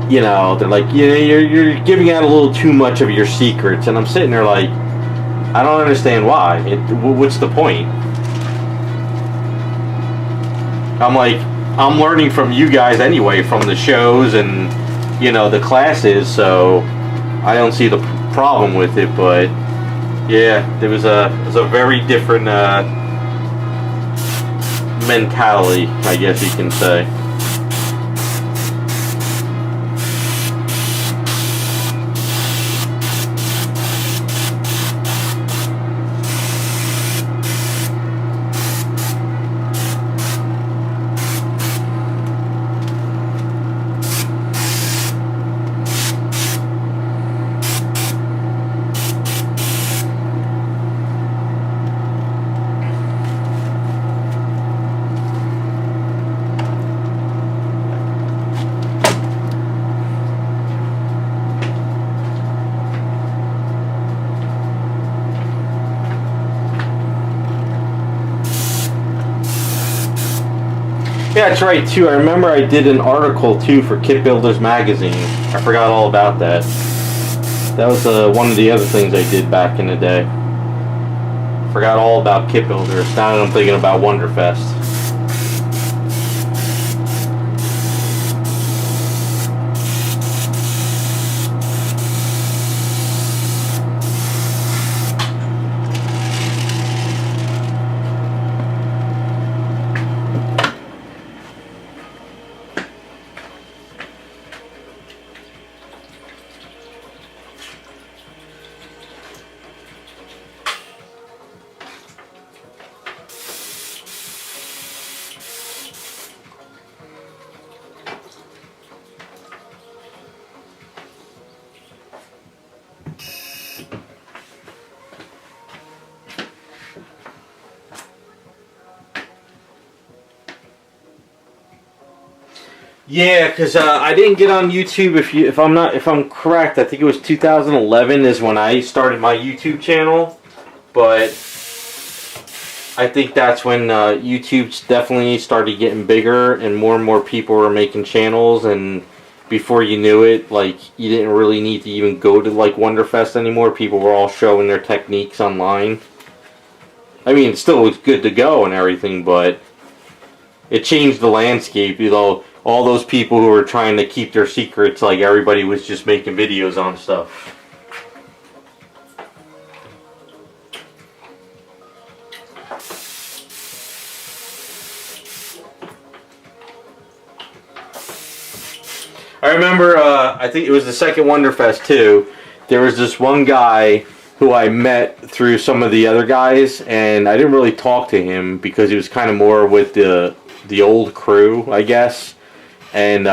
you know, they're like, you know, you're giving out a little too much of your secrets, and I'm sitting there like, I don't understand why. What's the point? I'm like, I'm learning from you guys anyway, from the shows and, you know, the classes, so I don't see the problem with it. But yeah, it was a very different mentality, I guess you can say. Yeah, that's right too. I remember I did an article too for Kit Builders magazine. I forgot all about that. That was one of the other things I did back in the day. Forgot all about Kit Builders. Now that I'm thinking about Wonderfest. Yeah, because I didn't get on YouTube. If I'm correct, I think it was 2011 is when I started my YouTube channel. But I think that's when YouTube definitely started getting bigger and more people were making channels. And before you knew it, like, you didn't really need to even go to like Wonderfest anymore. People were all showing their techniques online. I mean, it still was good to go and everything, but it changed the landscape, you know. All those people who were trying to keep their secrets, like, everybody was just making videos on stuff. I remember, I think it was the second Wonderfest too. There was this one guy who I met through some of the other guys, and I didn't really talk to him because he was kind of more with the old crew, I guess. And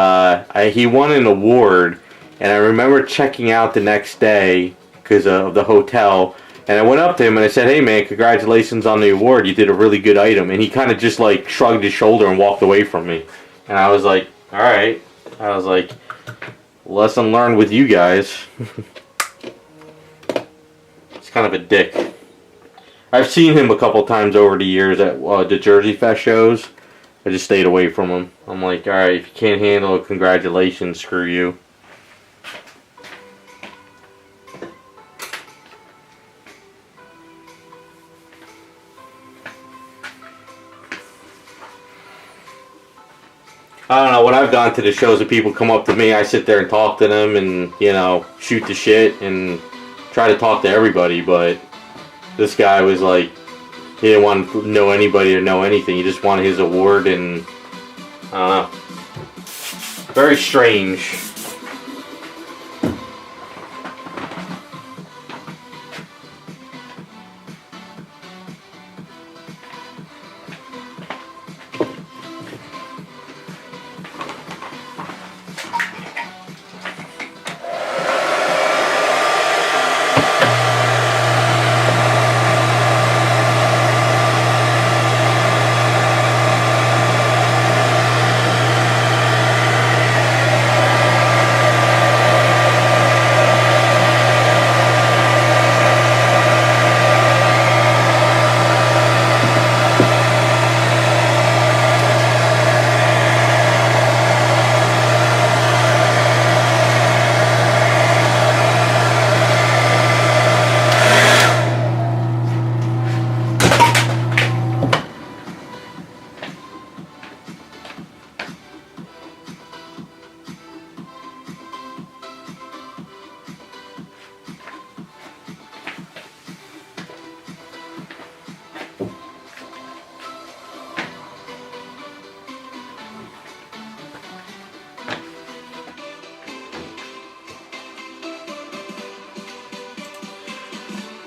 he won an award, and I remember checking out the next day because of the hotel, and I went up to him and I said, hey man, congratulations on the award, you did a really good item. And he kind of just like shrugged his shoulder and walked away from me, and I was like, alright. I was like, lesson learned with you guys. It's kind of a dick. I've seen him a couple times over the years at the Jersey Fest shows. I just stayed away from him. I'm like, alright, if you can't handle it, congratulations, screw you. I don't know, when I've gone to the shows and people come up to me, I sit there and talk to them and, you know, shoot the shit and try to talk to everybody, but this guy was like, he didn't want to know anybody or know anything. He just wanted his award, and I don't know. Very strange.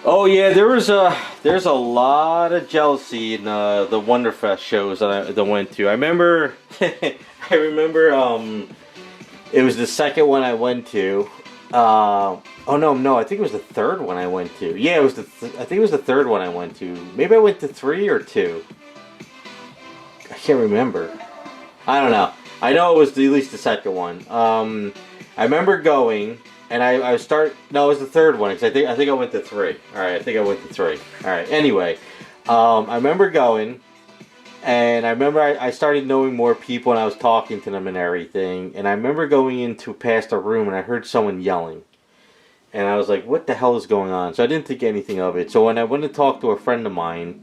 Oh yeah, there's a lot of jealousy in the Wonderfest shows that I went to. I remember, it was the second one I went to. Oh no, I think it was the third one I went to. Yeah, it was I think it was the third one I went to. Maybe I went to 3 or 2. I can't remember. I don't know. I know it was at least the second one. I remember going. And I no, it was the third one, because I think I went to 3. Alright, I think I went to 3. Alright, anyway. I remember going, and I remember I started knowing more people, and I was talking to them and everything. And I remember going into past a room, and I heard someone yelling. And I was like, what the hell is going on? So I didn't think anything of it. So when I went to talk to a friend of mine,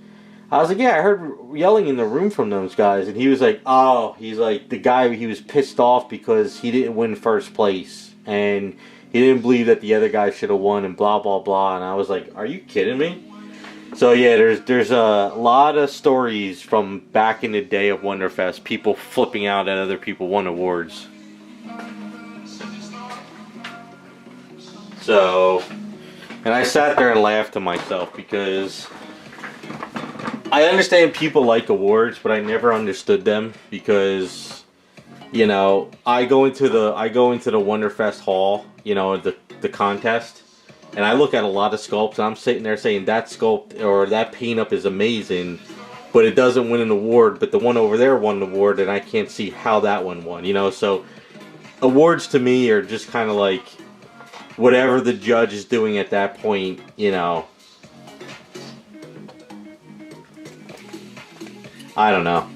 I was like, yeah, I heard yelling in the room from those guys. And he was like, oh, he's like, the guy, he was pissed off because he didn't win first place. And he didn't believe that the other guy should have won, and blah blah blah. And I was like, "Are you kidding me?" So yeah, there's a lot of stories from back in the day of Wonderfest, people flipping out at other people won awards. So, and I sat there and laughed to myself, because I understand people like awards, but I never understood them, because, you know, I go into the Wonderfest hall, you know, the contest, and I look at a lot of sculpts, and I'm sitting there saying that sculpt or that paint up is amazing, but it doesn't win an award. But the one over there won an award, and I can't see how that one won. You know, so awards to me are just kind of like whatever the judge is doing at that point. You know, I don't know.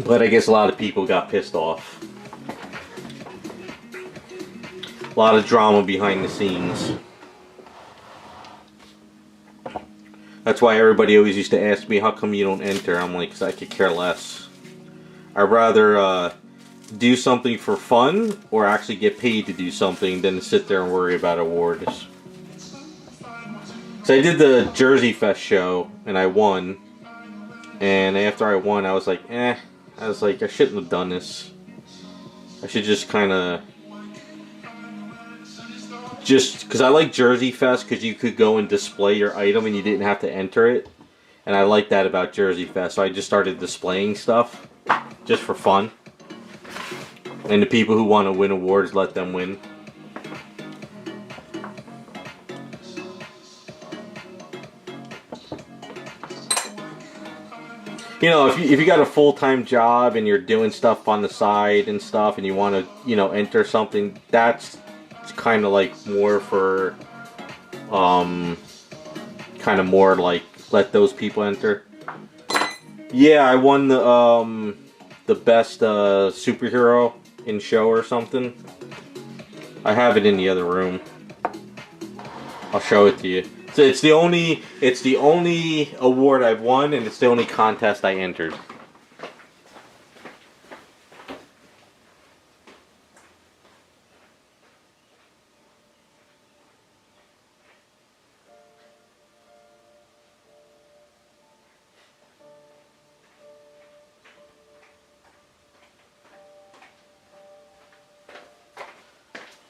But I guess a lot of people got pissed off. A lot of drama behind the scenes. That's why everybody always used to ask me, how come you don't enter? I'm like, 'cause I could care less. I'd rather do something for fun, or actually get paid to do something, than to sit there and worry about awards. So I did the Jersey Fest show, and I won. And after I won, I was like, I was like, I shouldn't have done this. I should just kind of... Just because I like Jersey Fest, because you could go and display your item and you didn't have to enter it. And I like that about Jersey Fest. So I just started displaying stuff just for fun. And the people who want to win awards, let them win. You know, if you got a full-time job and you're doing stuff on the side and stuff, and you want to, you know, enter something, that's kind of like more for, kind of more like let those people enter. Yeah, I won the best superhero in show or something. I have it in the other room. I'll show it to you. So it's the only award I've won, and it's the only contest I entered.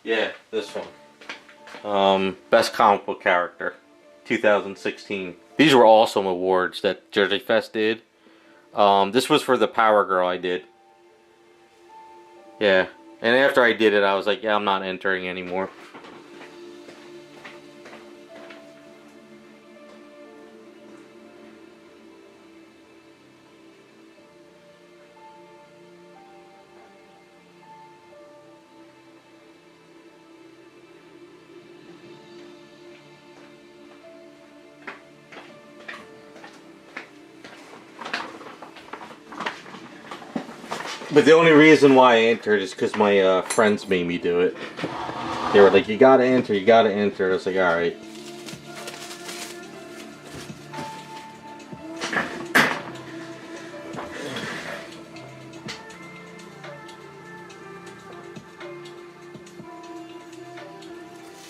Yeah, this one. Best comic book character, 2016. These were awesome awards that Jersey Fest did. This was for the Power Girl I did. Yeah, and after I did it, I was like, yeah, I'm not entering anymore. But the only reason why I entered is because my friends made me do it. They were like, you gotta enter, you gotta enter. I was like, alright.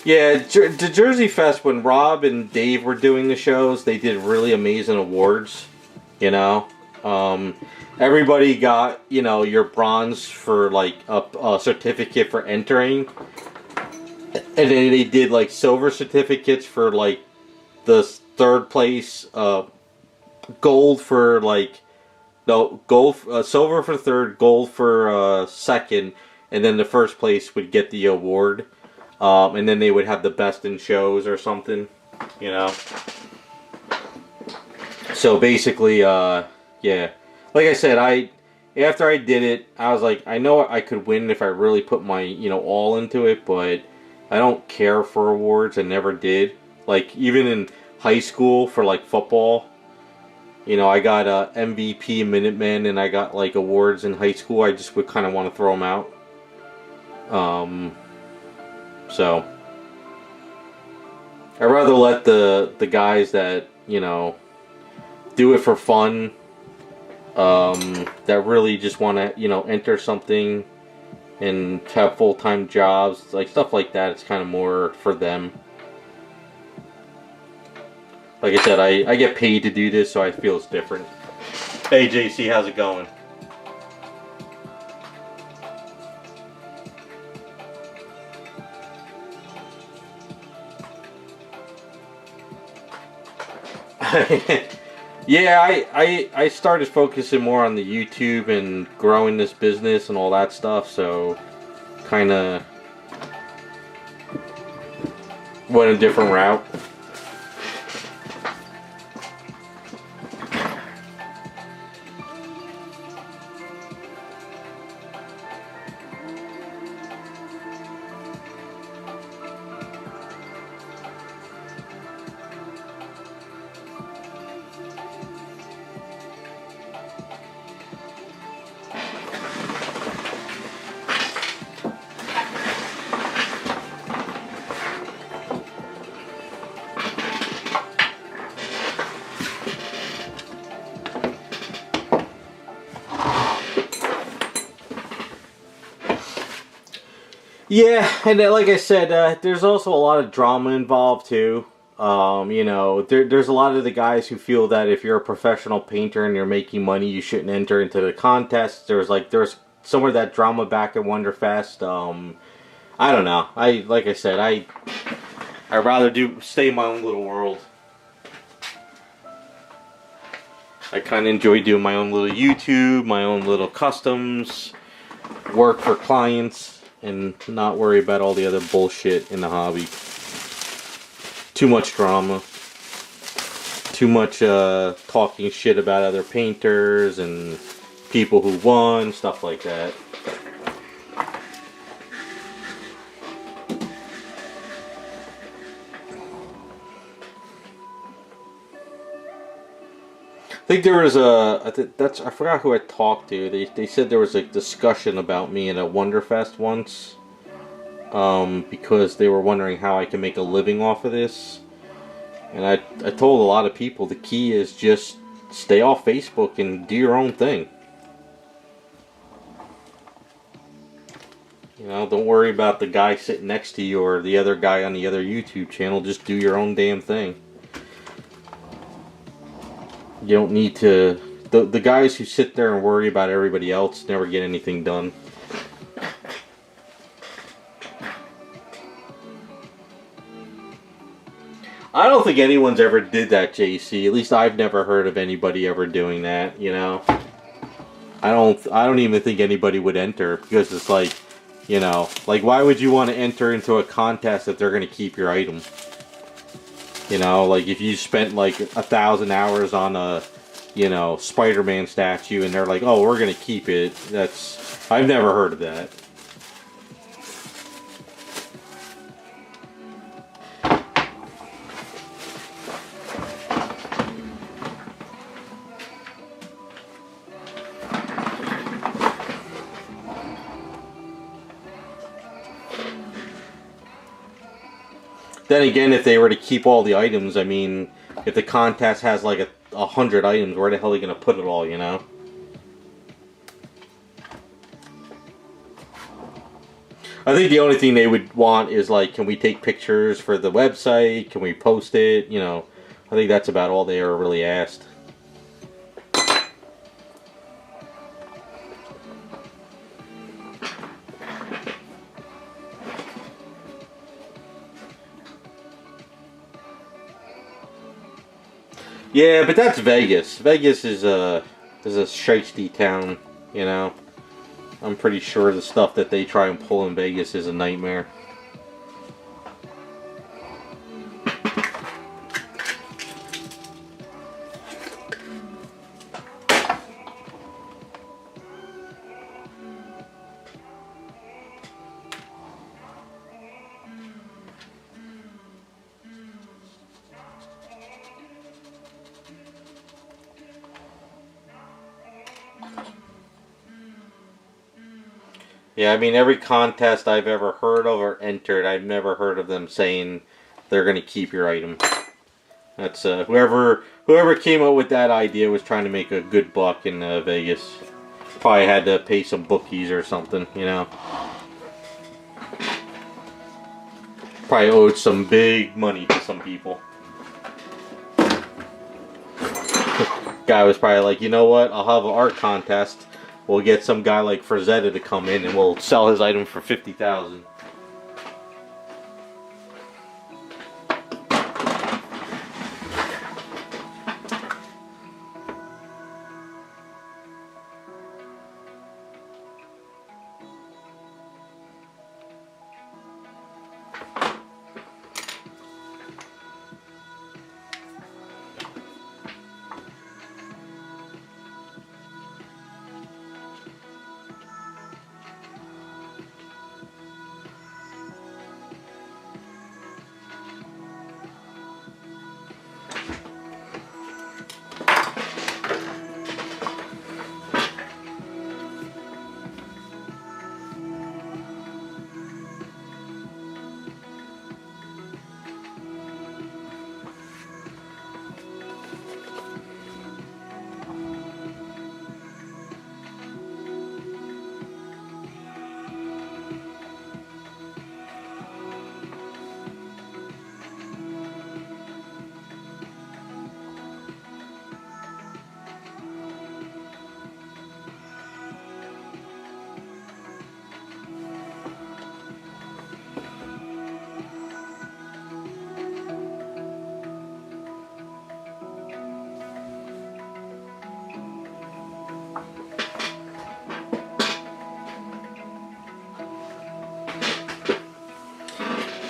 Yeah, the Jersey Fest, when Rob and Dave were doing the shows, they did really amazing awards, you know? Everybody got, you know, your bronze for, like, a certificate for entering. And then they did, like, silver certificates for, like, the third place, gold for, like, no, gold, silver for third, gold for, second, and then the first place would get the award. And then they would have the best in shows or something, you know. So basically, yeah. Like I said, after I did it, I was like, I know I could win if I really put my, you know, all into it, but I don't care for awards. I never did. Like, even in high school for, like, football, you know, I got MVP Minutemen, and I got, like, awards in high school. I just would kind of want to throw them out. So I'd rather let the guys that, you know, do it for fun, that really just want to, you know, enter something and have full-time jobs, like stuff like that. It's kind of more for them. Like I said, I get paid to do this, so I feel it's different. Hey JC, how's it going? Yeah, I started focusing more on the YouTube and growing this business and all that stuff, so kind of went a different route. Yeah, and like I said, there's also a lot of drama involved too. You know, there's a lot of the guys who feel that if you're a professional painter and you're making money, you shouldn't enter into the contest. There's some of that drama back at Wonderfest. I don't know. Like I said, I'd rather stay in my own little world. I kind of enjoy doing my own little YouTube, my own little customs, work for clients, and not worry about all the other bullshit in the hobby. Too much drama. Too much talking shit about other painters and people who won, stuff like that. I think there was I forgot who I talked to. They said there was a discussion about me at a Wonderfest once, because they were wondering how I can make a living off of this, And I told a lot of people the key is just stay off Facebook and do your own thing. You know, don't worry about the guy sitting next to you or the other guy on the other YouTube channel. Just do your own damn thing. You don't need to... The guys who sit there and worry about everybody else never get anything done. I don't think anyone's ever did that, JC. At least I've never heard of anybody ever doing that, you know. I don't even think anybody would enter, because it's like, you know, like, why would you want to enter into a contest if they're going to keep your item? You know, like, if you spent like 1,000 hours on a, you know, Spider-Man statue and they're like, oh, we're going to keep it. That's, I've never heard of that. Then again, if they were to keep all the items, I mean, if the contest has like 100 items, where the hell are they going to put it all, you know? I think the only thing they would want is like, can we take pictures for the website? Can we post it? You know, I think that's about all they ever really asked. Yeah, but that's Vegas. Vegas is a shiesty town, you know. I'm pretty sure the stuff that they try and pull in Vegas is a nightmare. Yeah, I mean, every contest I've ever heard of or entered, I've never heard of them saying they're going to keep your item. That's whoever came up with that idea was trying to make a good buck in Vegas. Probably had to pay some bookies or something, you know. Probably owed some big money to some people. Guy was probably like, you know what, I'll have an art contest. We'll get some guy like Frazetta to come in and we'll sell his item for $50,000.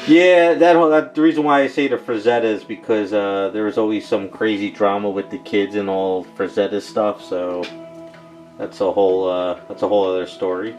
Yeah, that the reason why I say the Frazetta is because there was always some crazy drama with the kids and all Frazetta stuff, so that's a whole other story.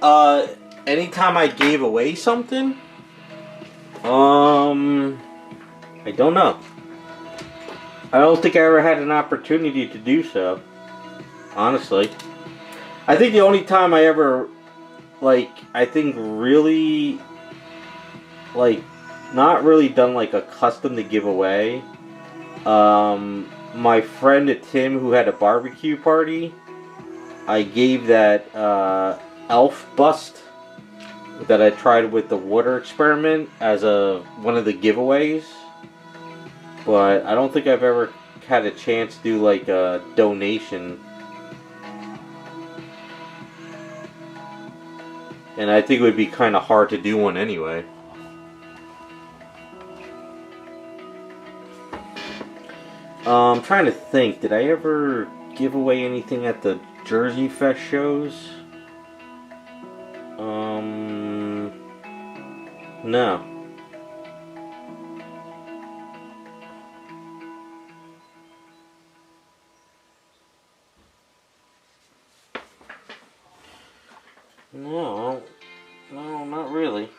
Anytime I gave away something, I don't know. I don't think I ever had an opportunity to do so. Honestly, I think the only time I ever, like, I think really, like, not really done like a custom to give away. My friend Tim, who had a barbecue party, I gave that elf bust that I tried with the water experiment as one of the giveaways. But I don't think I've ever had a chance to do like a donation. And I think it would be kind of hard to do one anyway. I'm trying to think, did I ever give away anything at the Jersey Fest shows? No. No, not really.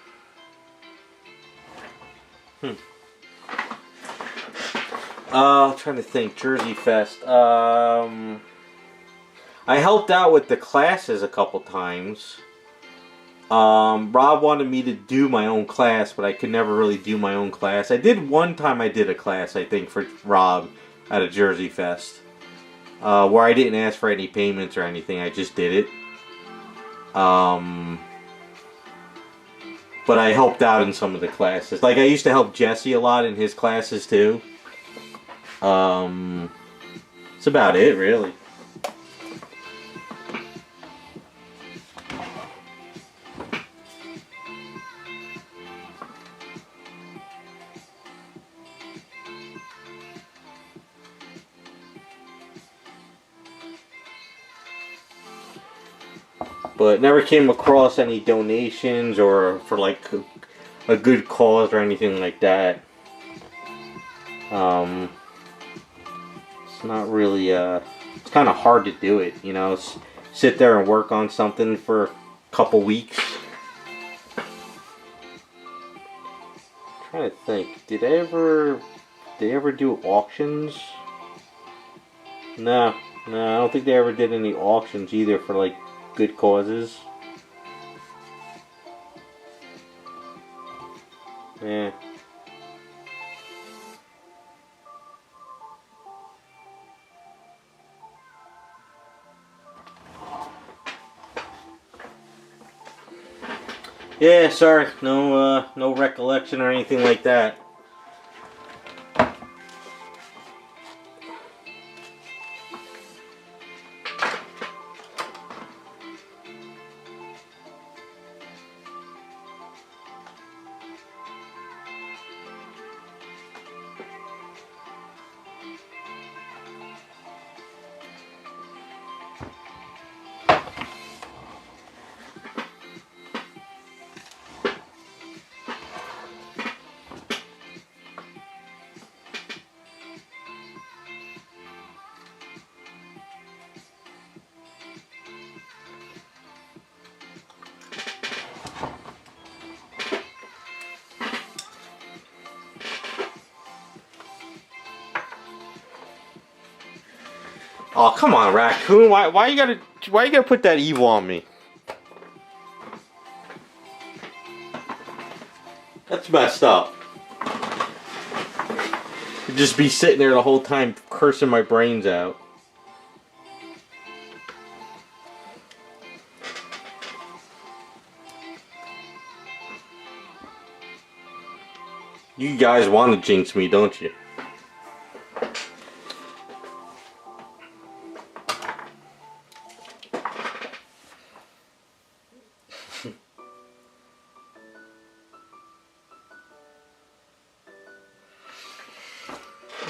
Trying to think, Jersey Fest. I helped out with the classes a couple times. Rob wanted me to do my own class, but I could never really do my own class. I did one time. I did a class, I think, for Rob at a Jersey Fest, where I didn't ask for any payments or anything. I just did it. But I helped out in some of the classes. Like, I used to help Jesse a lot in his classes too. That's about it, really. But never came across any donations or for like a good cause or anything like that. It's not really, it's kind of hard to do it, you know, sit there and work on something for a couple weeks. I'm trying to think, did they ever do auctions? No, I don't think they ever did any auctions either for like good causes. Yeah. Yeah, sorry, no recollection or anything like that. Oh, come on, raccoon! Why you gotta put that evil on me? That's messed up. You'd just be sitting there the whole time cursing my brains out. You guys want to jinx me, don't you?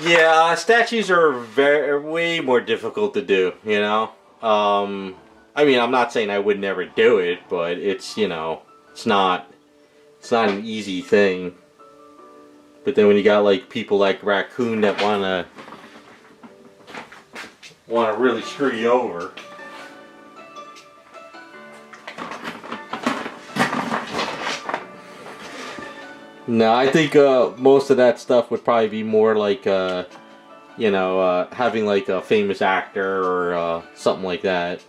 Yeah, statues are way more difficult to do, you know? I mean, I'm not saying I would never do it, but it's, you know, it's not an easy thing. But then when you got like people like Raccoon that wanna really screw you over. No, I think most of that stuff would probably be more like you know, having like a famous actor or something like that.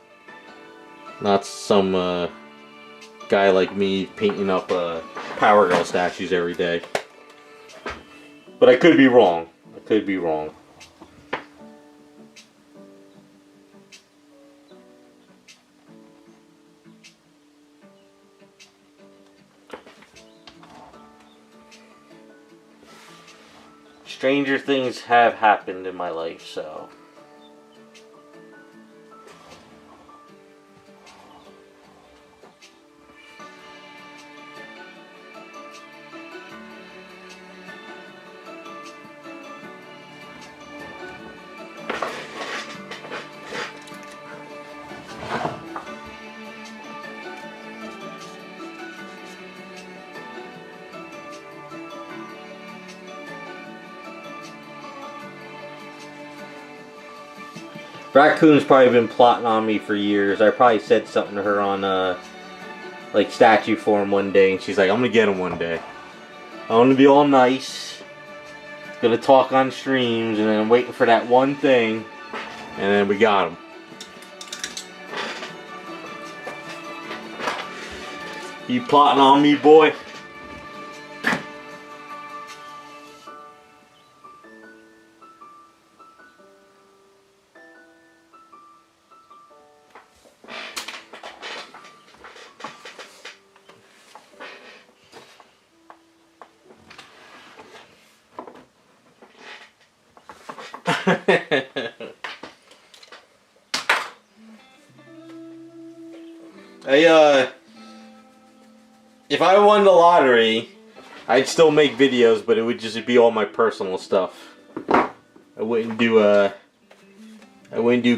Not some guy like me painting up Power Girl statues every day. But I could be wrong. I could be wrong. Stranger things have happened in my life, so... Raccoon's probably been plotting on me for years. I probably said something to her on like statue form one day, and she's like, "I'm gonna get him one day. I'm gonna be all nice, gonna talk on streams, and then I'm waiting for that one thing, and then we got him." You plotting on me, boy? If I won the lottery, I'd still make videos, but it would just be all my personal stuff. I wouldn't do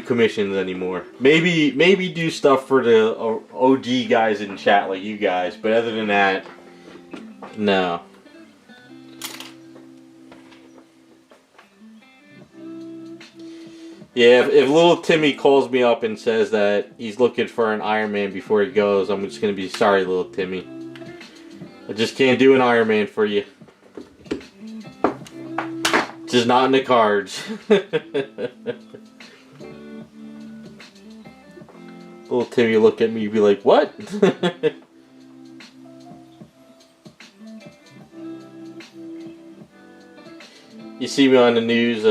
commissions anymore. Maybe do stuff for the OG guys in chat like you guys, but other than that, no. Yeah, if little Timmy calls me up and says that he's looking for an Iron Man before he goes, I'm just gonna be sorry, little Timmy. I just can't do an Iron Man for you. It's just not in the cards. Little Timmy look at me and be like, "What?" You see me on the news,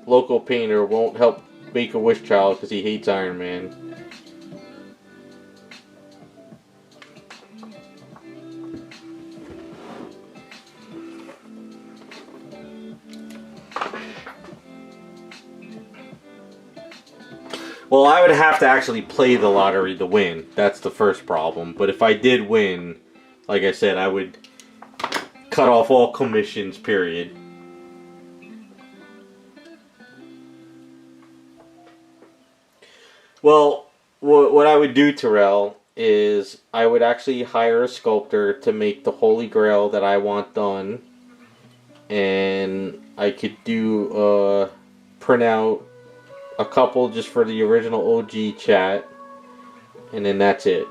local painter won't help Make-A-Wish child because he hates Iron Man. Well, I would have to actually play the lottery to win. That's the first problem. But if I did win, like I said, I would cut off all commissions, period. Well, what I would do, Terrell, is I would actually hire a sculptor to make the Holy Grail that I want done. And I could do, print out a couple just for the original OG chat, and then that's it.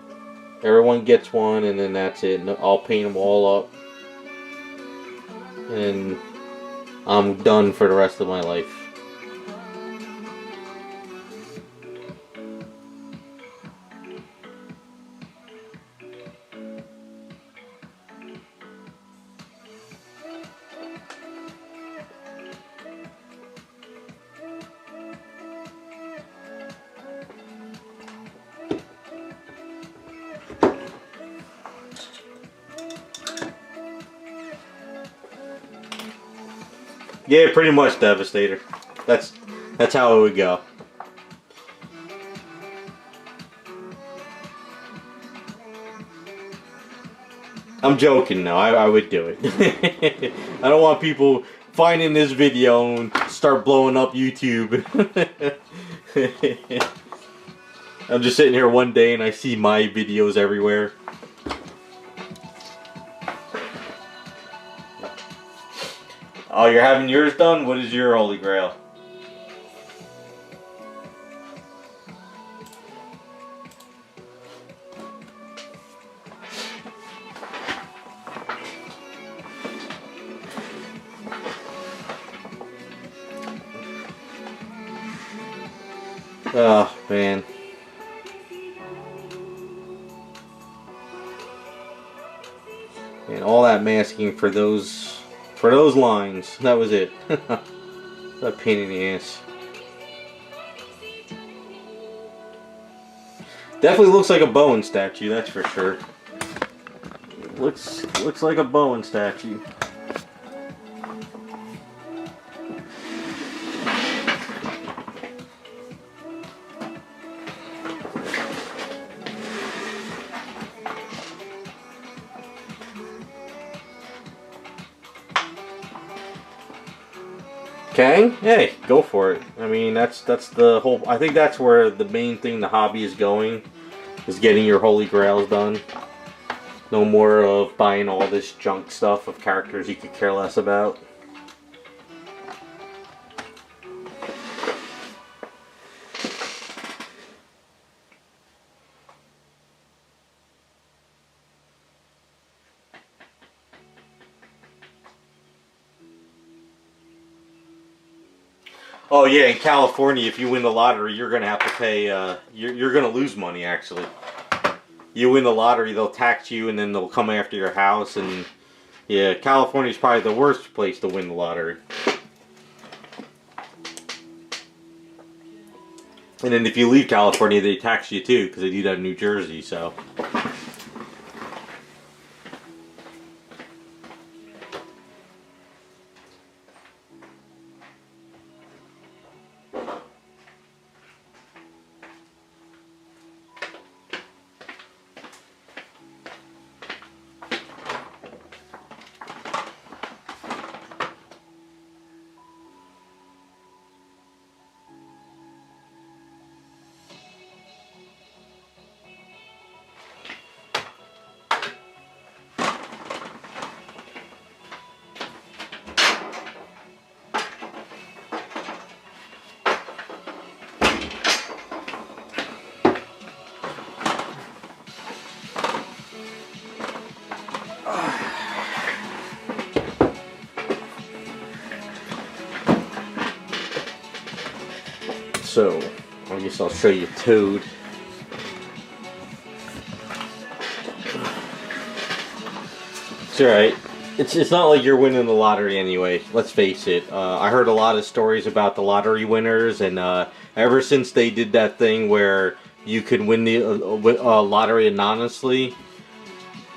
Everyone gets one, and then that's it. I'll paint them all up, and I'm done for the rest of my life. Yeah, pretty much, Devastator. That's how it would go. I'm joking now. I would do it. I don't want people finding this video and start blowing up YouTube. I'm just sitting here one day and I see my videos everywhere. Oh, you're having yours done? What is your Holy Grail? Oh, man. And all that masking for those lines. That was it. A pain in the ass. Definitely looks like a Bowen statue, that's for sure. Looks like a Bowen statue. Okay, hey, go for it. I mean, that's the whole. I think that's where the main thing the hobby is going, is getting your holy grails done. No more of buying all this junk stuff of characters you could care less about. Oh yeah, in California, if you win the lottery, you're gonna have to pay. You're gonna lose money actually. You win the lottery, they'll tax you, and then they'll come after your house. And yeah, California's probably the worst place to win the lottery. And then if you leave California, they tax you too, because they do that in New Jersey. So. So, I guess I'll show you Toad. It's alright. It's not like you're winning the lottery anyway, let's face it. I heard a lot of stories about the lottery winners, and ever since they did that thing where you could win the lottery anonymously,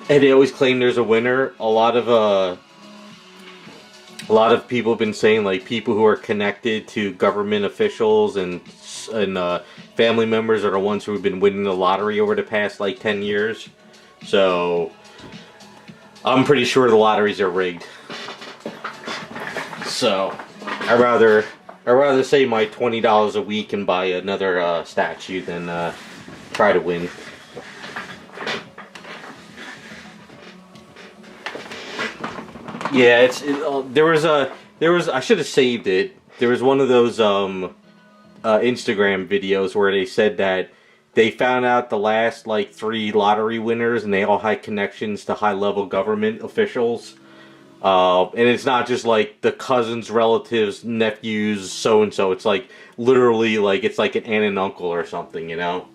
and they always claim there's a winner, a lot of people have been saying, like, people who are connected to government officials and family members are the ones who have been winning the lottery over the past, like, 10 years. So, I'm pretty sure the lotteries are rigged. So, I'd rather save my $20 a week and buy another statue than try to win. Yeah, there was I should have saved it. There was one of those Instagram videos where they said that they found out the last like 3 lottery winners, and they all had connections to high-level government officials. And it's not just like the cousins, relatives, nephews, so and so. It's like literally like it's like an aunt and uncle or something, you know.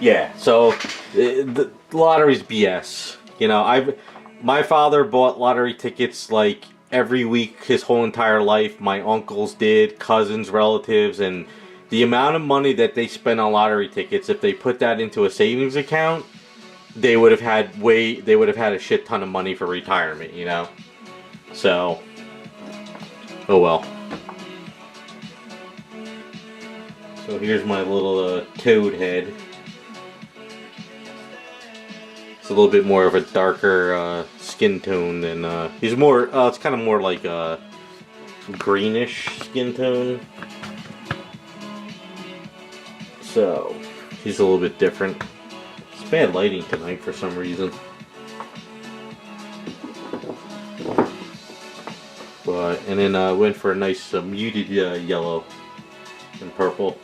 Yeah, so the lottery's BS. You know, my father bought lottery tickets like every week his whole entire life. My uncles did, cousins, relatives, and the amount of money that they spent on lottery tickets, if they put that into a savings account, they would have had a shit ton of money for retirement, you know? So, oh well. So here's my little toad head. A little bit more of a darker skin tone than he's more it's kind of more like a greenish skin tone, so he's a little bit different. It's bad lighting tonight for some reason, but and then I went for a nice muted yellow and purple.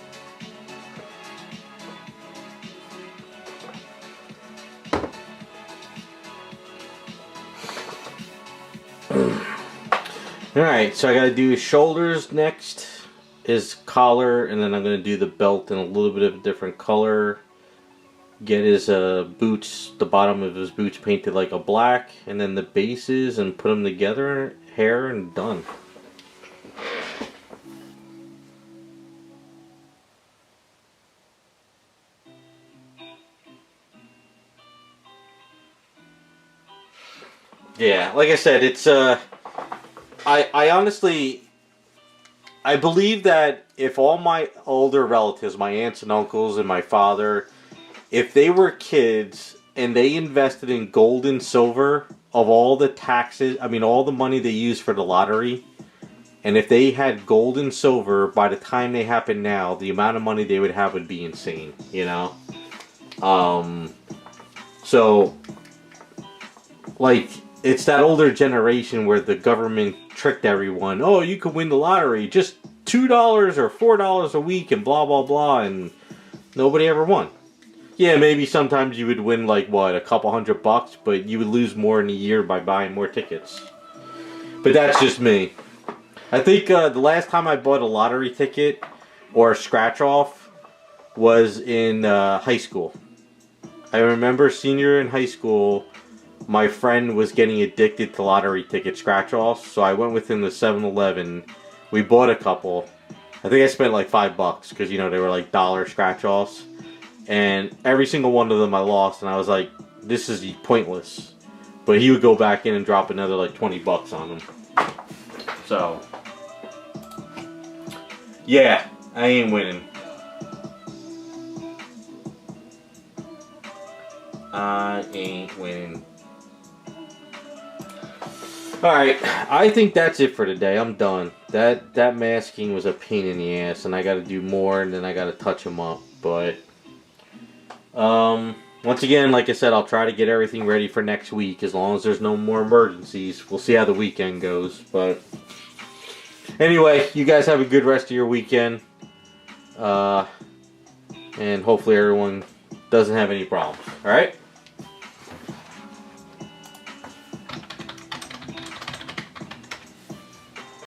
Alright, so I gotta do his shoulders next, his collar, and then I'm going to do the belt in a little bit of a different color. Get his boots, the bottom of his boots painted like a black, and then the bases, and put them together, hair, and done. Yeah, like I said, it's I honestly, I believe that if all my older relatives, my aunts and uncles and my father, if they were kids and they invested in gold and silver of all the taxes, I mean all the money they use for the lottery, and if they had gold and silver by the time they happen now, the amount of money they would have would be insane, you know? So, like, it's that older generation where the government tricked everyone. Oh, you could win the lottery. Just $2 or $4 a week and blah, blah, blah. And nobody ever won. Yeah, maybe sometimes you would win, like, what, a couple $100, but you would lose more in a year by buying more tickets. But that's just me. I think the last time I bought a lottery ticket or a scratch-off was in high school. I remember senior in high school, my friend was getting addicted to lottery ticket scratch-offs, so I went with him to 7-Eleven. We bought a couple. I think I spent like $5 because, you know, they were like dollar scratch-offs. And every single one of them I lost, and I was like, this is pointless. But he would go back in and drop another like $20 on them. So, yeah, I ain't winning. I ain't winning. Alright, I think that's it for today. I'm done. That masking was a pain in the ass, and I gotta do more, and then I gotta touch them up. But, once again, like I said, I'll try to get everything ready for next week, as long as there's no more emergencies. We'll see how the weekend goes, but anyway, you guys have a good rest of your weekend, and hopefully everyone doesn't have any problems, alright?